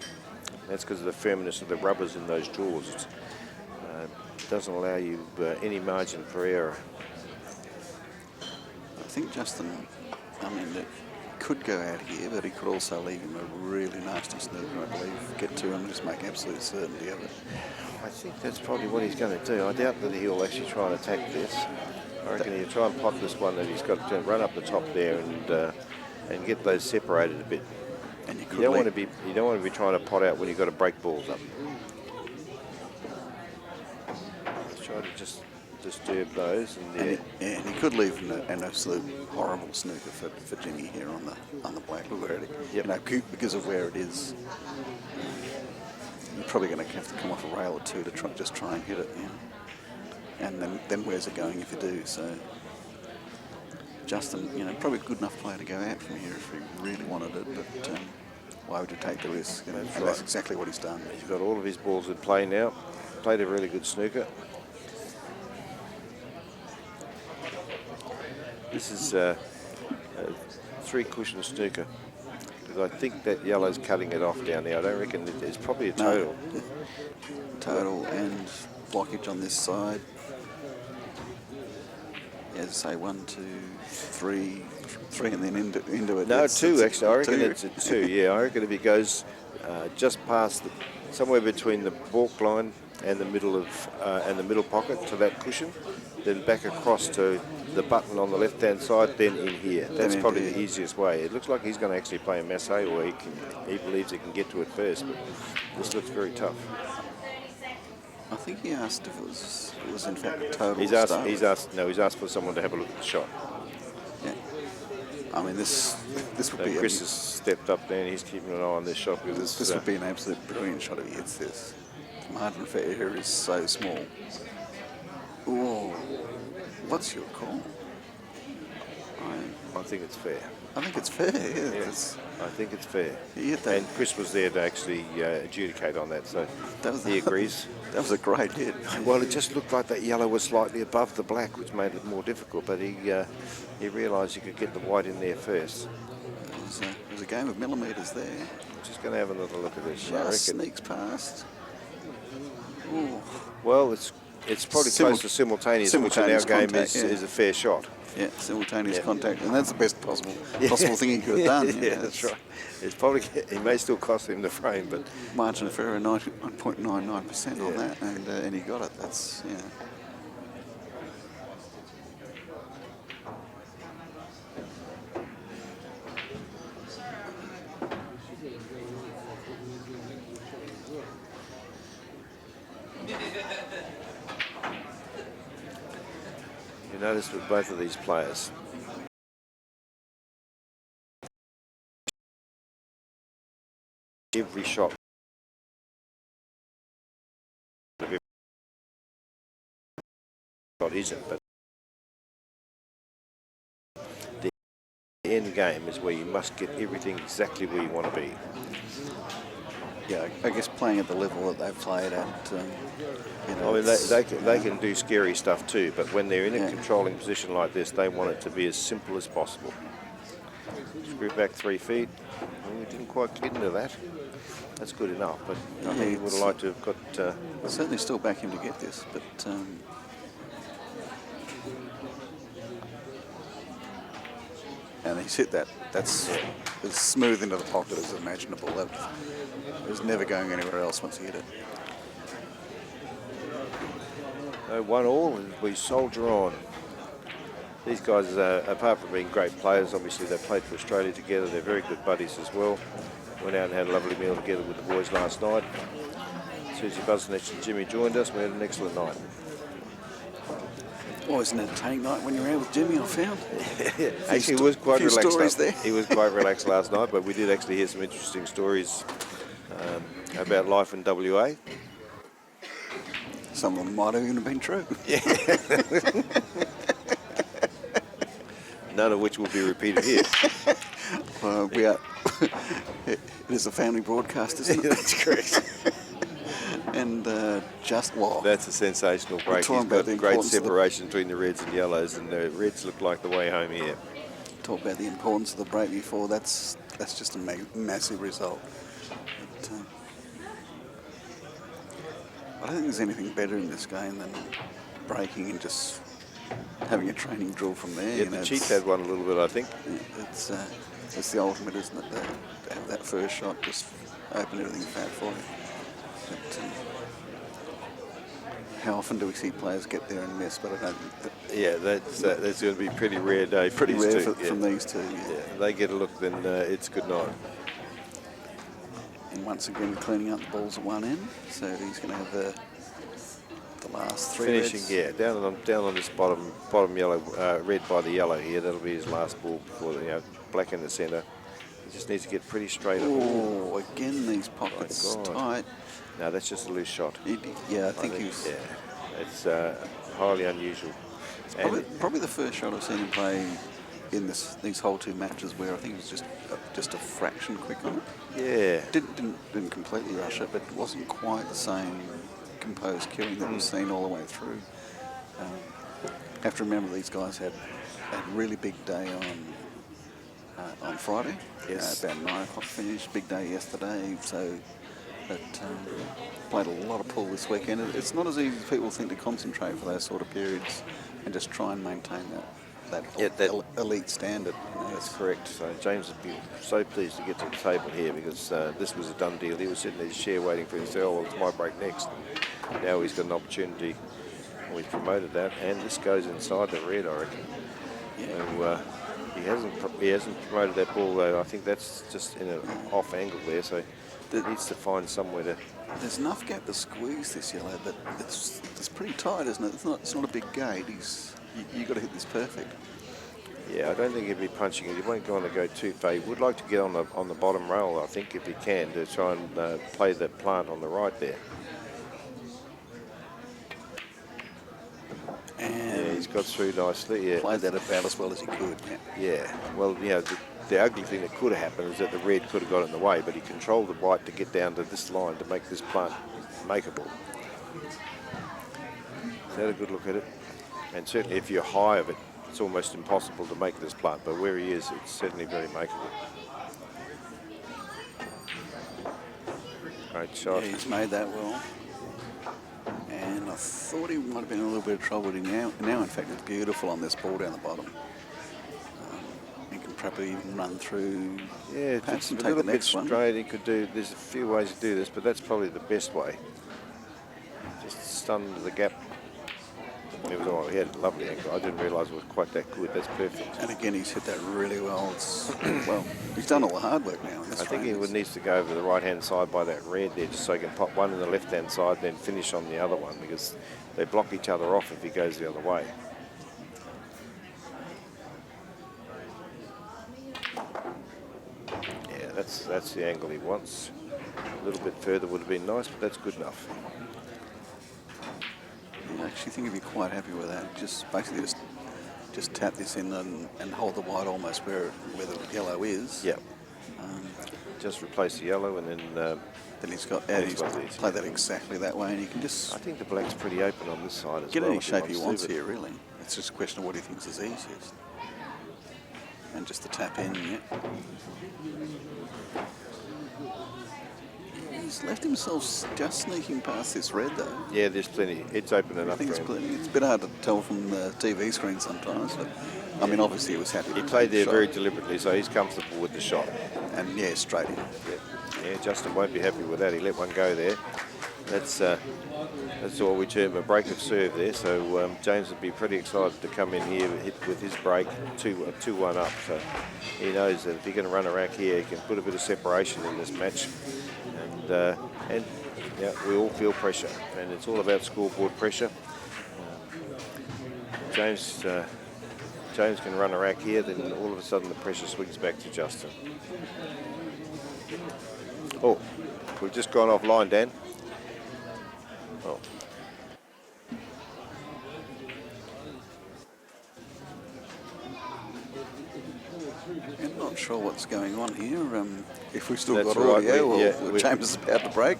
Speaker 7: That's because of the firmness of the rubbers in those jaws. It doesn't allow you any margin for error.
Speaker 8: I think Justin, it could go out here, but he could also leave him a really nasty snooker, I believe. Get to him and just make absolute certainty of it.
Speaker 7: I think that's probably what he's going to do. I doubt that he'll actually try and attack this. I reckon he'll try and pot this one that he's got to run up the top there and get those separated a bit.
Speaker 8: And
Speaker 7: You don't want to be trying to pot out when you've got to break balls up. Let's try to just disturb those, and
Speaker 8: he could leave an absolute horrible snooker for Jimmy here on the black. Look where it is.
Speaker 7: Yep.
Speaker 8: You know, because of where it is. You're probably going to have to come off a rail or two to try and hit it. You know? And then where's it going if you do? So Justin, you know, probably a good enough player to go out from here if he really wanted it, but why would you take the risk? You know, and that's exactly what he's done.
Speaker 7: he's got all of his balls in play now. Played a really good snooker. This is a 3-cushion snooker. Because I think that yellow's cutting it off down there. I don't reckon there's probably a total.
Speaker 8: No. Total and blockage on this side. As I say, 1, 2, 3, and then into it.
Speaker 7: No,
Speaker 8: It's
Speaker 7: 2 actually. I reckon
Speaker 8: 2.
Speaker 7: it's a 2. Yeah, I reckon if he goes just past somewhere between the balk line and the middle pocket to that cushion, then back across to the button on the left-hand side, then in here. That's probably the easiest way. It looks like he's going to actually play a masse, or he believes he can get to it first, but this looks very tough.
Speaker 8: I think he asked if it was in fact a total.
Speaker 7: He's asked for someone to have a look at the shot.
Speaker 8: Yeah. I mean, this would be.
Speaker 7: Chris has stepped up there and he's keeping an eye on this shot.
Speaker 8: This would be an absolute brilliant shot if he hits this. The margin for error is so small. Ooh, what's your call?
Speaker 7: I think it's fair.
Speaker 8: I think it's fair. Yeah,
Speaker 7: Yes, I think it's fair.
Speaker 8: He hit that.
Speaker 7: And Chris was there to actually adjudicate on that, so he agrees.
Speaker 8: That was a great hit.
Speaker 7: Well, it just looked like that yellow was slightly above the black, which made it more difficult, but he realised he could get the white in there first.
Speaker 8: It was a game of millimetres there.
Speaker 7: I'm just going to have another look at this.
Speaker 8: Just sneaks past. Ooh.
Speaker 7: Well, it's probably close to simultaneous, which in our game is a fair shot.
Speaker 8: Yeah, simultaneous contact, and that's the best possible thing he could have done.
Speaker 7: Yeah, that's right. It's probably, it may still cost him the frame, but
Speaker 8: margin of error 91.99% on that, and he got it. That's
Speaker 7: you notice with both of these players, every shot isn't, but the end game is where you must get everything exactly where you want to be.
Speaker 8: Yeah, I guess playing at the level that they've played at, you know,
Speaker 7: I mean, they can do scary stuff too, but when they're in a controlling position like this, they want it to be as simple as possible. Screw back 3 feet. Well, we didn't quite get into that. That's good enough, but I think he would have liked to have got...
Speaker 8: certainly still back him to get this, but... and he's hit that. That's as smooth into the pocket as imaginable. That was never going anywhere else once he hit it.
Speaker 7: 1-1, and we soldier on. These guys, apart from being great players, obviously they played for Australia together. They're very good buddies as well. Went out and had a lovely meal together with the boys last night. Susie Buznich and Jimmy joined us. We had an excellent night.
Speaker 8: Always an entertaining night when you're out with Jimmy, I found.
Speaker 7: Actually, he was quite relaxed.
Speaker 8: Stories there.
Speaker 7: He was quite relaxed last night, but we did actually hear some interesting stories about life in WA.
Speaker 8: Some of them might have even been true.
Speaker 7: Yeah. None of which will be repeated here.
Speaker 8: We are. It is a family broadcast, isn't it?
Speaker 7: That's correct.
Speaker 8: And just wow.
Speaker 7: That's a sensational break. He's got great separation between the reds and yellows, and the reds look like the way home here.
Speaker 8: Talk about the importance of the break before. That's just a massive result. But, I don't think there's anything better in this game than breaking and just having a training drill from there.
Speaker 7: Yeah, the Chief had one a little bit, I think.
Speaker 8: Yeah, it's the ultimate, isn't it? To have that first shot, just open everything fat for you. But, how often do we see players get there and miss? But I don't think that,
Speaker 7: that's going to be a pretty rare day.
Speaker 8: Pretty rare from these two.
Speaker 7: Yeah, they get a look, then it's good night.
Speaker 8: And once again cleaning up the balls at one end, so he's going to have the last three
Speaker 7: Finishing,
Speaker 8: reds.
Speaker 7: yeah, down on this bottom yellow, red by the yellow here. That'll be his last ball before the black in the centre. He just needs to get pretty straight.
Speaker 8: Oh, again these pockets
Speaker 7: God.
Speaker 8: tight.
Speaker 7: No, that's just a loose shot.
Speaker 8: Yeah, I think he's...
Speaker 7: Yeah, it's highly unusual.
Speaker 8: Probably the first shot I've seen him play in these whole two matches where I think it was just a fraction quick on it.
Speaker 7: Yeah.
Speaker 8: Didn't completely rush it, but it wasn't quite the same composed killing that we've seen all the way through. Have to remember these guys had a really big day on Friday.
Speaker 7: Yes.
Speaker 8: About 9 o'clock finish. Big day yesterday, so that played a lot of pool this weekend. It's not as easy as people think to concentrate for those sort of periods and just try and maintain that elite standard.
Speaker 7: That's correct. So James would be so pleased to get to the table here because this was a done deal. He was sitting in his chair waiting for him to say, oh, well, it's my break next. Now he's got an opportunity. We promoted that, and this goes inside the red, I reckon. Yeah. So, he hasn't promoted that ball, though. I think that's just in an off angle there, so he needs to find somewhere to...
Speaker 8: There's enough gap to squeeze this yellow, but it's pretty tight, isn't it? It's not a big gate. You got to hit this perfect.
Speaker 7: Yeah, I don't think he'd be punching it. He won't go on to go too far. He would like to get on the bottom rail, I think, if he can, to try and play the plant on the right there.
Speaker 8: And
Speaker 7: yeah, he's got through nicely. Yeah,
Speaker 8: played that about as well as he could.
Speaker 7: Yeah. Well, you know, the ugly thing that could have happened is that the red could have got in the way, but he controlled the white to get down to this line to make this plant makeable. Is that a good look at it? And certainly, if you're high of it, it's almost impossible to make this plant. But where he is, it's certainly very makeable. Great shot.
Speaker 8: Yeah, he's made that well. And I thought he might have been in a little bit of trouble. Now, in fact, it's beautiful on this ball down the bottom. He can probably even run through.
Speaker 7: Yeah,
Speaker 8: perhaps
Speaker 7: it's
Speaker 8: and
Speaker 7: a little
Speaker 8: take the
Speaker 7: bit
Speaker 8: next one.
Speaker 7: straight. He could do. There's a few ways to do this, but that's probably the best way. Just stun the gap. He had a lovely angle. I didn't realise it was quite that good. That's perfect.
Speaker 8: And again, he's hit that really well. Well, he's done all the hard work now.
Speaker 7: I think he needs to go over the right-hand side by that red there, just so he can pop one in the left-hand side, then finish on the other one, because they block each other off if he goes the other way. Yeah, that's the angle he wants. A little bit further would have been nice, but that's good enough.
Speaker 8: I actually think he'd be quite happy with that. Just basically just tap this in and hold the white almost where the yellow is.
Speaker 7: Yeah. Just replace the yellow and then
Speaker 8: he's got he's play that exactly that way, and he can just.
Speaker 7: I think the black's pretty open on this side as
Speaker 8: get
Speaker 7: well.
Speaker 8: any shape he wants here, really. It's just a question of what he thinks is easiest. And just the tap in, yeah. He's left himself just sneaking past this red, though.
Speaker 7: Yeah, there's plenty. It's open enough.
Speaker 8: I think it's
Speaker 7: for him.
Speaker 8: plenty. It's a bit hard to tell from the TV screen sometimes, but I mean, obviously, he was happy.
Speaker 7: He played there very deliberately, so he's comfortable with the shot.
Speaker 8: And yeah, straight in.
Speaker 7: Yeah, Justin won't be happy with that. He let one go there. That's what we term a break of serve there. So James would be pretty excited to come in here with his break 2-1 up. So he knows that if he can run a rack here, he can put a bit of separation in this match. And yeah, we all feel pressure, and it's all about scoreboard pressure. James can run a rack here, then all of a sudden the pressure swings back to Justin. Oh, we've just gone offline, Dan. Oh.
Speaker 8: I'm not sure what's going on here. If we've still got
Speaker 7: right,
Speaker 8: audio, James is about to break.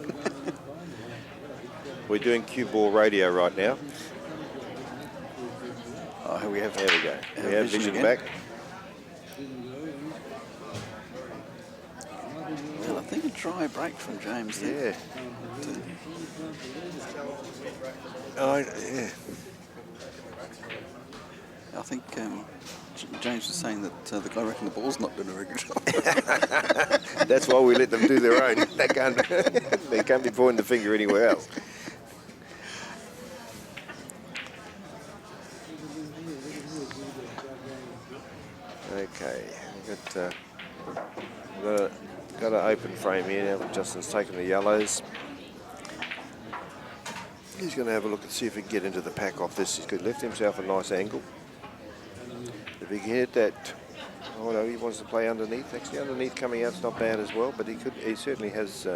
Speaker 7: We're doing Cueball radio right now.
Speaker 8: Oh, here we have.
Speaker 7: There we go. We have vision back.
Speaker 8: Well, I think a dry break from James there.
Speaker 7: Yeah.
Speaker 8: I think James was saying that I reckon the ball's not doing a very good job.
Speaker 7: That's why we let them do their own. They can't be pointing the finger anywhere else. Okay, we've got a got an open frame here now. Justin's taken the yellows. He's going to have a look and see if he can get into the pack off this. He's left himself a nice angle. If he can hit that, oh no, he wants to play underneath. Actually, underneath coming out's not bad as well, but he certainly has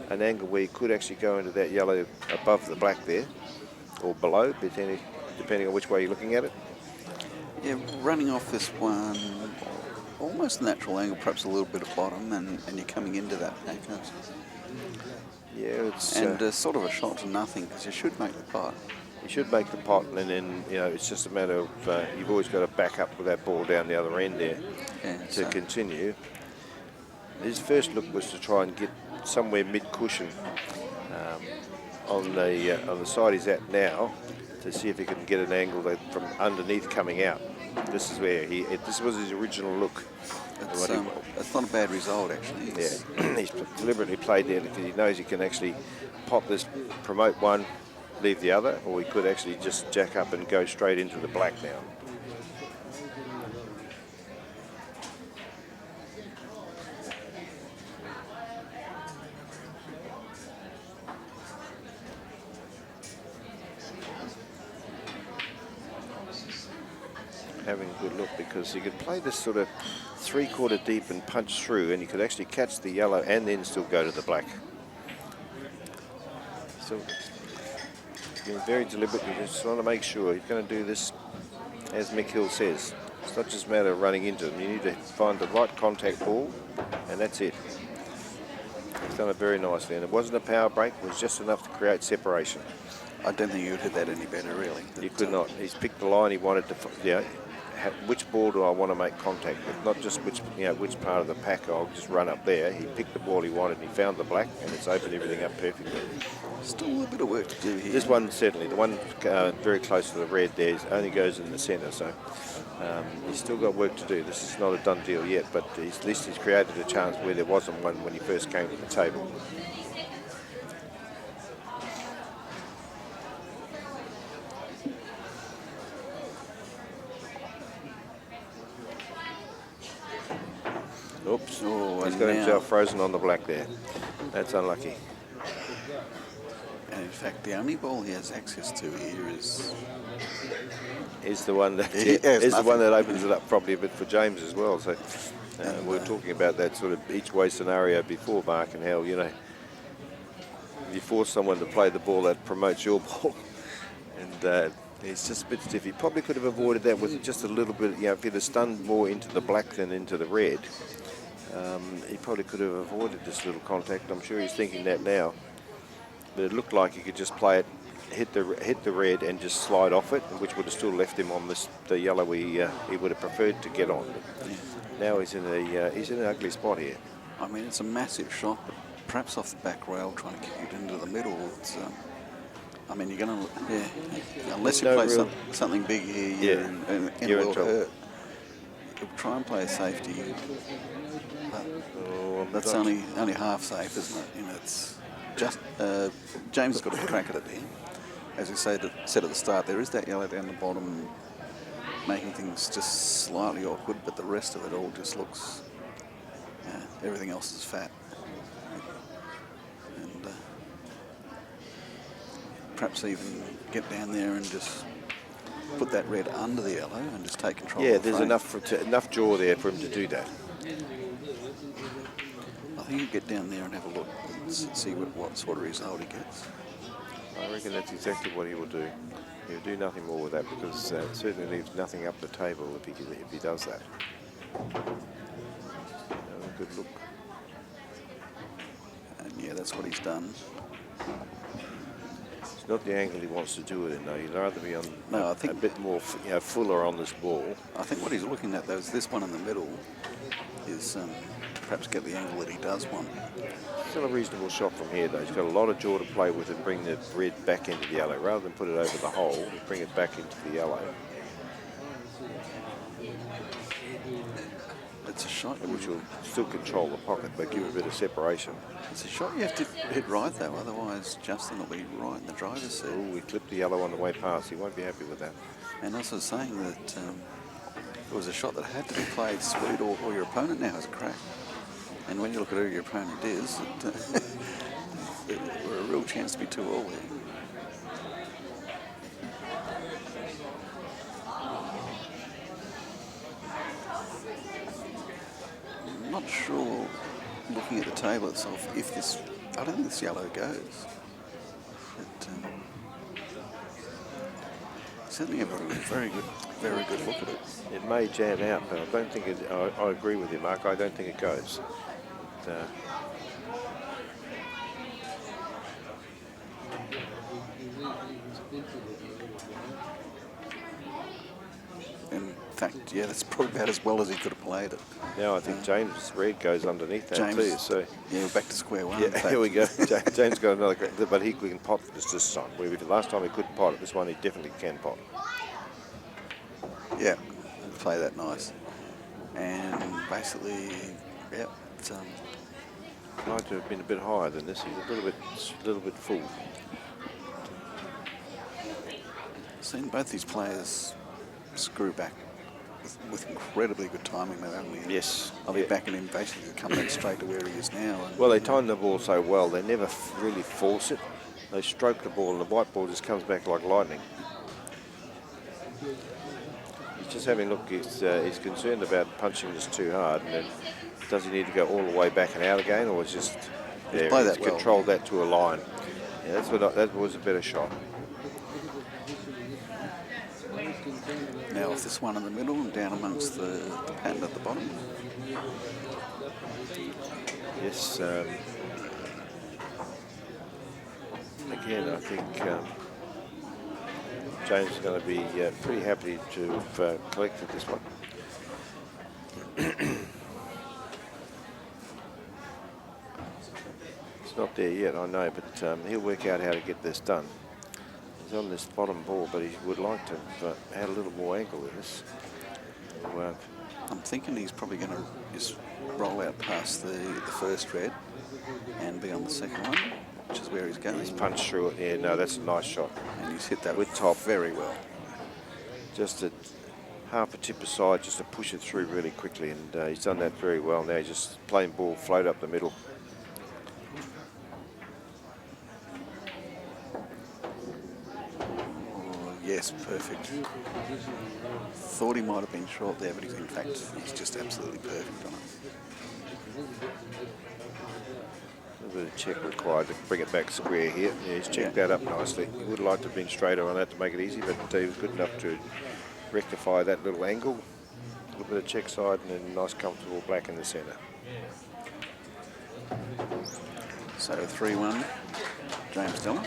Speaker 7: an angle where he could actually go into that yellow above the black there, or below, depending on which way you're looking at it.
Speaker 8: Yeah, running off this one, almost a natural angle, perhaps a little bit of bottom, and you're coming into that pack.
Speaker 7: Yeah, it's
Speaker 8: sort of a shot to nothing, because you should make the pot.
Speaker 7: You should make the pot, and then it's just a matter of you've always got to back up with that ball down the other end there to continue. His first look was to try and get somewhere mid-cushion on the side he's at now, to see if he can get an angle from underneath coming out. This is where this was his original look.
Speaker 8: It's not a bad result, actually.
Speaker 7: Yeah, he's deliberately played there because he knows he can actually pop this, promote one, leave the other, or he could actually just jack up and go straight into the black now. Having a good look, because he could play this sort of 3/4 deep and punch through, and he could actually catch the yellow and then still go to the black. So being very deliberate, you just want to make sure he's going to do this, as Mick Hill says. It's not just a matter of running into them. You need to find the right contact ball, and that's it. He's done it very nicely, and it wasn't a power break. It was just enough to create separation.
Speaker 8: I don't think you would hit that any better, really.
Speaker 7: You could not. He's picked the line he wanted to. Which ball do I want to make contact with? Not just which part of the pack I'll just run up there. He picked the ball he wanted. He found the black, and it's opened everything up perfectly.
Speaker 8: Still a bit of work to do here.
Speaker 7: This one certainly, the one very close to the red there, only goes in the centre, so he's still got work to do. This is not a done deal yet, but at least he's created a chance where there wasn't one when he first came to the table. Oops, he's got himself frozen on the black there. That's unlucky.
Speaker 8: And in fact, the only ball he has access to here is
Speaker 7: the one that opens it up probably a bit for James as well. So we were talking about that sort of each way scenario before, Mark, and how you force someone to play the ball that promotes your ball, and it's just a bit stiff. He probably could have avoided that with just a little bit. If he'd have stunned more into the black than into the red, he probably could have avoided this little contact. I'm sure he's thinking that now. But it looked like he could just play it, hit the red, and just slide off it, which would have still left him on the yellow he would have preferred to get on. Now he's in an ugly spot here.
Speaker 8: I mean, it's a massive shot, but perhaps off the back rail, trying to kick it into the middle. It's, I mean, you're going to, unless you play something big here, you're in trouble. You'll try and play a safety, but that's only half safe, isn't it? It's just James has got a crack at it there. As we said at the start, there is that yellow down the bottom, making things just slightly awkward, but the rest of it all just looks, everything else is fat. And perhaps even get down there and just put that red under the yellow and just take control.
Speaker 7: Yeah,
Speaker 8: of the
Speaker 7: there's
Speaker 8: frame.
Speaker 7: enough jaw there for him to do that.
Speaker 8: I think you get down there and have a look and see what sort of result he gets.
Speaker 7: I reckon that's exactly what he will do. He'll do nothing more with that, because it certainly leaves nothing up the table if he does that. A good look.
Speaker 8: And yeah, that's what he's done.
Speaker 7: It's not the angle he wants to do it in, though. He'd rather be on a bit more fuller on this ball.
Speaker 8: I think what he's looking at, though, is this one in the middle is perhaps get the angle that he does want.
Speaker 7: Still a reasonable shot from here, though. He's got a lot of jaw to play with and bring the red back into the yellow. Rather than put it over the hole, bring it back into the yellow.
Speaker 8: It's a shot
Speaker 7: which will still control the pocket, but give a bit of separation.
Speaker 8: It's a shot you have to hit right, though. Otherwise, Justin will be right in the driver's seat.
Speaker 7: Oh, we clipped the yellow on the way past. He won't be happy with that.
Speaker 8: And also saying that it was a shot that had to be played sweet, or your opponent now has a crack. And when you look at who your opponent is, we're a real chance to be 2-all there. I'm not sure, looking at the table itself, if this, I don't think this yellow goes. But certainly have a very good look at it.
Speaker 7: It may jam out, but I don't think it. I agree with you, Mark. I don't think it goes. But,
Speaker 8: in fact, yeah, that's probably about as well as he could have played it.
Speaker 7: now I think James' red goes underneath that
Speaker 8: James,
Speaker 7: too. So
Speaker 8: yeah, we're back to square one.
Speaker 7: yeah, here we go. James got another, but he can pot this time. Where last time he couldn't pot it, this one he definitely can pot.
Speaker 8: Yeah, play that nice. And basically, yeah, it's,
Speaker 7: I'd like to have been a bit higher than this. He's a little bit full.
Speaker 8: seen both these players screw back with incredibly good timing though, haven't we?
Speaker 7: Yes.
Speaker 8: I'll be backing him basically to come back straight to where he is now. And
Speaker 7: Well, they time the ball so well, they never really force it. They stroke the ball and the white ball just comes back like lightning. He's just having a look, he's concerned about punching this too hard, and then does he need to go all the way back and out again, or is just there?
Speaker 8: played
Speaker 7: He's
Speaker 8: that well.
Speaker 7: controlled that to a line. Yeah, that was a better shot.
Speaker 8: now with this one in the middle and down amongst the pattern at the bottom.
Speaker 7: Yes. Again, I think James is going to be pretty happy to have collected this one. It's not there yet, I know, but he'll work out how to get this done. He's on this bottom ball, but he would like to have had a little more angle in this. So,
Speaker 8: I'm thinking he's probably going to just roll out past the first red and be on the second one, which is where he's going.
Speaker 7: he's punched through it. Yeah, no, that's a nice shot.
Speaker 8: And he's hit that
Speaker 7: With top.
Speaker 8: very well.
Speaker 7: Just at half a tip aside, just to push it through really quickly, and he's done that very well. Now he's just plain ball float up the middle.
Speaker 8: Oh, yes, perfect. Thought he might have been short there, but in fact, he's just absolutely perfect on it.
Speaker 7: A bit of check required to bring it back square here. Yeah, he's checked that up nicely. He would like to have been straighter on that to make it easy, but he was good enough to rectify that little angle. A little bit of check side and then a nice comfortable black in the centre.
Speaker 8: So 3-1, James Dillon.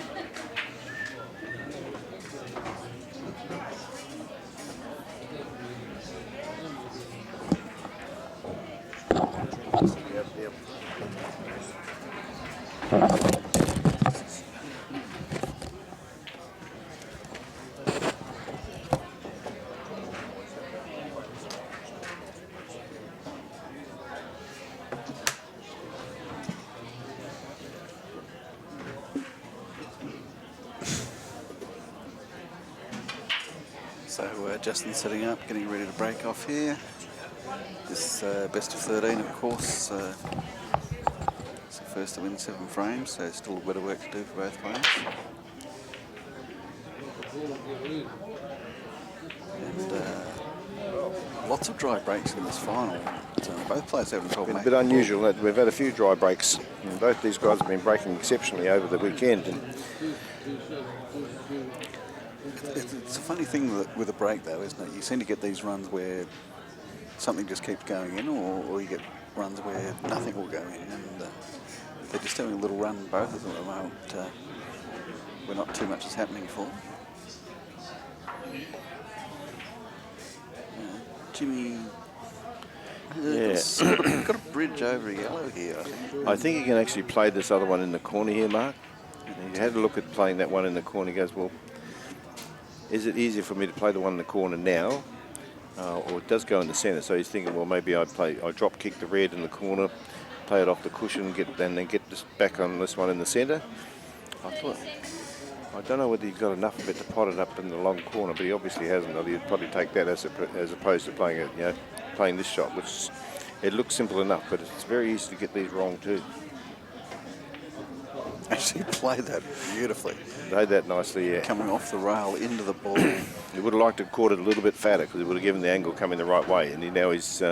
Speaker 7: Yep.
Speaker 8: So Justin's setting up, getting ready to break off here. This best of 13, of course. It's the first to win 7 frames, so still a bit of work to do for both players. And lots of dry breaks in this final. Both players having trouble.
Speaker 7: Been a bit unusual. We've had a few dry breaks. And both these guys have been breaking exceptionally over the weekend. And
Speaker 8: it's a funny thing with a break, though, isn't it? You seem to get these runs where something just keeps going in, or you get runs where nothing will go in. And they're just having a little run, both of them at the moment. Where not too much is happening for them. Jimmy. Got a bridge over yellow here, I think.
Speaker 7: I think he can actually play this other one in the corner here, Mark. And he had a look at playing that one in the corner. He goes, well, is it easier for me to play the one in the corner now? Or it does go in the centre, so he's thinking, well, maybe I drop kick the red in the corner, play it off the cushion, and then get this back on this one in the centre. I don't know whether he's got enough of it to pot it up in the long corner, but he obviously hasn't. He'd probably take that as opposed to playing it, playing this shot, which It looks simple enough, but it's very easy to get these wrong too.
Speaker 8: Actually played that beautifully.
Speaker 7: Played that nicely, yeah.
Speaker 8: Coming off the rail into the ball.
Speaker 7: He would have liked to have caught it a little bit fatter because it would have given the angle coming the right way. And now he's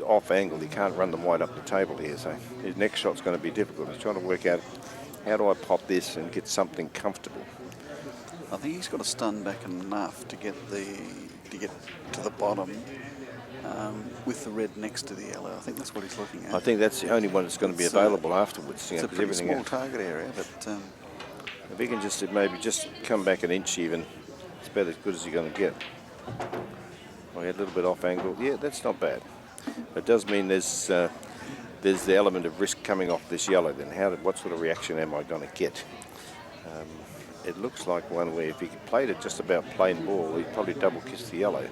Speaker 7: off angle. He can't run them wide up the table here, so his next shot's going to be difficult. He's trying to work out how do I pop this and get something comfortable.
Speaker 8: I think he's got to stun back enough to get to the bottom with the red next to the yellow. I think that's what he's looking at.
Speaker 7: I think that's the only one that's going to be available afterwards.
Speaker 8: It's a pretty small target area, but
Speaker 7: if he can just maybe just come back an inch even, it's about as good as you're going to get. Oh, yeah, a little bit off angle. Yeah, that's not bad. It does mean there's the element of risk coming off this yellow. Then what sort of reaction am I going to get? It looks like one where if he played it just about plain ball, he'd probably double kiss the yellow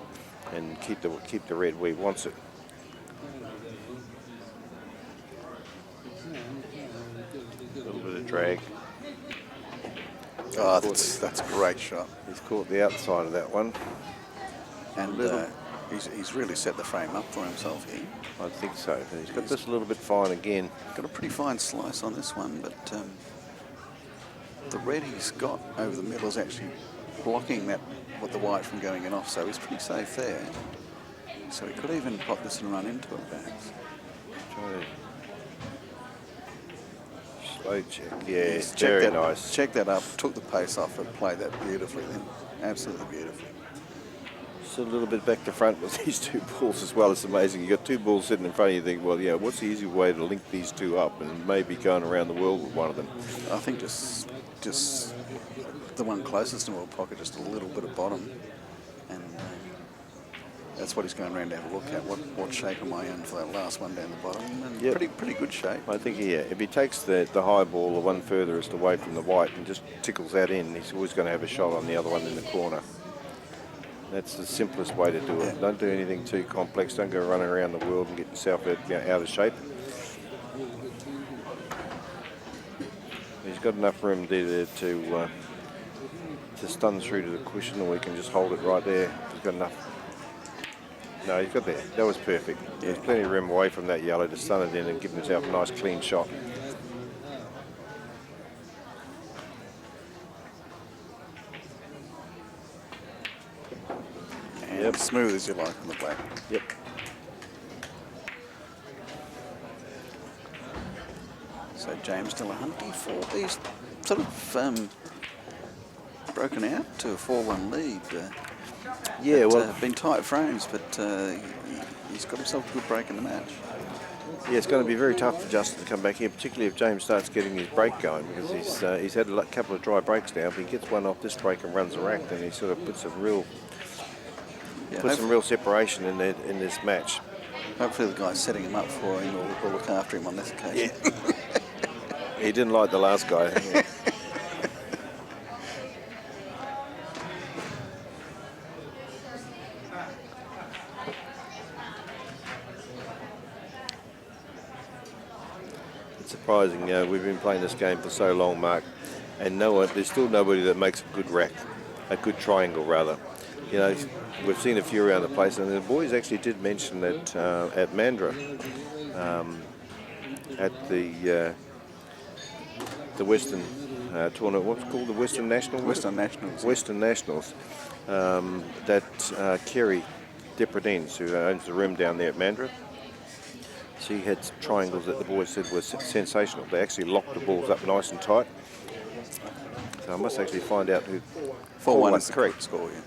Speaker 7: and keep the red where he wants it. A little bit of drag.
Speaker 8: Oh, that's a great shot.
Speaker 7: He's caught the outside of that one.
Speaker 8: And he's really set the frame up for himself here.
Speaker 7: I think so. He's got this a little bit fine again.
Speaker 8: Got a pretty fine slice on this one, but the red he's got over the middle is actually blocking the white from going in off, so he's pretty safe there. So he could even pop this and run into it perhaps.
Speaker 7: Slow check, yeah, very nice.
Speaker 8: Check that up, took the pace off and played that beautifully then. Absolutely beautifully.
Speaker 7: Just a little bit back to front with these two balls as well. It's amazing. You've got two balls sitting in front of you. You think, well, yeah, what's the easy way to link these two up and maybe going around the world with one of them?
Speaker 8: I think just the one closest to the pocket, just a little bit of bottom, and that's what he's going around to have a look at. What shape am I in for that last one down the bottom? And
Speaker 7: yep.
Speaker 8: Pretty good shape.
Speaker 7: I think, yeah, if he takes the high ball, the one furthest away from the white, and just tickles that in, he's always going to have a shot on the other one in the corner. That's the simplest way to do it. Yeah. Don't do anything too complex. Don't go running around the world and get yourself out of shape. He's got enough room there to stun through to the cushion, or we can just hold it right there. He's got enough. No, he's got there. That was perfect. Yeah. There's plenty of room away from that yellow to stun it in and give himself a nice clean shot.
Speaker 8: And yep. Smooth as you like on the black.
Speaker 7: Yep.
Speaker 8: So James Delahunty for these sort of broken out to a 4-1 lead.
Speaker 7: Yeah, well,
Speaker 8: been tight frames, but he's got himself a good break in the match.
Speaker 7: Yeah, it's going to be very tough for Justin to come back here, particularly if James starts getting his break going, because he's had a couple of dry breaks now. If he gets one off this break and runs a rack, then he sort of puts some real separation in this match.
Speaker 8: Hopefully the guy setting him up for him will look after him on this occasion.
Speaker 7: Yeah. He didn't like the last guy. Yeah. It's surprising, we've been playing this game for so long, Mark, and there's still nobody that makes a good rack, a good triangle rather. You know, we've seen a few around the place, and the boys actually did mention that at Mandurah, at the Western tournament, what's it called, the Western Nationals?
Speaker 8: Western Nationals.
Speaker 7: Western Nationals. That Kerry Depredens, who owns the room down there at Mandurah, she had triangles that the boys said were sensational. They actually locked the balls up nice and tight. So I must actually find out who.
Speaker 8: 4-1 is the correct score, yeah.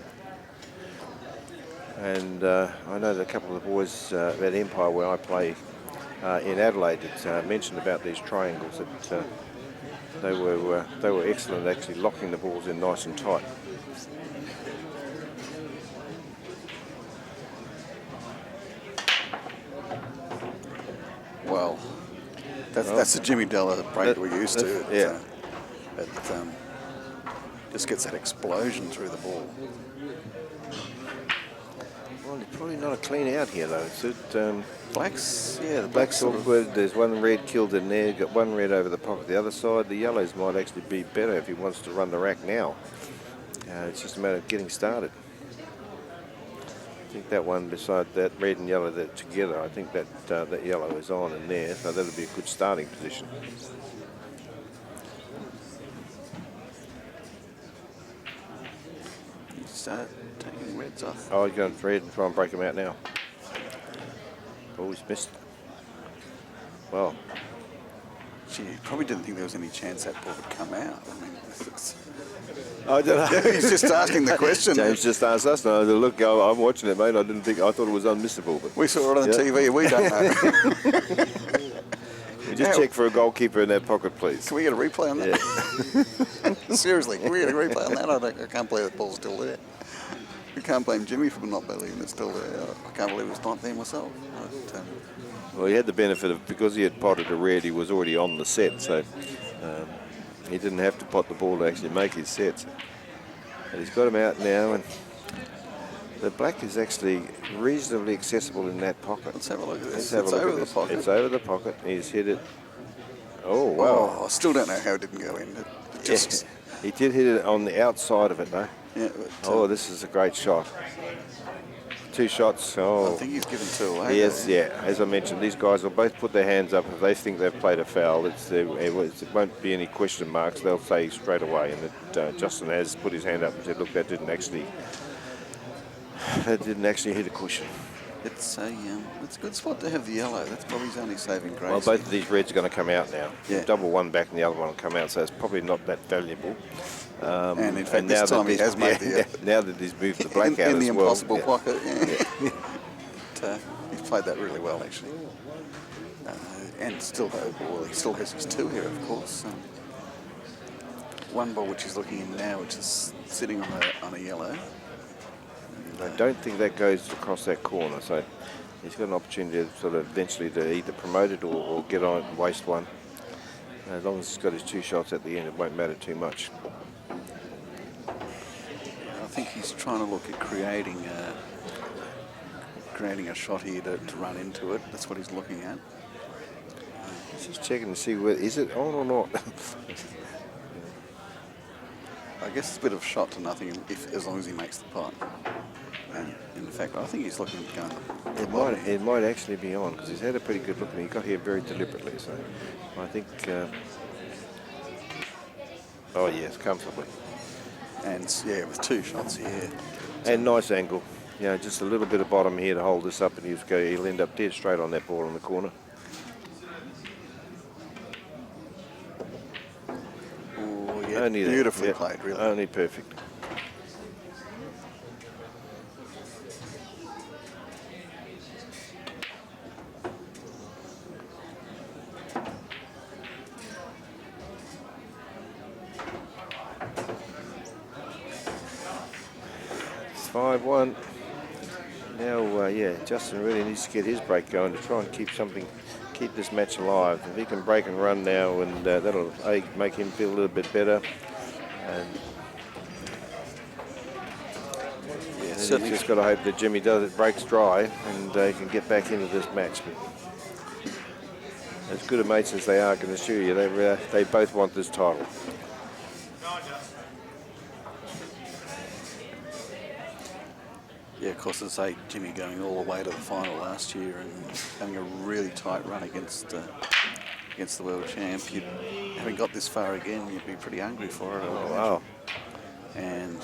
Speaker 7: And I know that a couple of the boys at Empire, where I play in Adelaide, mentioned about these triangles that they were excellent at actually locking the balls in nice and tight.
Speaker 8: Well, that's the Jimmy Della break that we're used to.
Speaker 7: Yeah.
Speaker 8: It just gets that explosion through the ball.
Speaker 7: Well, it's probably not a clean out here though. It's
Speaker 8: blacks,
Speaker 7: yeah, the black's awkward. There's one red killed in there. Got one red over the pocket. The other side, the yellows might actually be better if he wants to run the rack now. It's just a matter of getting started. I think that one beside that red and yellow that together, I think that that yellow is on in there, so that'll be a good starting position.
Speaker 8: Start taking reds off.
Speaker 7: Oh, he's going to red and try and break him out now. Oh, he's missed. Well,
Speaker 8: Gee, he probably didn't think there was any chance that ball would come out. I mean,
Speaker 7: I don't know.
Speaker 8: he's just asking the question.
Speaker 7: James just asked us. No, look, I'm watching it, mate. I thought it was unmissable. But
Speaker 8: We saw it on the TV. We don't know.
Speaker 7: we just check for a goalkeeper in that pocket, please.
Speaker 8: Can we get a replay on that?
Speaker 7: Yeah.
Speaker 8: Seriously, can we get a replay on that? I can't believe the ball's still there. We can't blame Jimmy for not believing it's still there. I can't believe it's not there myself.
Speaker 7: Well, he had the benefit of, because he had potted a red, he was already on the set, so he didn't have to pot the ball to actually make his sets. But he's got him out now, and the black is actually reasonably accessible in that pocket.
Speaker 8: Let's have a look at this.
Speaker 7: Let's have a look
Speaker 8: over
Speaker 7: at
Speaker 8: the
Speaker 7: this.
Speaker 8: pocket.
Speaker 7: It's over the pocket. He's hit it. Oh, wow.
Speaker 8: Oh, I still don't know how it didn't go in. It just,
Speaker 7: He did hit it on the outside of it, though.
Speaker 8: yeah, but,
Speaker 7: Oh, this is a great shot. 2 shots. Oh.
Speaker 8: I think he's given 2 away.
Speaker 7: Yes, yeah. As I mentioned, these guys will both put their hands up if they think they've played a foul. It won't be any question marks. They'll say straight away. And Justin has put his hand up and said, "Look, that didn't actually hit a cushion."
Speaker 8: It's a good spot to have the yellow. That's probably his only saving grace.
Speaker 7: Well, both of these reds are going to come out now.
Speaker 8: Yeah.
Speaker 7: Double one back and the other one will come out, so it's probably not that valuable.
Speaker 8: And in fact, this time he has made the...
Speaker 7: Now that he's moved the black out
Speaker 8: in the
Speaker 7: as well.
Speaker 8: impossible pocket. Yeah. But, he's played that really well, actually. And still, though, he still has his 2 here, of course. One ball which he's looking in now, which is sitting on a yellow.
Speaker 7: I don't think that goes across that corner, so he's got an opportunity to sort of eventually to either promote it or get on it and waste one. As long as he's got his 2 shots at the end, it won't matter too much.
Speaker 8: I think he's trying to look at creating a shot here to run into it. That's what he's looking at.
Speaker 7: He's just checking to see is it on or not.
Speaker 8: I guess it's a bit of a shot to nothing as long as he makes the pot. And in fact, I think he's looking at going.
Speaker 7: It might actually be on because he's had a pretty good look and he got here very deliberately. So I think. Oh yes, comfortably.
Speaker 8: And yeah, with 2 shots here.
Speaker 7: And nice angle. You know, just a little bit of bottom here to hold this up, and he'll end up dead straight on that ball in the corner.
Speaker 8: Oh yeah,
Speaker 7: Only
Speaker 8: beautifully played, really.
Speaker 7: Only perfect. It's 5-1. Now, yeah, Justin really needs to get his break going to try and keep this match alive. If he can break and run now, and that'll make him feel a little bit better. And yeah, he's just got to hope that Jimmy breaks dry and he can get back into this match. But as good a mates as they are, I can assure you, they both want this title.
Speaker 8: Yeah, of course, it's Jimmy going all the way to the final last year and having a really tight run against the world champ. Having got this far again, you'd be pretty hungry for it.
Speaker 7: Oh, wow.
Speaker 8: And,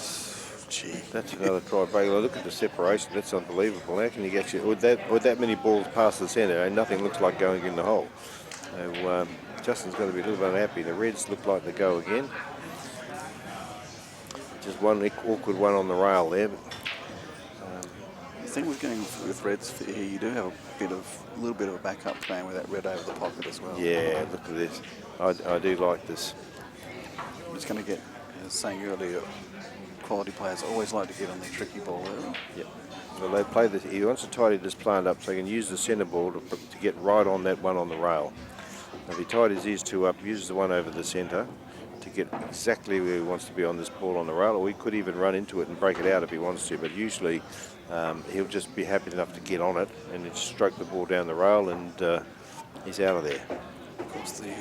Speaker 8: gee.
Speaker 7: That's another try break. Look at the separation. That's unbelievable. How can you get with that many balls past the centre? And nothing looks like going in the hole. So, Justin's going to be a little bit unhappy. The reds look like they go again. Just one awkward one on the rail there. But,
Speaker 8: I think we're going with reds here. You do have a little bit of a backup plan with that red over the pocket as well.
Speaker 7: yeah, look at this. I do like this.
Speaker 8: I'm just going to get, as saying earlier, quality players always like to get on their tricky ball early.
Speaker 7: Yep. Well, they play this. He wants to tidy this plant up so he can use the centre ball to get right on that one on the rail. If he tidies these 2 up, uses the one over the centre to get exactly where he wants to be on this ball on the rail, or he could even run into it and break it out if he wants to. But usually he'll just be happy enough to get on it and then stroke the ball down the rail, and he's out of there.
Speaker 8: Of course, the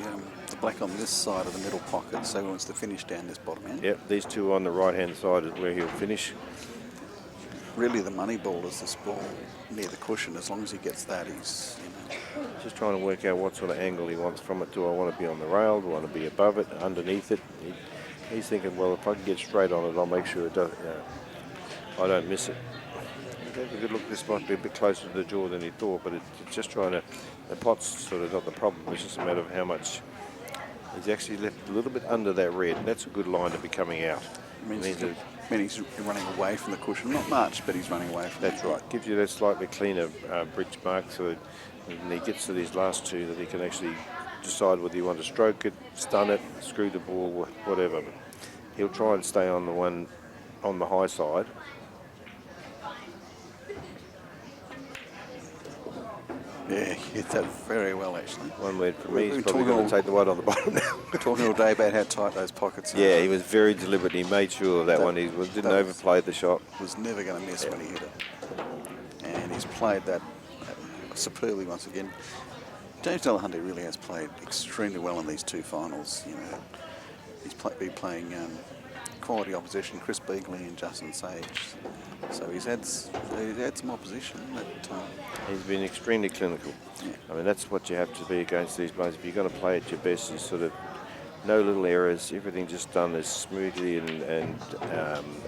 Speaker 8: black on this side of the middle pocket, so he wants to finish down this bottom end.
Speaker 7: Yep, these 2 on the right-hand side is where he'll finish.
Speaker 8: really the money ball is this ball near the cushion. As long as he gets that, he's,
Speaker 7: Just trying to work out what sort of angle he wants from it. Do I want to be on the rail? Do I want to be above it, underneath it? He's thinking, well, if I can get straight on it, I'll make sure it does. I don't miss it. Have a good look. This might be a bit closer to the jaw than he thought, but it's just trying to. The pot's sort of not the problem. It's just a matter of how much. He's actually left a little bit under that red, and that's a good line to be coming out.
Speaker 8: He's running away from the cushion. Not much, but he's running away from it.
Speaker 7: That's right. Gives you that slightly cleaner bridge mark, so when he gets to these last two, that he can actually decide whether you want to stroke it, stun it, screw the ball, whatever. But he'll try and stay on the one on the high side.
Speaker 8: Yeah, he hit that very well, actually.
Speaker 7: One word for me, he's probably going to take the one on the bottom now.
Speaker 8: We're talking all day about how tight those pockets are.
Speaker 7: Yeah, he was very deliberate. He made sure that one, he didn't overplay the shot.
Speaker 8: Was never going to miss when he hit it. And he's played that superbly once again. James Delahunty really has played extremely well in these two finals. You know, he's been playing quality opposition, Chris Beagley and Justin Sage. So he's had some opposition.
Speaker 7: He's been extremely clinical.
Speaker 8: Yeah.
Speaker 7: I mean, that's what you have to be against these guys. If you're going to play at your best, is sort of no little errors, everything just done as smoothly and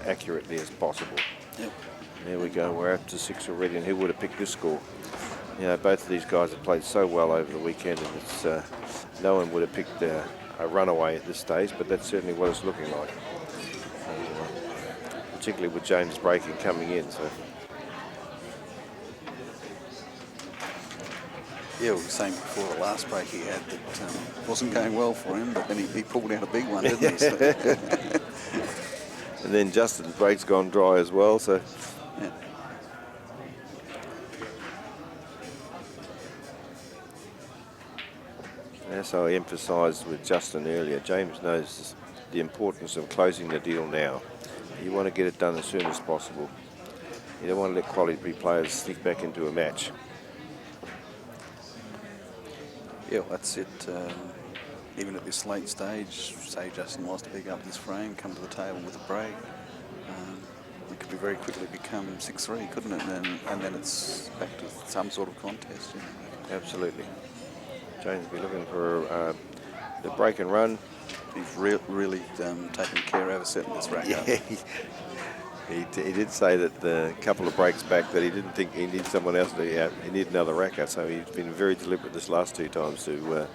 Speaker 7: accurately as possible.
Speaker 8: Yep.
Speaker 7: There we go. We're up to 6 already, and who would have picked this score? You know, both of these guys have played so well over the weekend, and it's no one would have picked a runaway at this stage, but that's certainly what it's looking like. Particularly with James breaking coming in. So.
Speaker 8: Yeah, we were saying before the last break he had that wasn't going well for him, but then he pulled out a big one, didn't he? So.
Speaker 7: And then Justin's break's gone dry as well, so.
Speaker 8: Yeah.
Speaker 7: As I emphasised with Justin earlier, James knows the importance of closing the deal now. You want to get it done as soon as possible. You don't want to let quality players sneak back into a match.
Speaker 8: Yeah, well, that's it. Even at this late stage, say Justin wants to pick up this frame, come to the table with a break. It could be very quickly become 6-3, couldn't it? And then it's back to some sort of contest. You know?
Speaker 7: Absolutely. James will be looking for the break and run.
Speaker 8: He's really taken care of setting this rack up.
Speaker 7: Yeah, he did say that a couple of breaks back that he didn't think he needed someone else to he needed another racker. So he's been very deliberate this last two times to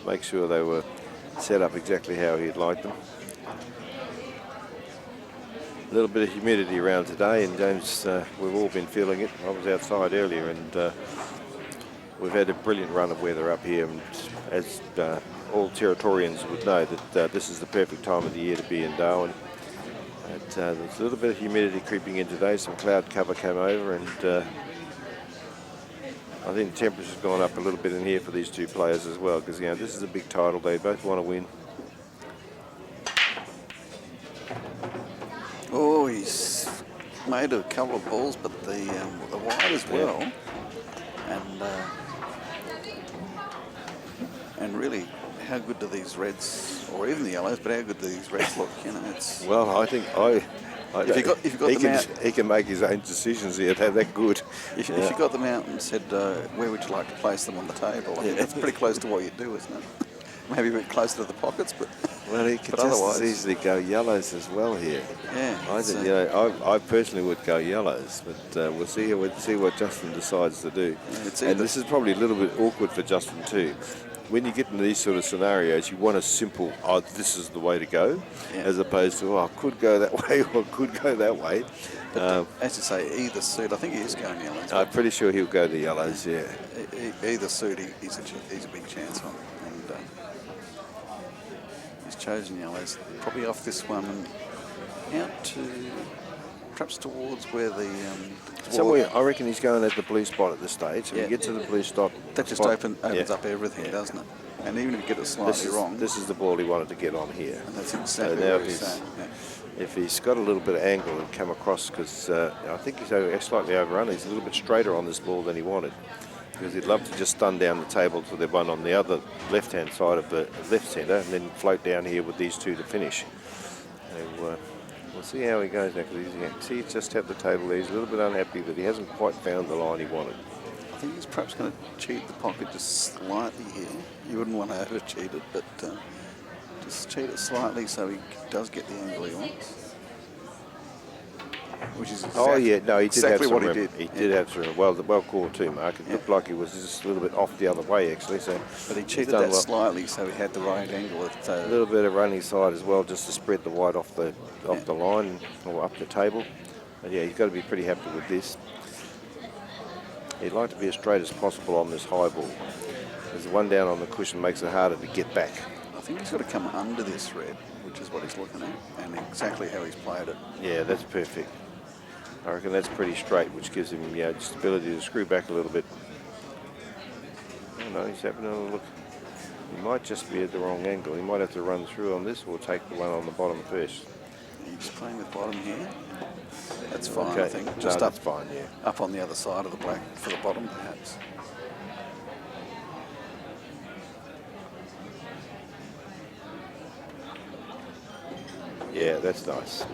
Speaker 7: make sure they were set up exactly how he'd like them. A little bit of humidity around today, and James, we've all been feeling it. I was outside earlier, and we've had a brilliant run of weather up here, and as all Territorians would know, that this is the perfect time of the year to be in Darwin. But, there's a little bit of humidity creeping in today. Some cloud cover came over, and I think the temperature's gone up a little bit in here for these two players as well, because this is a big title. They both want to win.
Speaker 8: Oh, he's made a couple of balls, but the wide as well, and really, how good do these reds, or even the yellows, but how good do these reds look? You know, it's.
Speaker 7: Well, I think
Speaker 8: if you got them out,
Speaker 7: he can make his own decisions here. They're that good.
Speaker 8: If you got them out and said, where would you like to place them on the table? I think that's pretty close to what you do, isn't it? Maybe a bit closer to the pockets, but.
Speaker 7: Well, he could just as easily go yellows as well here.
Speaker 8: Yeah.
Speaker 7: I think, I personally would go yellows, but we'll see what Justin decides to do. Yeah, and this is probably a little bit awkward for Justin too. When you get into these sort of scenarios, you want a simple, this is the way to go, as opposed to, I could go that way or could go that way.
Speaker 8: But as you say, either suit, I think he is going yellows.
Speaker 7: I'm pretty sure he'll go the yellows, yeah.
Speaker 8: Either suit, he's a big chance on. And he's chosen yellows, probably off this one and out to, perhaps towards where the...
Speaker 7: Somewhere, I reckon he's going at the blue spot at this stage. When you get to the blue spot...
Speaker 8: That just opens up everything, doesn't it? And even if you get it slightly wrong...
Speaker 7: This is the ball he wanted to get on here.
Speaker 8: And that's exactly
Speaker 7: so now
Speaker 8: what he's saying. Yeah.
Speaker 7: If he's got a little bit of angle and come across, because I think he's slightly overrun, he's a little bit straighter on this ball than he wanted. Because he'd love to just stun down the table to the one on the other left-hand side of the left centre and then float down here with these two to finish. So, We'll see how he goes now, because he's just had the table there. He's a little bit unhappy that he hasn't quite found the line he wanted.
Speaker 8: I think he's perhaps going to cheat the pocket just slightly here. You wouldn't want to over-cheat it, but just cheat it slightly so he does get the angle he wants. Which is exactly,
Speaker 7: he did
Speaker 8: exactly
Speaker 7: have some
Speaker 8: what he
Speaker 7: room.
Speaker 8: did.
Speaker 7: He did have some room. Well called too, Mark. It looked like he was just a little bit off the other way, actually. So,
Speaker 8: but he cheated that slightly, so he had the right angle.
Speaker 7: A little bit of running side as well, just to spread the white off the line or up the table. But yeah, he's got to be pretty happy with this. He'd like to be as straight as possible on this high ball, as the one down on the cushion makes it harder to get back.
Speaker 8: I think he's got to come under this red, which is what he's looking at, and exactly how he's played it.
Speaker 7: Yeah, that's perfect. I reckon that's pretty straight, which gives him just ability to screw back a little bit. Oh no, he's having a look. He might just be at the wrong angle. He might have to run through on this or take the one on the bottom first.
Speaker 8: He's playing with bottom here. That's fine,
Speaker 7: okay.
Speaker 8: I think.
Speaker 7: Just up, that's fine, yeah.
Speaker 8: Up on the other side of the black for the bottom, perhaps.
Speaker 7: Yeah, that's nice.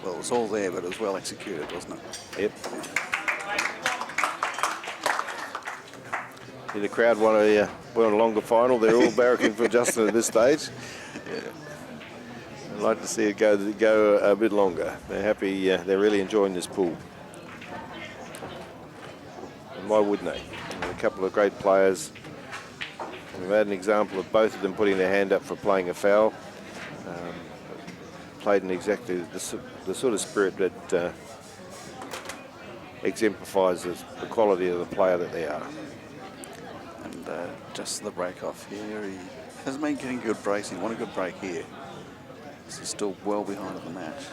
Speaker 8: Well, it was all there, but it was well executed, wasn't it?
Speaker 7: Yep. Did the crowd want a longer final? They're all barracking for Justin at this stage. Yeah. I'd like to see it go a bit longer. They're happy. They're really enjoying this pool. And why wouldn't they? A couple of great players. We've had an example of both of them putting their hand up for playing a foul. Played in exactly the sort of spirit that exemplifies the quality of the player that they are.
Speaker 8: And just the break off here, he hasn't been getting good breaks. He wanted a good break here. He's still well behind in the match.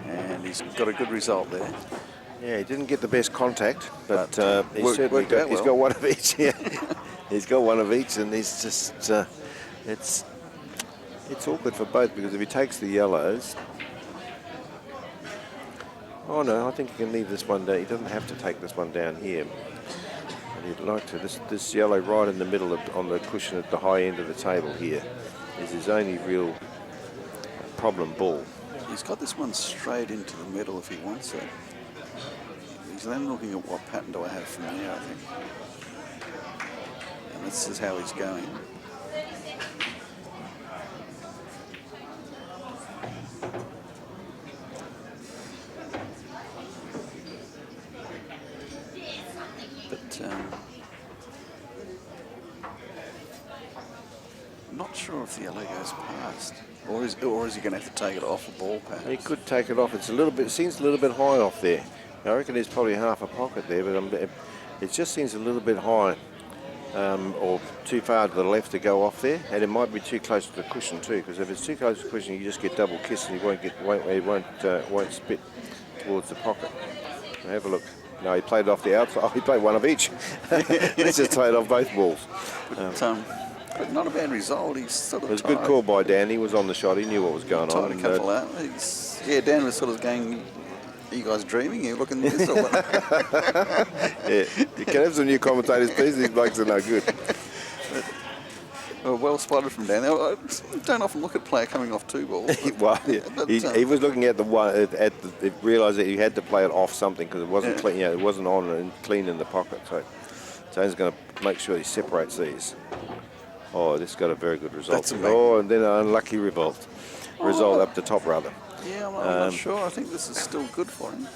Speaker 8: And he's got a good result there.
Speaker 7: Yeah, he didn't get the best contact, but he's
Speaker 8: he's
Speaker 7: got one of each. Yeah, he's got one of each, and he's just it's awkward for both, because if he takes the yellows, oh no, I think he can leave this one down. He doesn't have to take this one down here. And he'd like to. This yellow right in the middle on the cushion at the high end of the table here is his only real problem ball.
Speaker 8: He's got this one straight into the middle if he wants it. He's then looking at what pattern do I have from there, I think. And this is how he's going. But not sure if the yellow goes past, or is he going to have to take it off the ball perhaps?
Speaker 7: He could take it off. It's a little bit. It seems a little bit high off there. I reckon there's probably half a pocket there, but it just seems a little bit high, or too far to the left to go off there, and it might be too close to the cushion too. Because if it's too close to the cushion, you just get double kiss, and you won't spit towards the pocket. Now have a look. No, he played off the outside. Oh, he played one of each. Let's just play it off both balls.
Speaker 8: But not a bad result. He's sort of
Speaker 7: it was a good call by Dan. He was on the shot. He knew what was going on.
Speaker 8: Tied a couple out. Dan was sort of going, are you guys dreaming? Are you looking at this or what?
Speaker 7: Yeah, you can have some new commentators, please. These blokes are no good.
Speaker 8: Well spotted from Dan. I don't often look at player coming off two balls.
Speaker 7: Well, yeah. He was looking at the one he realised that he had to play it off something because it wasn't clean. It wasn't on and clean in the pocket. So James going to make sure he separates these. Oh, this got a very good result. Oh, and then an unlucky result up the top rather.
Speaker 8: Yeah, I'm not sure. I think this is still good for him.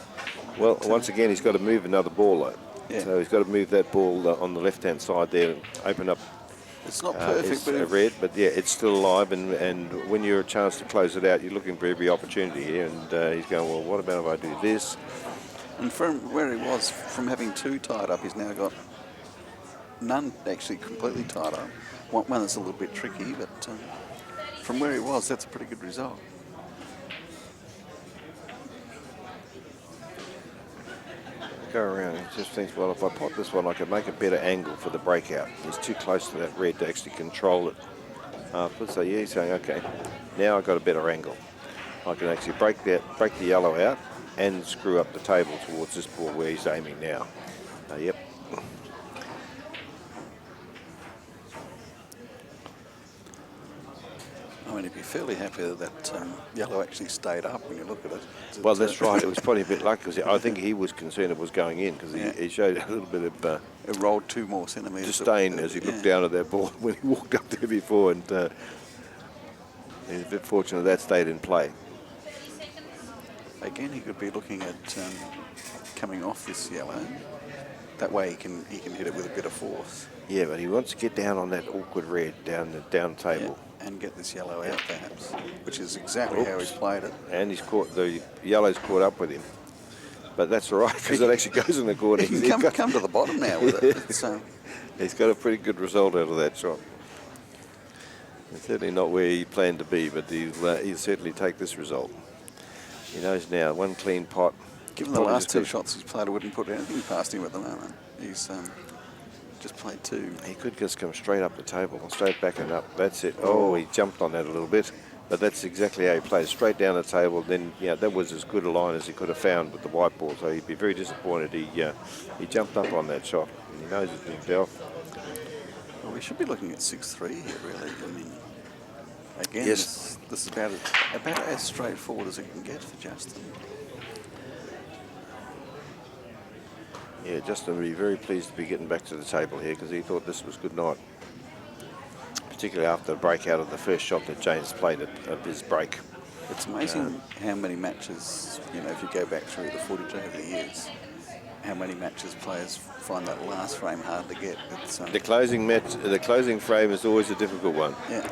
Speaker 7: Well, once again, he's got to move another ball though. Yeah. So he's got to move that ball on the left-hand side there and open up.
Speaker 8: It's not perfect,
Speaker 7: but red, but yeah, it's still alive. And when you're a chance to close it out, you're looking for every opportunity here. And he's going, well, what about if I do this?
Speaker 8: And from where he was, from having two tied up, he's now got none actually completely tied up. One that's a little bit tricky, but from where he was, that's a pretty good result.
Speaker 7: Go around and just thinks, well, if I pop this one, I could make a better angle for the breakout. He's too close to that red to actually control it. So yeah, he's saying, okay, now I've got a better angle. I can actually break the yellow out and screw up the table towards this ball where he's aiming now. Yep.
Speaker 8: mean, he'd be fairly happy that yellow actually stayed up when you look at it.
Speaker 7: Well, that's right. It was probably a bit lucky because I think he was concerned it was going in because he showed a little bit of
Speaker 8: it rolled 2 more centimetres.
Speaker 7: disdain as he looked down at that ball when he walked up there before, and he's a bit fortunate that stayed in play.
Speaker 8: Again, he could be looking at coming off this yellow. That way he can hit it with a bit of force.
Speaker 7: Yeah, but he wants to get down on that awkward red down the down table.
Speaker 8: Yeah, and get this yellow out perhaps, which is exactly how he's played it.
Speaker 7: And he's caught, the yellow's caught up with him. But that's all right because it actually goes in the corner.
Speaker 8: He can come to the bottom now with it. It's,
Speaker 7: he's got a pretty good result out of that shot. It's certainly not where he planned to be, but he'll certainly take this result. He knows now, one clean pot.
Speaker 8: Given the last 2 shots he's played, I wouldn't put anything past him at the moment. He's just played 2.
Speaker 7: He could just come straight up the table, straight back and up. That's it. Oh, he jumped on that a little bit. But that's exactly how he plays, straight down the table. Then, that was as good a line as he could have found with the white ball. So he'd be very disappointed. He jumped up on that shot. And he knows it's himself.
Speaker 8: Well, we should be looking at 6-3 here, really. I mean, again,
Speaker 7: yes.
Speaker 8: This is about as straightforward as it can get for Justin.
Speaker 7: Yeah, Justin would be very pleased to be getting back to the table here because he thought this was good night. Particularly after the break out of the first shot that James played at his break.
Speaker 8: It's amazing how many matches, if you go back through the footage over the years, how many matches players find that last frame hard to get. It's,
Speaker 7: the closing frame is always a difficult one.
Speaker 8: Yeah.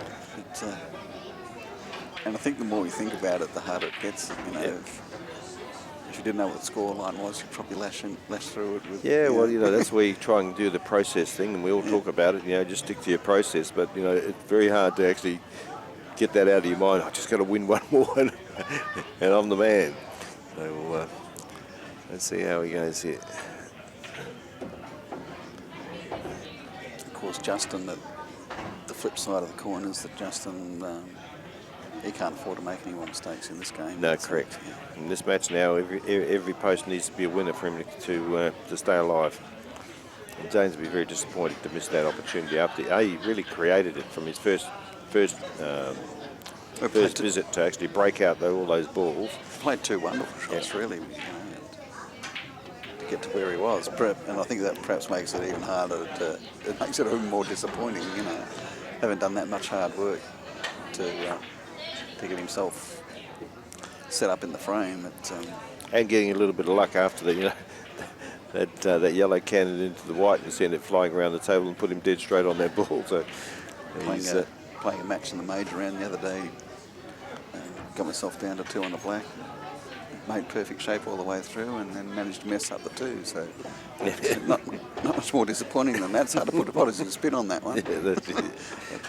Speaker 8: And I think the more we think about it, the harder it gets. If you didn't know what the score line was, you'd probably lash through it with...
Speaker 7: Yeah, well, that's where you try and do the process thing, and we all talk about it, just stick to your process, but, it's very hard to actually get that out of your mind. I just got to win one more, and I'm the man. So, let's see how he goes here.
Speaker 8: Of course, Justin, the flip side of the coin is that Justin... he can't afford to make any more mistakes in this game.
Speaker 7: No, correct. Yeah. In this match now, every post needs to be a winner for him to stay alive. And James will be very disappointed to miss that opportunity after he really created it from his first visit to actually break out all those balls.
Speaker 8: Played 2 wonderful shots, really, to get to where he was. And I think that perhaps makes it even harder. It makes it even more disappointing, having done that much hard work to get himself set up in the frame.
Speaker 7: And getting a little bit of luck after that yellow cannoned into the white and sent it flying around the table and put him dead straight on that ball. So
Speaker 8: playing a match in the major round the other day, got myself down to 2 on the black, made perfect shape all the way through, and then managed to mess up the 2. So not much more disappointing than that. It's hard to put a positive spin on that one.
Speaker 7: Yeah,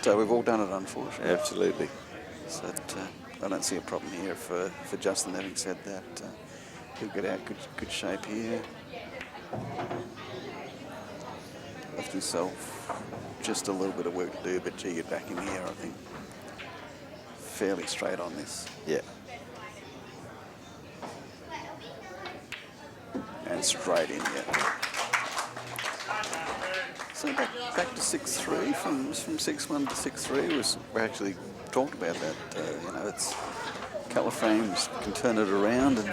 Speaker 8: but we've all done it, unfortunately.
Speaker 7: Absolutely.
Speaker 8: So I don't see a problem here for Justin. Having said that, he'll get out good shape here. Left himself just a little bit of work to do, but gee, get back in here, I think fairly straight on this.
Speaker 7: Yeah.
Speaker 8: And straight in, yeah. So back to 6-3 from 6-1 to 6-3. We actually talked about that. It's a couple of frames can turn it around, and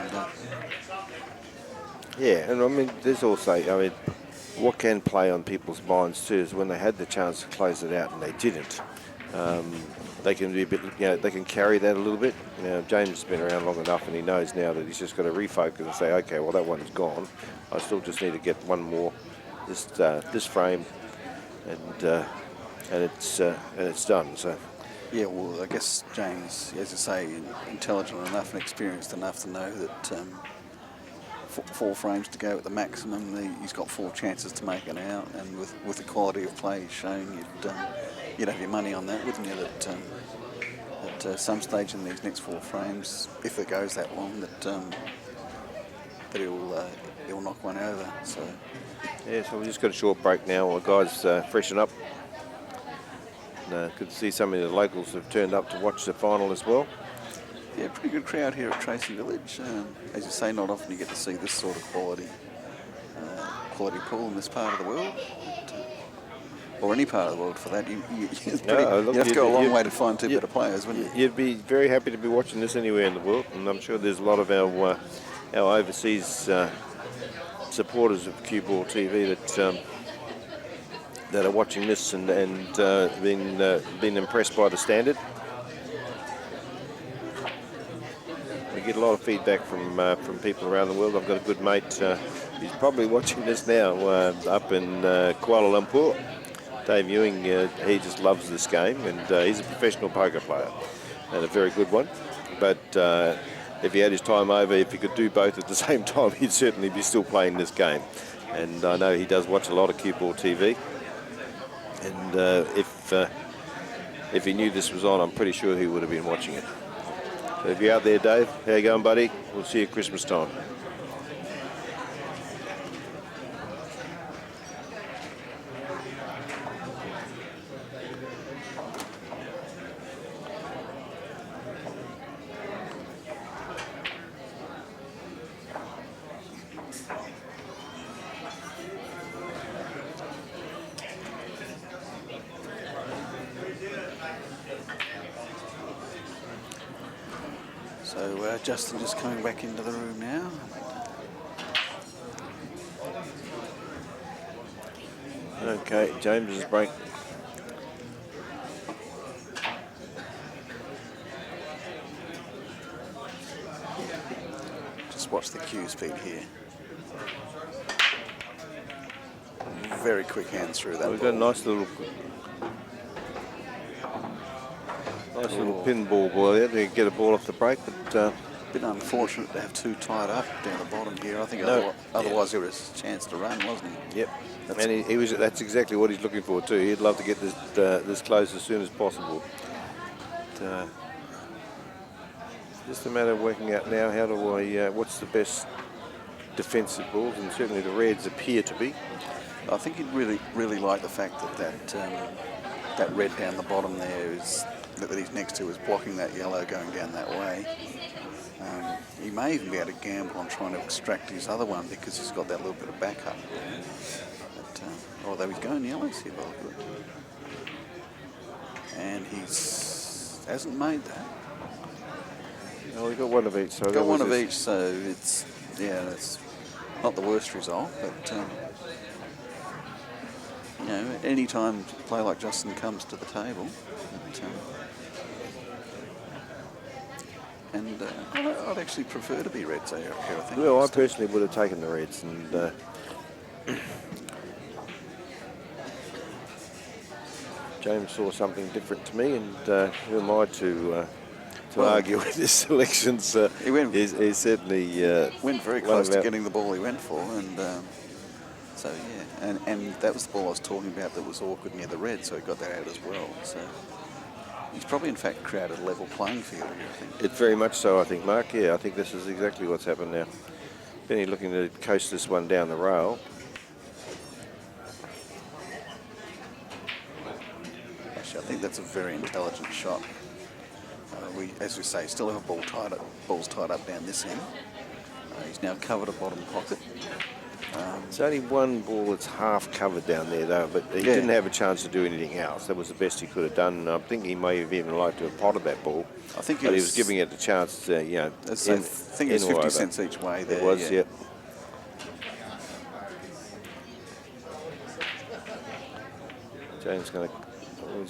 Speaker 7: yeah, and I mean, there's also, what can play on people's minds too is when they had the chance to close it out and they didn't. They can be a bit, they can carry that a little bit. James has been around long enough, and he knows now that he's just got to refocus and say, okay, well, that one's gone. I still just need to get one more, this frame, and it's done. So.
Speaker 8: Yeah, well, I guess James, as you say, intelligent enough and experienced enough to know that 4 frames to go at the maximum. He's got 4 chances to make it out, and with the quality of play he's shown, you'd have your money on that, wouldn't you? That at some stage in these next 4 frames, if it goes that long, that he'll knock one over. So
Speaker 7: yeah, so we've just got a short break now while guys freshen up. Good to see some of the locals have turned up to watch the final as well.
Speaker 8: Yeah, pretty good crowd here at Tracy Village. As you say, not often you get to see this sort of quality pool in this part of the world. or any part of the world for that. You have
Speaker 7: look,
Speaker 8: to go a long way to find two better players, wouldn't you?
Speaker 7: You'd be very happy to be watching this anywhere in the world, and I'm sure there's a lot of our overseas supporters of CueballTV that are watching this and been impressed by the standard. We get a lot of feedback from people around the world. I've got a good mate, he's probably watching this now, up in Kuala Lumpur. Dave Ewing, he just loves this game, and he's a professional poker player and a very good one. But if he had his time over, if he could do both at the same time, he'd certainly be still playing this game. And I know he does watch a lot of CueballTV. And if he knew this was on, I'm pretty sure he would have been watching it. So if you're out there, Dave, how you going, buddy? We'll see you at Christmas time.
Speaker 8: So Justin just coming back into the room now.
Speaker 7: Okay, James's break.
Speaker 8: Just watch the cue speed here. Very quick hands through that.
Speaker 7: We've got a nice little pinball ball there to get a ball off the break, but
Speaker 8: a bit unfortunate to have two tied up down the bottom here. I think otherwise there was a chance to run, wasn't he?
Speaker 7: Yep. And he was. That's exactly what he's looking for too. He'd love to get this close as soon as possible. But, just a matter of working out now how do I what's the best defensive balls, and certainly the reds appear to be.
Speaker 8: I think he'd really like the fact that red down the bottom there is that he's next to is blocking that yellow going down that way. He may even be able to gamble on trying to extract his other one because he's got that little bit of backup. But, although he's going yellows here, well, good. And hasn't made that.
Speaker 7: No, we got one of each. So
Speaker 8: got one of each, so it's that's not the worst result, but you know, any time a player like Justin comes to the table, and I'd actually prefer to be reds here, I think.
Speaker 7: Well, I personally would have taken the reds, and James saw something different to me, and who am I to argue with his selections? He certainly
Speaker 8: went very close to getting the ball he went for, and so yeah, and that was the ball I was talking about that was awkward near the red, so he got that out as well. So he's probably in fact created a level playing field here, I think.
Speaker 7: It's very much so, I think, Mark. Yeah, I think this is exactly what's happened now. Benny looking to coast this one down the rail.
Speaker 8: Actually, I think that's a very intelligent shot. We, as we say, still have balls tied up down this end. He's now covered a bottom pocket.
Speaker 7: It's only one ball that's half covered down there, though, but he didn't have a chance to do anything else. That was the best he could have done. I think he may have even liked to have potted that ball.
Speaker 8: I think
Speaker 7: he was giving it a chance to, you know,
Speaker 8: I think it was 50 cents each way there.
Speaker 7: It was, yeah. James going to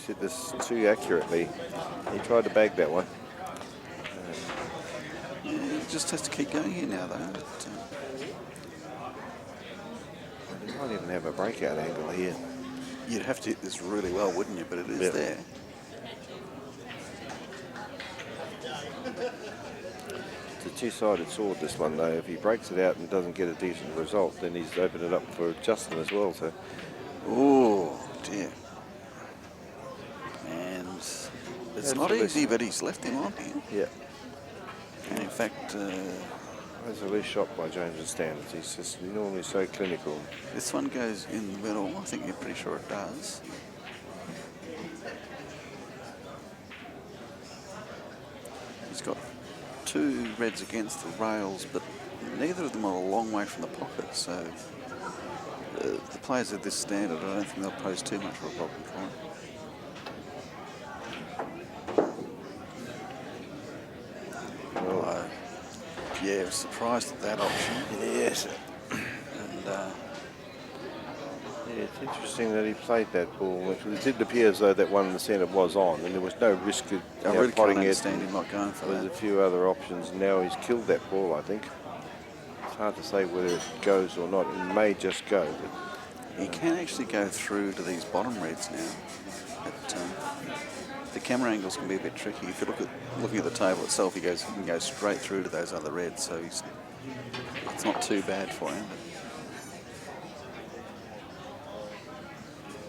Speaker 7: hit this too accurately. He tried to bag that one.
Speaker 8: He just has to keep going here now, though.
Speaker 7: He might even have a breakout angle here.
Speaker 8: You'd have to hit this really well, wouldn't you? But it is there.
Speaker 7: It's a two-sided sword, this one, though. If he breaks it out and doesn't get a decent result, then he's opened it up for Justin as well. So,
Speaker 8: oh dear. And it's not easy, but he's left him on here.
Speaker 7: Yeah.
Speaker 8: And in fact,
Speaker 7: that's a loose shot by James's standards. He's just normally so clinical.
Speaker 8: This one goes in the middle. I think you're pretty sure it does. He's got two reds against the rails, but neither of them are a long way from the pocket, so the players at this standard, I don't think they'll pose too much of a problem for him. Well, yeah, I was surprised at that option.
Speaker 7: Yes.
Speaker 8: And
Speaker 7: yeah, it's interesting that he played that ball. It did appear as though that one in the centre was on, and there was no risk of
Speaker 8: I really
Speaker 7: potting
Speaker 8: can't
Speaker 7: it.
Speaker 8: understand him not going for
Speaker 7: There's
Speaker 8: that.
Speaker 7: a few other options. Now he's killed that ball, I think. It's hard to say whether it goes or not. It may just go. But
Speaker 8: He can actually go through to these bottom reds now. But, the camera angles can be a bit tricky. If you looking at the table itself, he can go straight through to those other reds, so it's not too bad for him.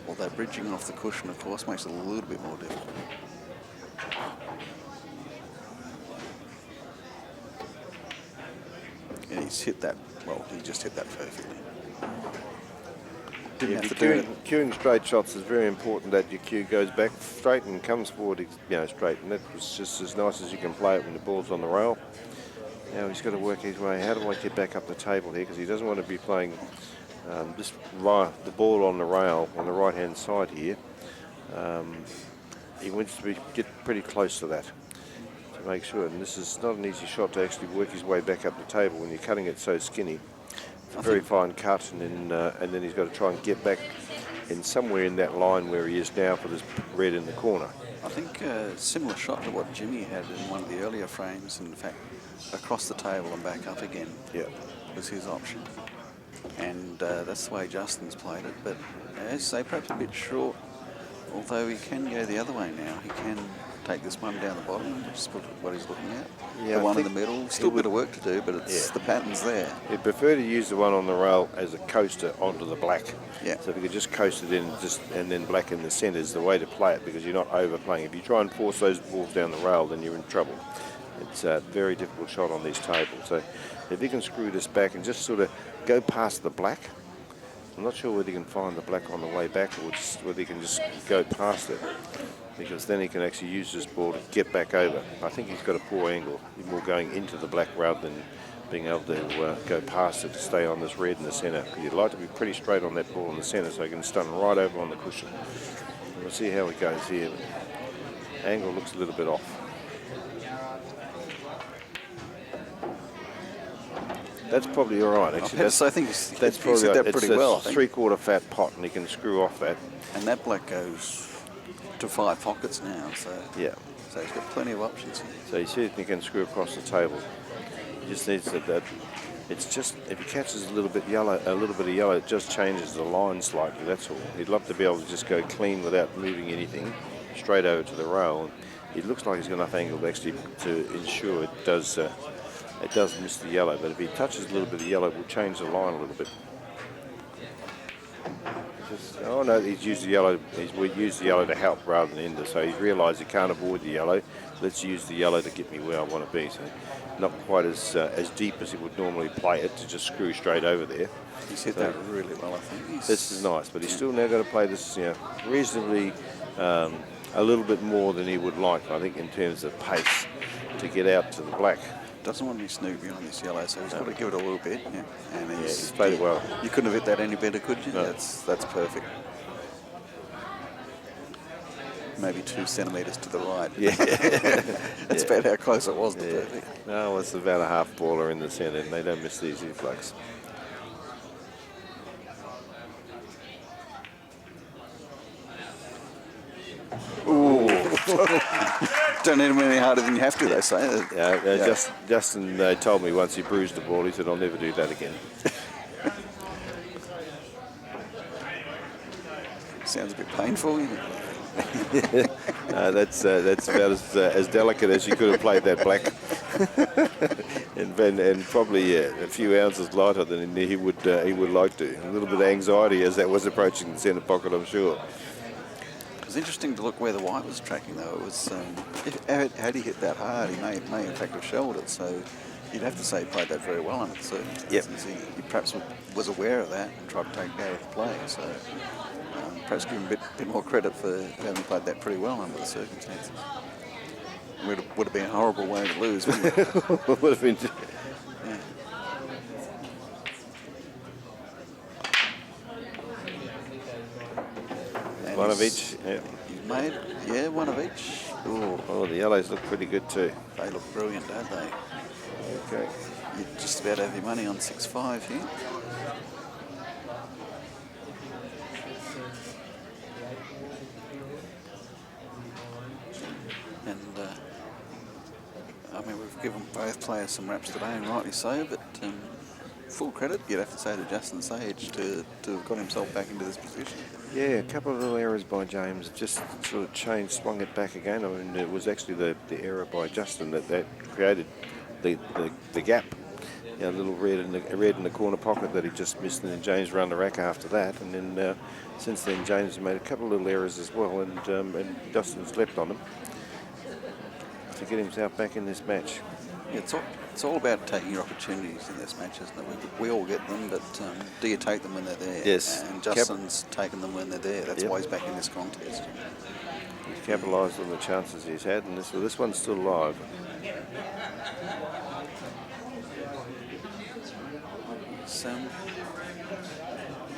Speaker 8: Although bridging off the cushion, of course, makes it a little bit more difficult. And he's hit that, well, he just hit that perfectly. Didn't have to do it.
Speaker 7: Queuing straight shots is very important that your cue goes back straight and comes forward, straight. And that was just as nice as you can play it when the ball's on the rail. Now he's got to work his way. How do I get back up the table here? Because he doesn't want to be playing the ball on the rail on the right-hand side here. He wants to get pretty close to that to make sure. And this is not an easy shot to actually work his way back up the table when you're cutting it so skinny. It's a very fine cut, and then he's got to try and get back in somewhere in that line where he is now for this red in the corner.
Speaker 8: I think a similar shot to what Jimmy had in one of the earlier frames, in fact, across the table and back up again, was his option. And that's the way Justin's played it. But as I say, perhaps a bit short, although he can go the other way now. He can take this one down the bottom, which is what he's looking at.
Speaker 7: Yeah,
Speaker 8: the one in the middle, still a bit of work to do, but it's the pattern's there.
Speaker 7: He'd prefer to use the one on the rail as a coaster onto the black.
Speaker 8: Yeah.
Speaker 7: So if you could just coast it in and then black in the centre is the way to play it, because you're not overplaying. If you try and force those balls down the rail, then you're in trouble. It's a very difficult shot on these tables. So if he can screw this back and just sort of go past the black, I'm not sure whether he can find the black on the way back or whether he can just go past it, because then he can actually use this ball to get back over. I think he's got a poor angle. He's more going into the black rather than being able to go past it to stay on this red in the centre. You'd like to be pretty straight on that ball in the centre so he can stun right over on the cushion. We'll see how he goes here. Angle looks a little bit off. That's probably all right, actually.
Speaker 8: I think he's
Speaker 7: probably
Speaker 8: hit that pretty well.
Speaker 7: It's a three-quarter fat pot, and he can screw off that.
Speaker 8: And that black goes to 5 pockets now, so
Speaker 7: yeah.
Speaker 8: So he's got plenty of options here.
Speaker 7: So he certainly can screw across the table. He just needs that. It's just if he catches a little bit of yellow, it just changes the line slightly. That's all. He'd love to be able to just go clean without moving anything, straight over to the rail. It looks like he's got enough angle actually to ensure it does miss the yellow, but if he touches a little bit of yellow, it will change the line a little bit. Oh no, he's used the yellow. We used the yellow to help rather than hinder. So he's realised he can't avoid the yellow. Let's use the yellow to get me where I want to be. So not quite as deep as he would normally play it, to just screw straight over there.
Speaker 8: He's hit that really well, I think.
Speaker 7: This is nice, but he's still now got to play this, reasonably a little bit more than he would like, I think, in terms of pace to get out to the black.
Speaker 8: Doesn't want to be snoopy on this yellow, so he's got to give it a little bit. Yeah. And
Speaker 7: he's played it well.
Speaker 8: You couldn't have hit that any better, could you?
Speaker 7: No.
Speaker 8: That's perfect. Maybe 2 centimetres to the right.
Speaker 7: Yeah.
Speaker 8: That's about how close it was to perfect.
Speaker 7: No, it's about a half baller in the centre, and they don't miss these influx.
Speaker 8: Ooh. Don't hit him any harder than you have to, they say.
Speaker 7: Justin told me once he bruised the ball, he said, I'll never do that again.
Speaker 8: Sounds a bit painful.
Speaker 7: That's about as delicate as you could have played that black. and probably a few ounces lighter than he would like to. A little bit of anxiety as that was approaching the centre pocket, I'm sure.
Speaker 8: It was interesting to look where the white was tracking, though. It was had he hit that hard, he may in fact have shelled it. So you'd have to say he played that very well under the circumstances. He perhaps was aware of that and tried to take it out of the play. So perhaps give him a bit more credit for having played that pretty well under the circumstances. Would have been a horrible way to lose, wouldn't it?
Speaker 7: Would have been. One of each. Yeah.
Speaker 8: He's made, yeah, one of each.
Speaker 7: Oh, the yellows look pretty good too.
Speaker 8: They look brilliant, don't they?
Speaker 7: Okay.
Speaker 8: You just about have your money on 6-5 here. And I mean, we've given both players some raps today, and rightly so, but full credit, you'd have to say, to Justin Sage to have got himself back into this position.
Speaker 7: Yeah, a couple of little errors by James, just sort of swung it back again. I mean, it was actually the error by Justin that created the gap. You know, a little red in the corner pocket that he just missed, and then James ran the rack after that. And then since then, James made a couple of little errors as well, and Justin's leapt on them to get himself back in this match.
Speaker 8: Yeah, it's all about taking your opportunities in this match, isn't it? We all get them, but do you take them when they're there?
Speaker 7: Yes.
Speaker 8: And Justin's taken them when they're there. That's why he's back in this contest.
Speaker 7: He's capitalised on the chances he's had, and this one's still live.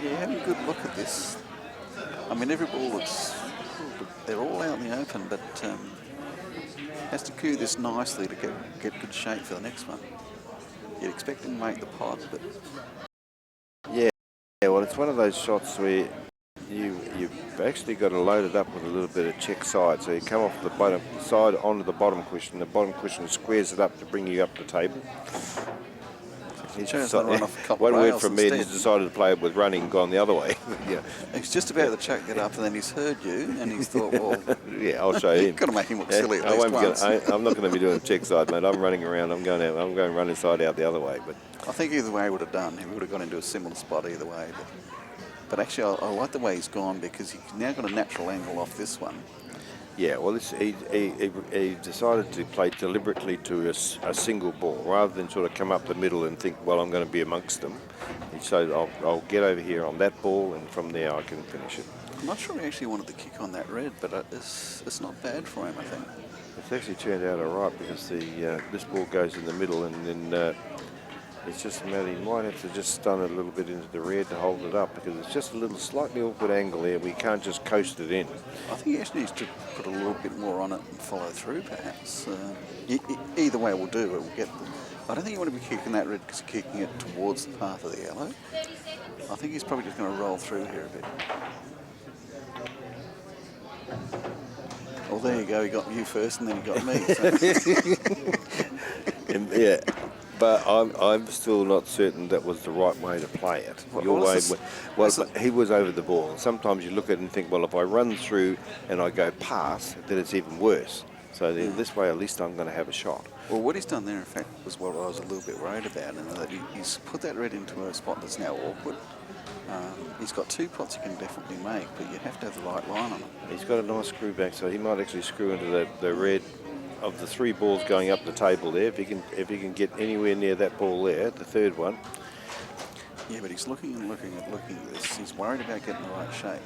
Speaker 8: Yeah, having a good look at this. I mean, every ball they're all out in the open, but has to cue this nicely to get good shape for the next one. You'd expect him to make the pot, but
Speaker 7: yeah, well, it's one of those shots where you've actually got to load it up with a little bit of check side. So you come off the bottom side onto the bottom cushion. The bottom cushion squares it up to bring you up the table. One word from me, and he's decided to play it with running, gone the other way. Yeah.
Speaker 8: He's just about to chuck it up, and then he's heard you, and he's thought, well,
Speaker 7: yeah, I'll show him.
Speaker 8: You've got to make him look silly at least once.
Speaker 7: I'm not going to be doing check side, mate. I'm running around. I'm going running side out the other way. But
Speaker 8: I think either way he would have done. He would have gone into a similar spot either way. But actually, I like the way he's gone because he's now got a natural angle off this one.
Speaker 7: Yeah, well, he decided to play deliberately to a single ball rather than sort of come up the middle and think, well, I'm going to be amongst them. He said, I'll get over here on that ball, and from there I can finish it.
Speaker 8: I'm not sure he actually wanted the kick on that red, but it's not bad for him, I think.
Speaker 7: It's actually turned out all right because this ball goes in the middle, and then it's just a matter, he might have to just stun it a little bit into the red to hold it up because it's just a little slightly awkward angle there. We can't just coast it in.
Speaker 8: I think he actually needs to put a little bit more on it and follow through, perhaps. Either way will do. It will get them. I don't think you want to be kicking that red because you're kicking it towards the path of the yellow. I think he's probably just going to roll through here a bit. Well, there you go. He got you first, and then he got me. So.
Speaker 7: Yeah. But I'm still not certain that was the right way to play it. He was over the ball. Sometimes you look at it and think, well, if I run through and I go past, then it's even worse. So this way, at least I'm going to have a shot.
Speaker 8: Well, what he's done there, in fact, was what I was a little bit worried about, and that he's put that red into a spot that's now awkward. He's got two pots he can definitely make, but you have to have the right line on it.
Speaker 7: He's got a nice screw back, so he might actually screw into the red of the three balls going up the table there. If he can get anywhere near that ball there, the third one.
Speaker 8: Yeah, but he's looking at this. He's worried about getting the right shape.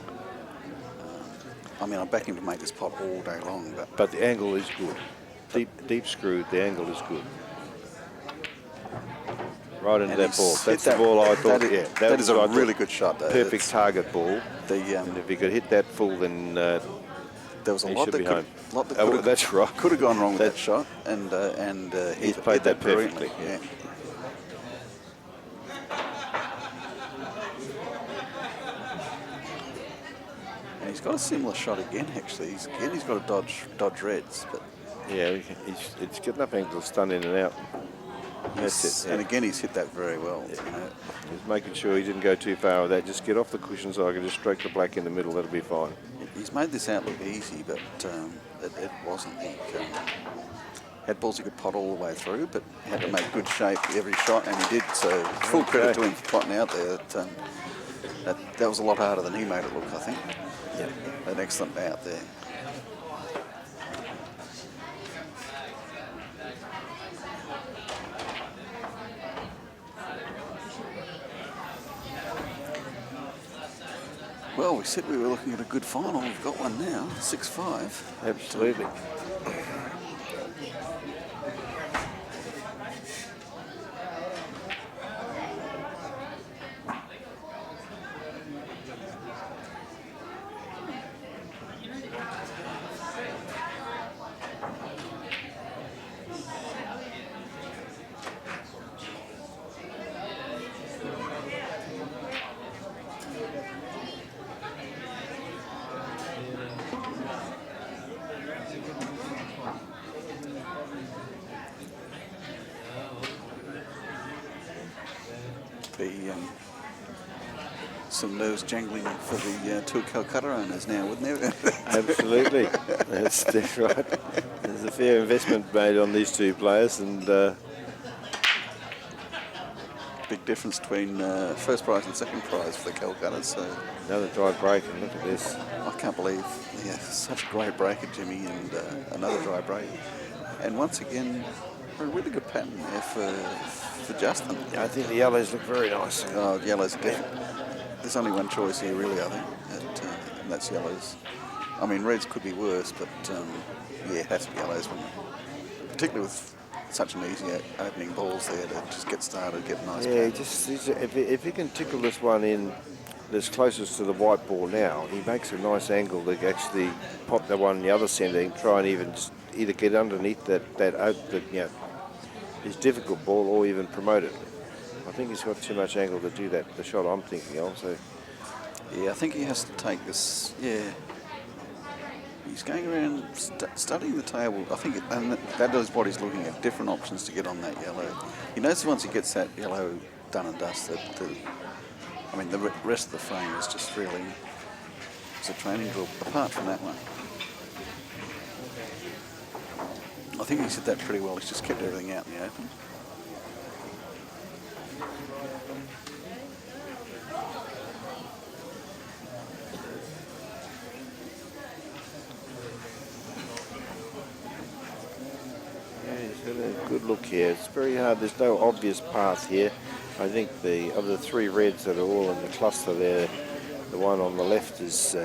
Speaker 8: I mean, I'm backing him to make this pot all day long,
Speaker 7: but the angle is good. Deep screwed, the angle is good. Right into that ball. That's the ball I thought. That
Speaker 8: is a really good shot, though.
Speaker 7: Perfect target ball. And if he could hit that full, then
Speaker 8: there was a lot that
Speaker 7: that's right.
Speaker 8: Could have gone wrong with that shot, and
Speaker 7: he's played that perfectly.
Speaker 8: Yeah. And he's got a similar shot again. Actually, he's got to dodge reds, but
Speaker 7: yeah, it's good enough angle to stun in and out. That's it.
Speaker 8: And again, he's hit that very well.
Speaker 7: Yeah. You know. He's making sure he didn't go too far with that. Just get off the cushion so I can just stroke the black in the middle. That'll be fine.
Speaker 8: He's made this out look easy, but it wasn't. He had balls he could pot all the way through, but he had to make good shape every shot, and he did. So full credit to him for potting out there. That was a lot harder than he made it look, I think. Yeah, an excellent out there. Well, we said we were looking at a good final. We've got one now, 6-5.
Speaker 7: Absolutely.
Speaker 8: be some nerves jangling for the two Calcutta owners now, wouldn't there?
Speaker 7: Absolutely, that's right. There's a fair investment made on these two players, and
Speaker 8: big difference between first prize and second prize for the Calcutta. So
Speaker 7: another dry break, and look at this.
Speaker 8: I can't believe, such a great breaker, Jimmy, and another dry break. And once again, a really good pattern there for Justin.
Speaker 7: Yeah, I think the yellows look very nice.
Speaker 8: Oh, yellows are definitely. There's only one choice here, really, I think, and that's yellows. I mean, reds could be worse, but yeah, it has to be yellows, particularly with such an easy opening balls there to just get started, get a nice.
Speaker 7: Yeah, if he can tickle this one in that's closest to the white ball now, he makes a nice angle to actually pop the one in the other centre and try and even either get underneath that his difficult ball or even promote it. I think he's got too much angle to do that, the shot I'm thinking of. So
Speaker 8: yeah, I think he has to take this. Yeah, he's going around studying the table. I think that is what he's looking at, different options to get on that yellow. He knows once he gets that yellow done and dusted, the rest of the frame is just really, it's a training drill, apart from that one. I think he's hit that pretty well. He's just kept everything out in the open.
Speaker 7: a good look here. It's very hard. There's no obvious path here. I think of the three reds that are all in the cluster there, the one on the left is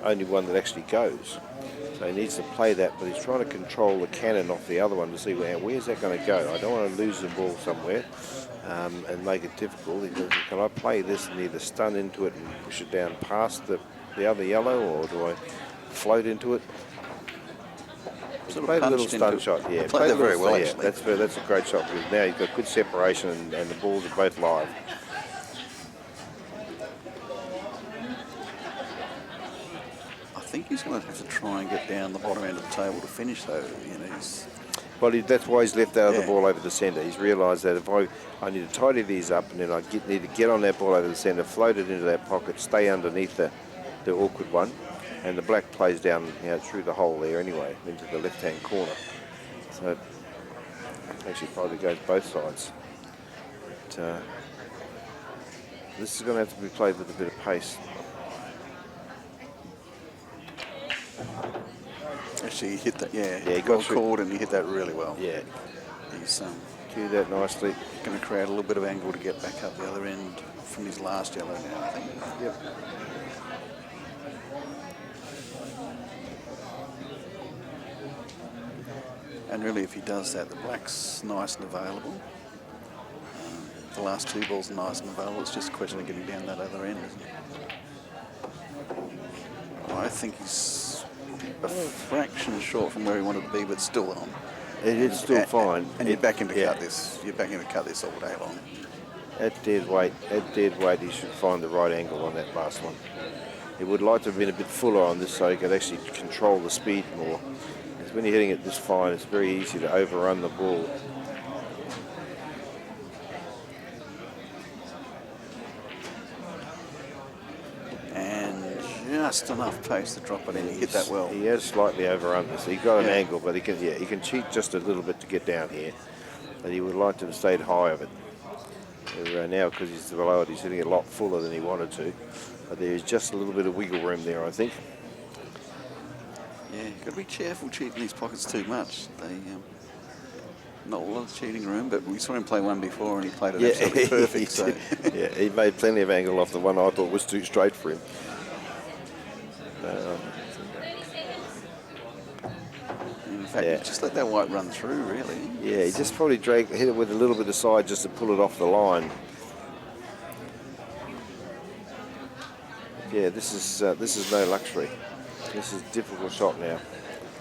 Speaker 7: only one that actually goes. So he needs to play that, but he's trying to control the cannon off the other one to see where's that going to go. I don't want to lose the ball somewhere and make it difficult. He goes, can I play this and either stun into it and push it down past the other yellow, or do I float into it?
Speaker 8: Sort of
Speaker 7: played a little stun shot, yeah.
Speaker 8: Played that very well, actually.
Speaker 7: That's a great shot, because now he's got good separation and the balls are both live.
Speaker 8: I think he's going to have to try and get down the bottom end of the table to finish, though. You know,
Speaker 7: well, that's why he's left out of the ball over the centre. He's realised that if I need to tidy these up, and then I need to get on that ball over the centre, float it into that pocket, stay underneath the awkward one, and the black plays down through the hole there anyway, into the left-hand corner. So it actually probably goes both sides. But, this is going to have to be played with a bit of pace.
Speaker 8: Actually, he hit that,
Speaker 7: he got
Speaker 8: called, and he hit that really well.
Speaker 7: Yeah.
Speaker 8: He's
Speaker 7: cued that nicely.
Speaker 8: Going to create a little bit of angle to get back up the other end from his last yellow now, I think.
Speaker 7: Yep.
Speaker 8: And really, if he does that, the black's nice and available. The last two balls are nice and available. It's just a question of getting down that other end, isn't it? I think he's a fraction short from where he wanted to be, but still on.
Speaker 7: It's still fine.
Speaker 8: And you're back in to cut this. You're back in to cut this all day long.
Speaker 7: At dead weight, he should find the right angle on that last one. He would like to have been a bit fuller on this so he could actually control the speed more. Because when you're hitting it this fine, it's very easy to overrun the ball.
Speaker 8: Just enough pace to drop it in. He hit that well.
Speaker 7: He has slightly overrun this. He got an angle, but he can cheat just a little bit to get down here. But he would like to have stayed high of it. Now, because he's below it, he's hitting it a lot fuller than he wanted to. But there's just a little bit of wiggle room there, I think.
Speaker 8: Yeah, you've got to be careful cheating these pockets too much. Not a lot of cheating room, but we saw him play one before and he played it absolutely perfect. So.
Speaker 7: Yeah, he made plenty of angle off the one I thought was too straight for him.
Speaker 8: In fact, just let that white run through, really.
Speaker 7: Yeah, he just probably hit it with a little bit of side just to pull it off the line. Yeah, this is no luxury. This is a difficult shot now.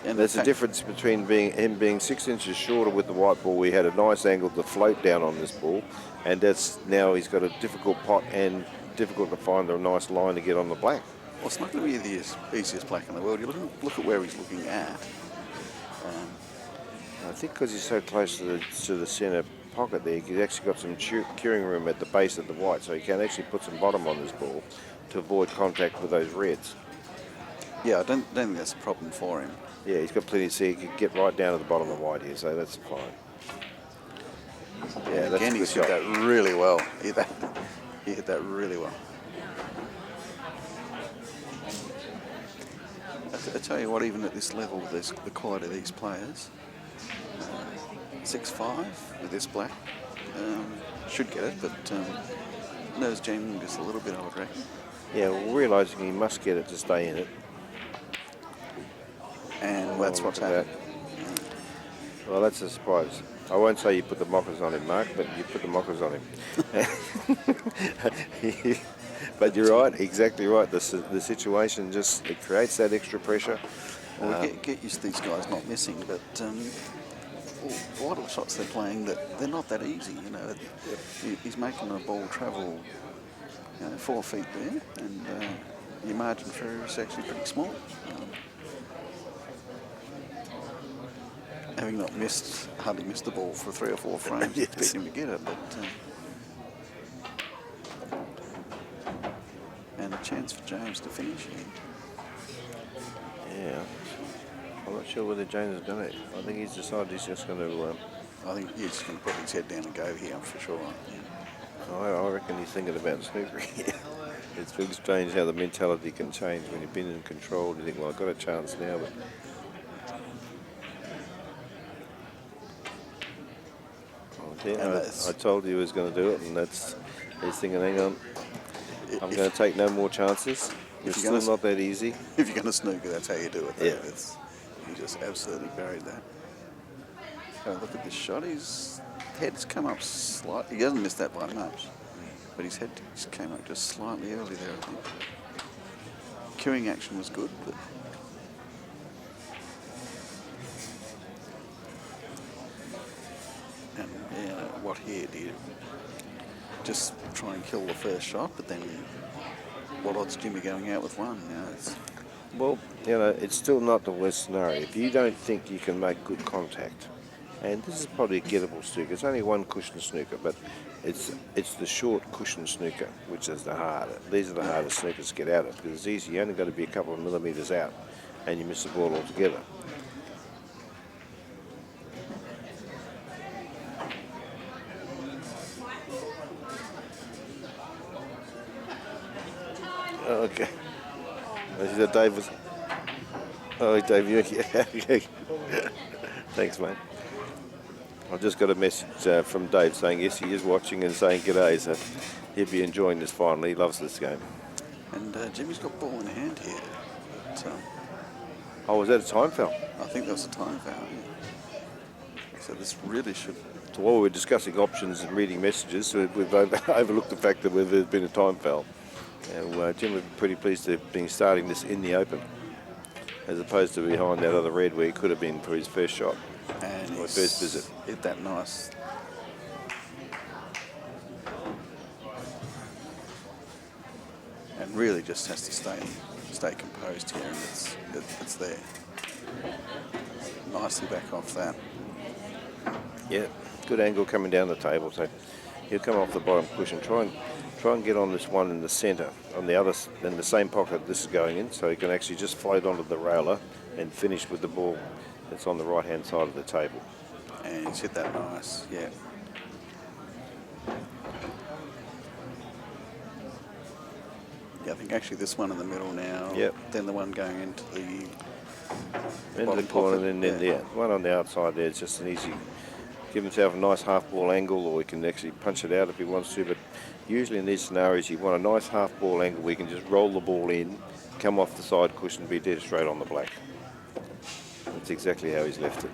Speaker 7: And there's a difference between him being 6 inches shorter with the white ball. We had a nice angle to float down on this ball, and now he's got a difficult pot and difficult to find a nice line to get on the black.
Speaker 8: Well, it's not going to be the easiest black in the world. You look at where he's looking at.
Speaker 7: I think because he's so close to the centre pocket there, he's actually got some curing room at the base of the white, so he can actually put some bottom on this ball to avoid contact with those reds.
Speaker 8: Yeah, I don't think that's a problem for him.
Speaker 7: Yeah, he's got plenty to see. He could get right down to the bottom of the white here, so that's fine. Yeah, that's
Speaker 8: Again,
Speaker 7: a
Speaker 8: he
Speaker 7: good
Speaker 8: hit
Speaker 7: shot.
Speaker 8: that really well. He hit that really well. I tell you what, even at this level, the quality of these players, 6'5" with this black, should get it, but nose jamming just a little bit, I would reckon.
Speaker 7: Yeah, well, realising he must get it to stay in it.
Speaker 8: And that's what's happened.
Speaker 7: Well, that's a surprise. I won't say you put the mockers on him, Mark, but you put the mockers on him. But you're right, exactly right. The situation just, it creates that extra pressure.
Speaker 8: Well, get used to these guys not missing, but a lot of the shots they're playing, they're not that easy, you know. He's making the ball travel 4 feet there, and your margin for error is actually pretty small. Having not hardly missed the ball for 3 or 4 frames,
Speaker 7: Yes.
Speaker 8: expecting to get it, but and a chance for James to finish here.
Speaker 7: Yeah, I'm not sure whether James has done it. I think he's decided he's just going to...
Speaker 8: I think he's just going to put his head down and go here for sure. Yeah.
Speaker 7: I reckon he's thinking about snooker here. It's really strange how the mentality can change when you've been in control. You think, well, I've got a chance now, but... I told you he was going to do it, and he's thinking, hang on, I'm going to take no more chances. It's still not that easy.
Speaker 8: If you're going to snooker, that's how you do it.
Speaker 7: Yeah.
Speaker 8: You just absolutely buried that. Oh, look at this shot. His head's come up slightly. He hasn't missed that by much, but his head just came up just slightly early there, I think. Queuing action was good, but... And what he did, just try and kill the first shot, but then what odds Jimmy going out with one?
Speaker 7: Well, it's still not the worst scenario. If you don't think you can make good contact, and this is probably a gettable snooker. It's only one cushion snooker, but it's the short cushion snooker, which is the harder. These are the hardest snookers to get out of, because it's easy. You only got to be a couple of millimetres out, and you miss the ball altogether. Okay. I see that Dave was... Oh, Dave, you... Yeah. Thanks, mate. I've just got a message from Dave saying, yes, he is watching and saying g'day, so he'll be enjoying this finally. He loves this game.
Speaker 8: And Jimmy's got ball in hand here. But,
Speaker 7: oh, was that a time foul?
Speaker 8: I think that was a time foul, yeah. So this really should...
Speaker 7: So while we're discussing options and reading messages, we've overlooked the fact that there's been a time foul. Jim would be pretty pleased to have been starting this in the open, as opposed to behind that other red where he could have been for his first shot,
Speaker 8: and
Speaker 7: or first visit.
Speaker 8: Hit that nice. And really just has to stay composed here, and it's there. Nicely back off that.
Speaker 7: Yeah, good angle coming down the table, so he'll come off the bottom cushion, try and get on this one in the centre, on the other, in the same pocket this is going in, so he can actually just float onto the railer and finish with the ball that's on the right-hand side of the table.
Speaker 8: And he's hit that nice, yeah. Yeah, I think actually this one in the middle now,
Speaker 7: yep.
Speaker 8: Then the one going into
Speaker 7: the corner, and then the one on the outside there is just an easy, give himself a nice half-ball angle, or he can actually punch it out if he wants to, but usually in these scenarios you want a nice half-ball angle where you can just roll the ball in, come off the side cushion, be dead straight on the black. That's exactly how he's left it.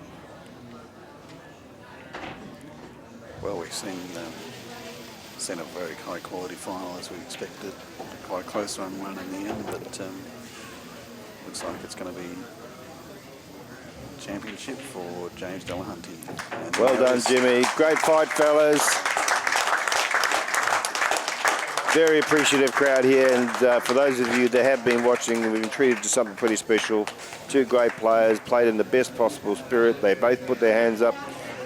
Speaker 8: Well, we've seen a very high-quality final as we expected. Quite a close one in the end, but looks like it's going to be championship for James Delahunty.
Speaker 7: Well done, Jimmy. Great fight, fellas. Very appreciative crowd here, and for those of you that have been watching, we've been treated to something pretty special. Two great players, played in the best possible spirit. They both put their hands up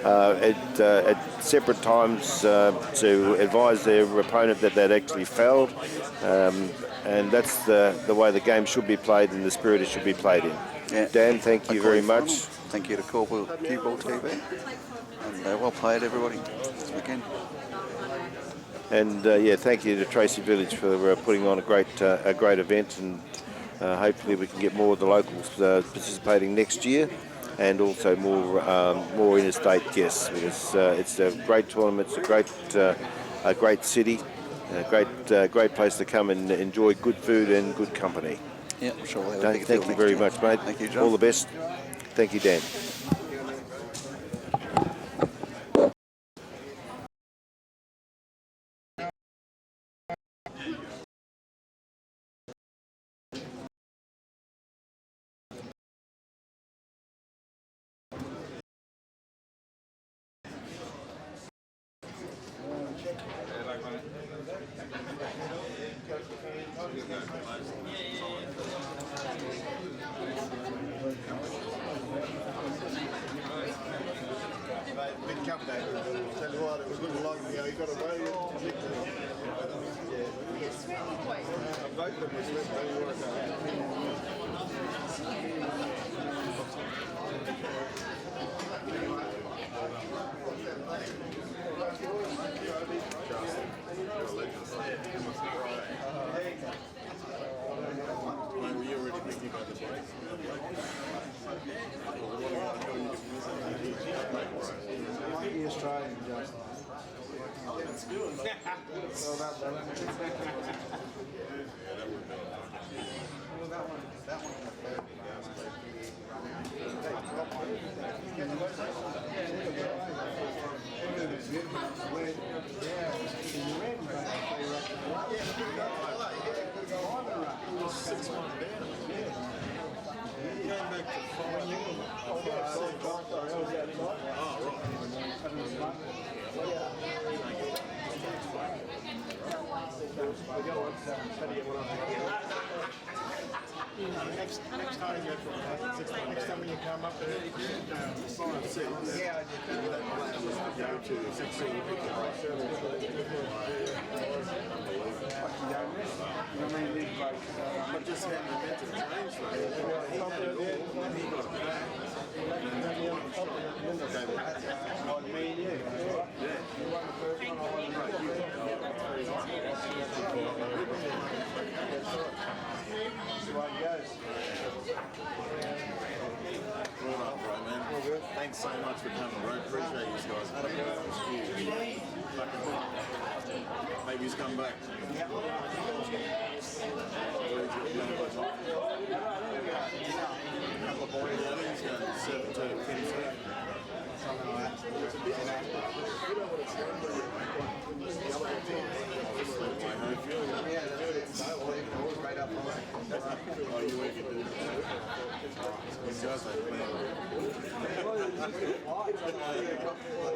Speaker 7: at separate times to advise their opponent that they'd actually fouled. And that's the way the game should be played and the spirit it should be played in.
Speaker 8: Yeah.
Speaker 7: Dan, thank you very much.
Speaker 8: Thank you to CueballTV. And well played, everybody, this weekend.
Speaker 7: And yeah, thank you to Tracy Village for putting on a great event, and hopefully we can get more of the locals participating next year, and also more interstate guests, because it's a great tournament. It's a great city, a great place to come and enjoy good food and good company.
Speaker 8: Yeah, I'm sure.
Speaker 7: Thank you very much, mate.
Speaker 8: Thank you, John.
Speaker 7: All the best. Thank you, Dan.
Speaker 5: Big cup day. Tell you what, it was looking like you got away. Both of them was left, they work were you already thinking about the break? The Australian just. That's good. Well, that one. Next time you next time when you come up there, sign C. Yeah, go to the 16, you pick the right shirt. But just having a mental change, he had it all, and he got it back. Thanks so much for coming, bro. Appreciate you guys. Maybe he's come back. A couple of boys. I think he's going 7-2, 10-2. Oh, you work it. These guys are playing.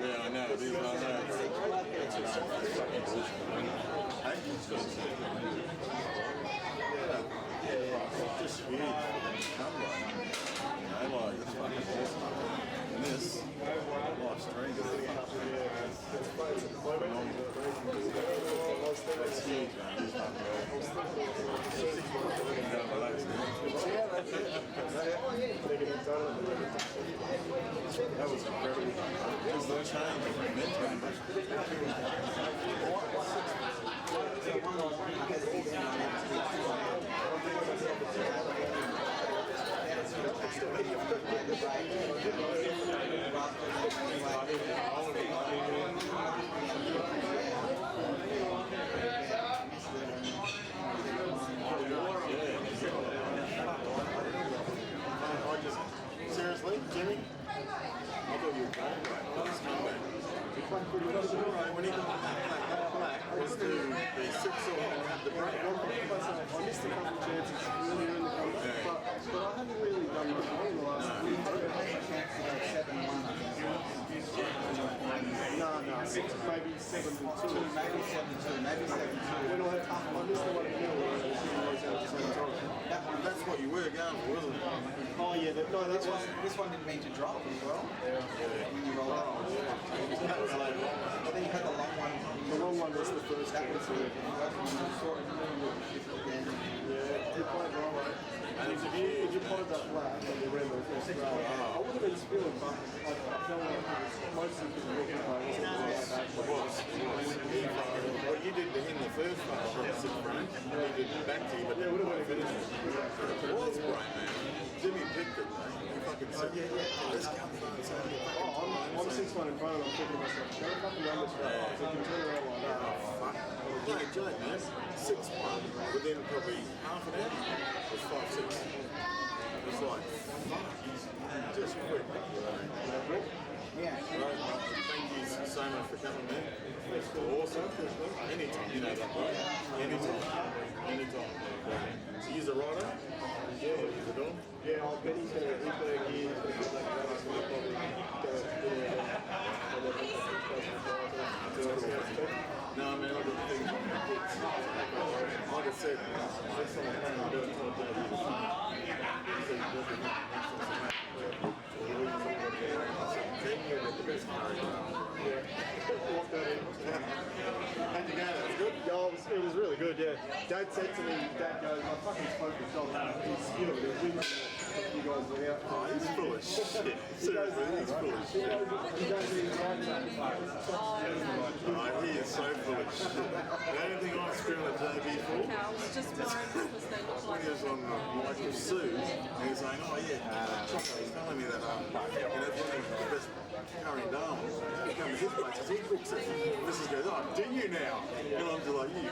Speaker 5: Yeah, I know. These I know. It's just fucking bullshit. Hey? Just huge. Come on. You know, like, it's fucking awesome. And this, life's very good. It's huge, man. It's fucking that was incredible. It was the change from mental. Seriously, Jimmy? I thought you were going back. Let's come back. When he got back, was the 6 or the break. I missed a couple of chances earlier in the comeback, but I haven't really done much more in the last week. No, maybe 7-2. Maybe 7-2, maybe 7-2. When I missed the one in the middle. That's what you were going for, wasn't it? Oh yeah, no, that's why. This one didn't mean to drop as well. Yeah. When you roll out. I would have been spilling, but I felt like it was mostly because of walking away. It was.
Speaker 1: What you did to him the first time, that's it, right? He did it back to you, but
Speaker 5: Yeah, it would have been finished.
Speaker 1: it was great, man. Jimmy picked it, mate. He fucking said, let's go for it. So he fucking
Speaker 5: I'm 6 months in front and I'm thinking to myself, go fucking run this route. So you can turn around like that.
Speaker 1: fuck. No joke, man. 6-1 within probably half an hour. It was 5-6. It was like, fuck. Just quick. Yeah. Thank you so much for coming, man. It's awesome. Anytime, you know that, right? Anytime. So he's a rider? Yeah, he's a dog?
Speaker 5: Yeah, I bet he's going to get gear. He's going to get like that. He's going to probably go
Speaker 1: No, man, I got things. Like I said, next time I'm going to do How'd you go? That was good?
Speaker 5: Yeah, it was really good, yeah. Dad said to me, Dad goes, I fucking spoke with John. He's skilled. It was windy. You guys were out.
Speaker 1: Oh, he's full of shit. Seriously, he's full of shit.
Speaker 5: He goes in his right side.
Speaker 1: Oh, he is so full of shit. The only thing I'm screwing at JB for
Speaker 11: Cows, just worried because they look like
Speaker 1: he was on the mic with Sue, and he's saying, oh yeah, Choco, he's telling me that, the best curry Darwin, he comes to his place, he cooks it. And Mrs. goes, oh, do you now? And I'm just like, you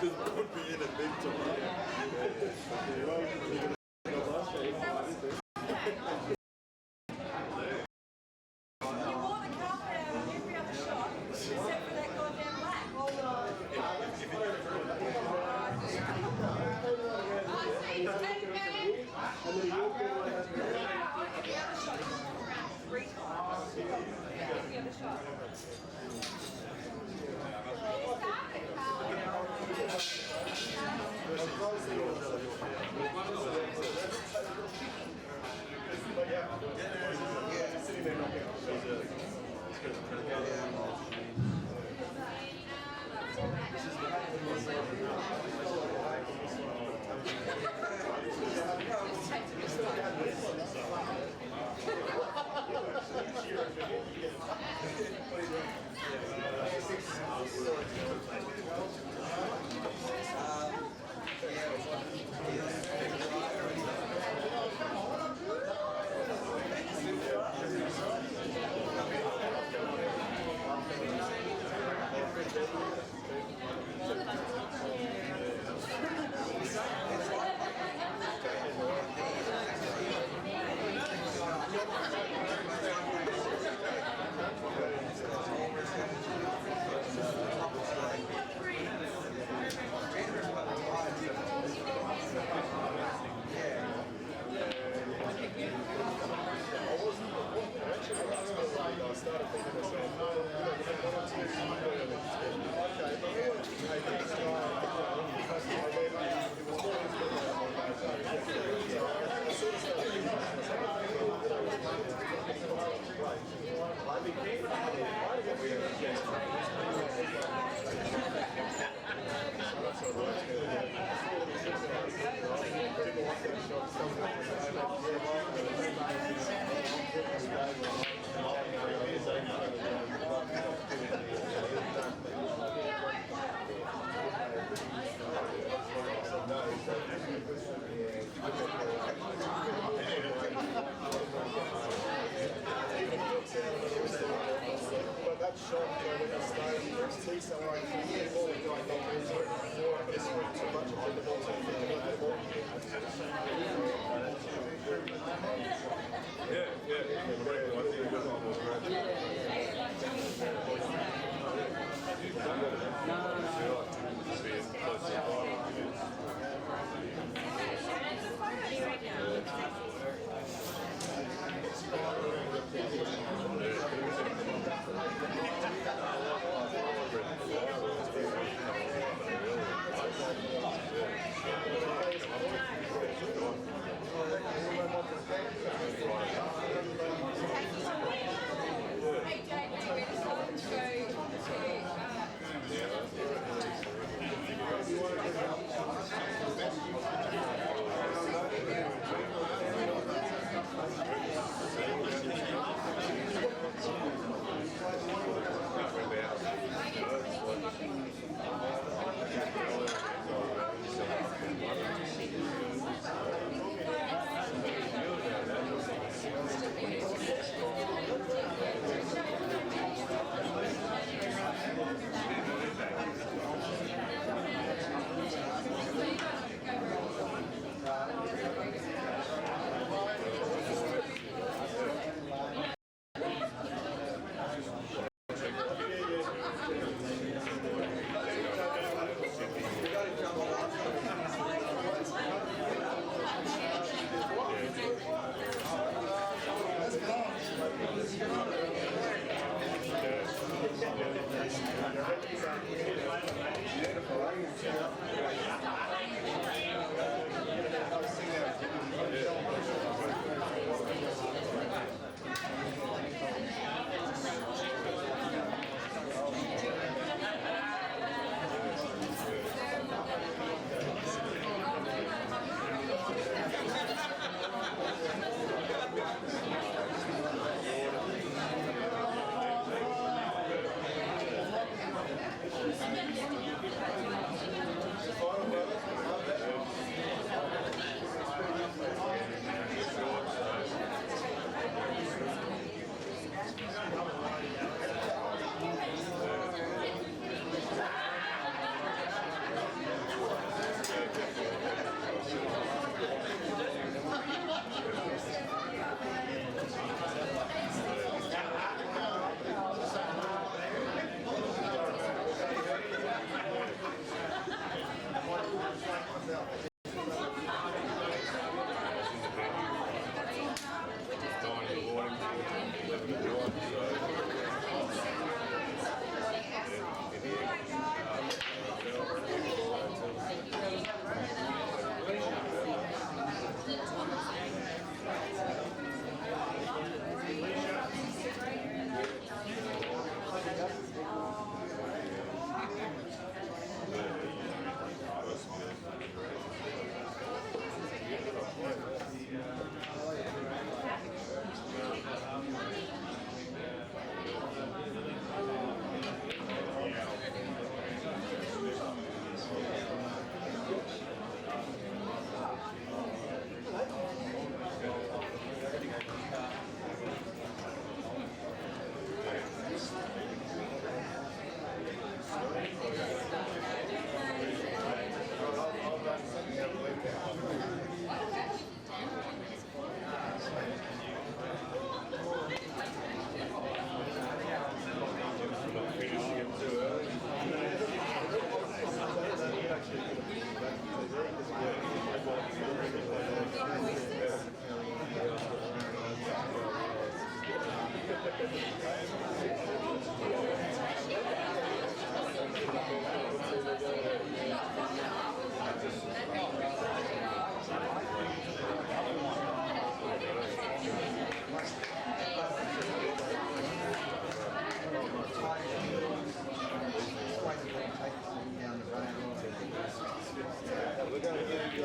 Speaker 1: just put me in a big time.
Speaker 3: Take
Speaker 2: We're going to give you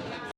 Speaker 2: certain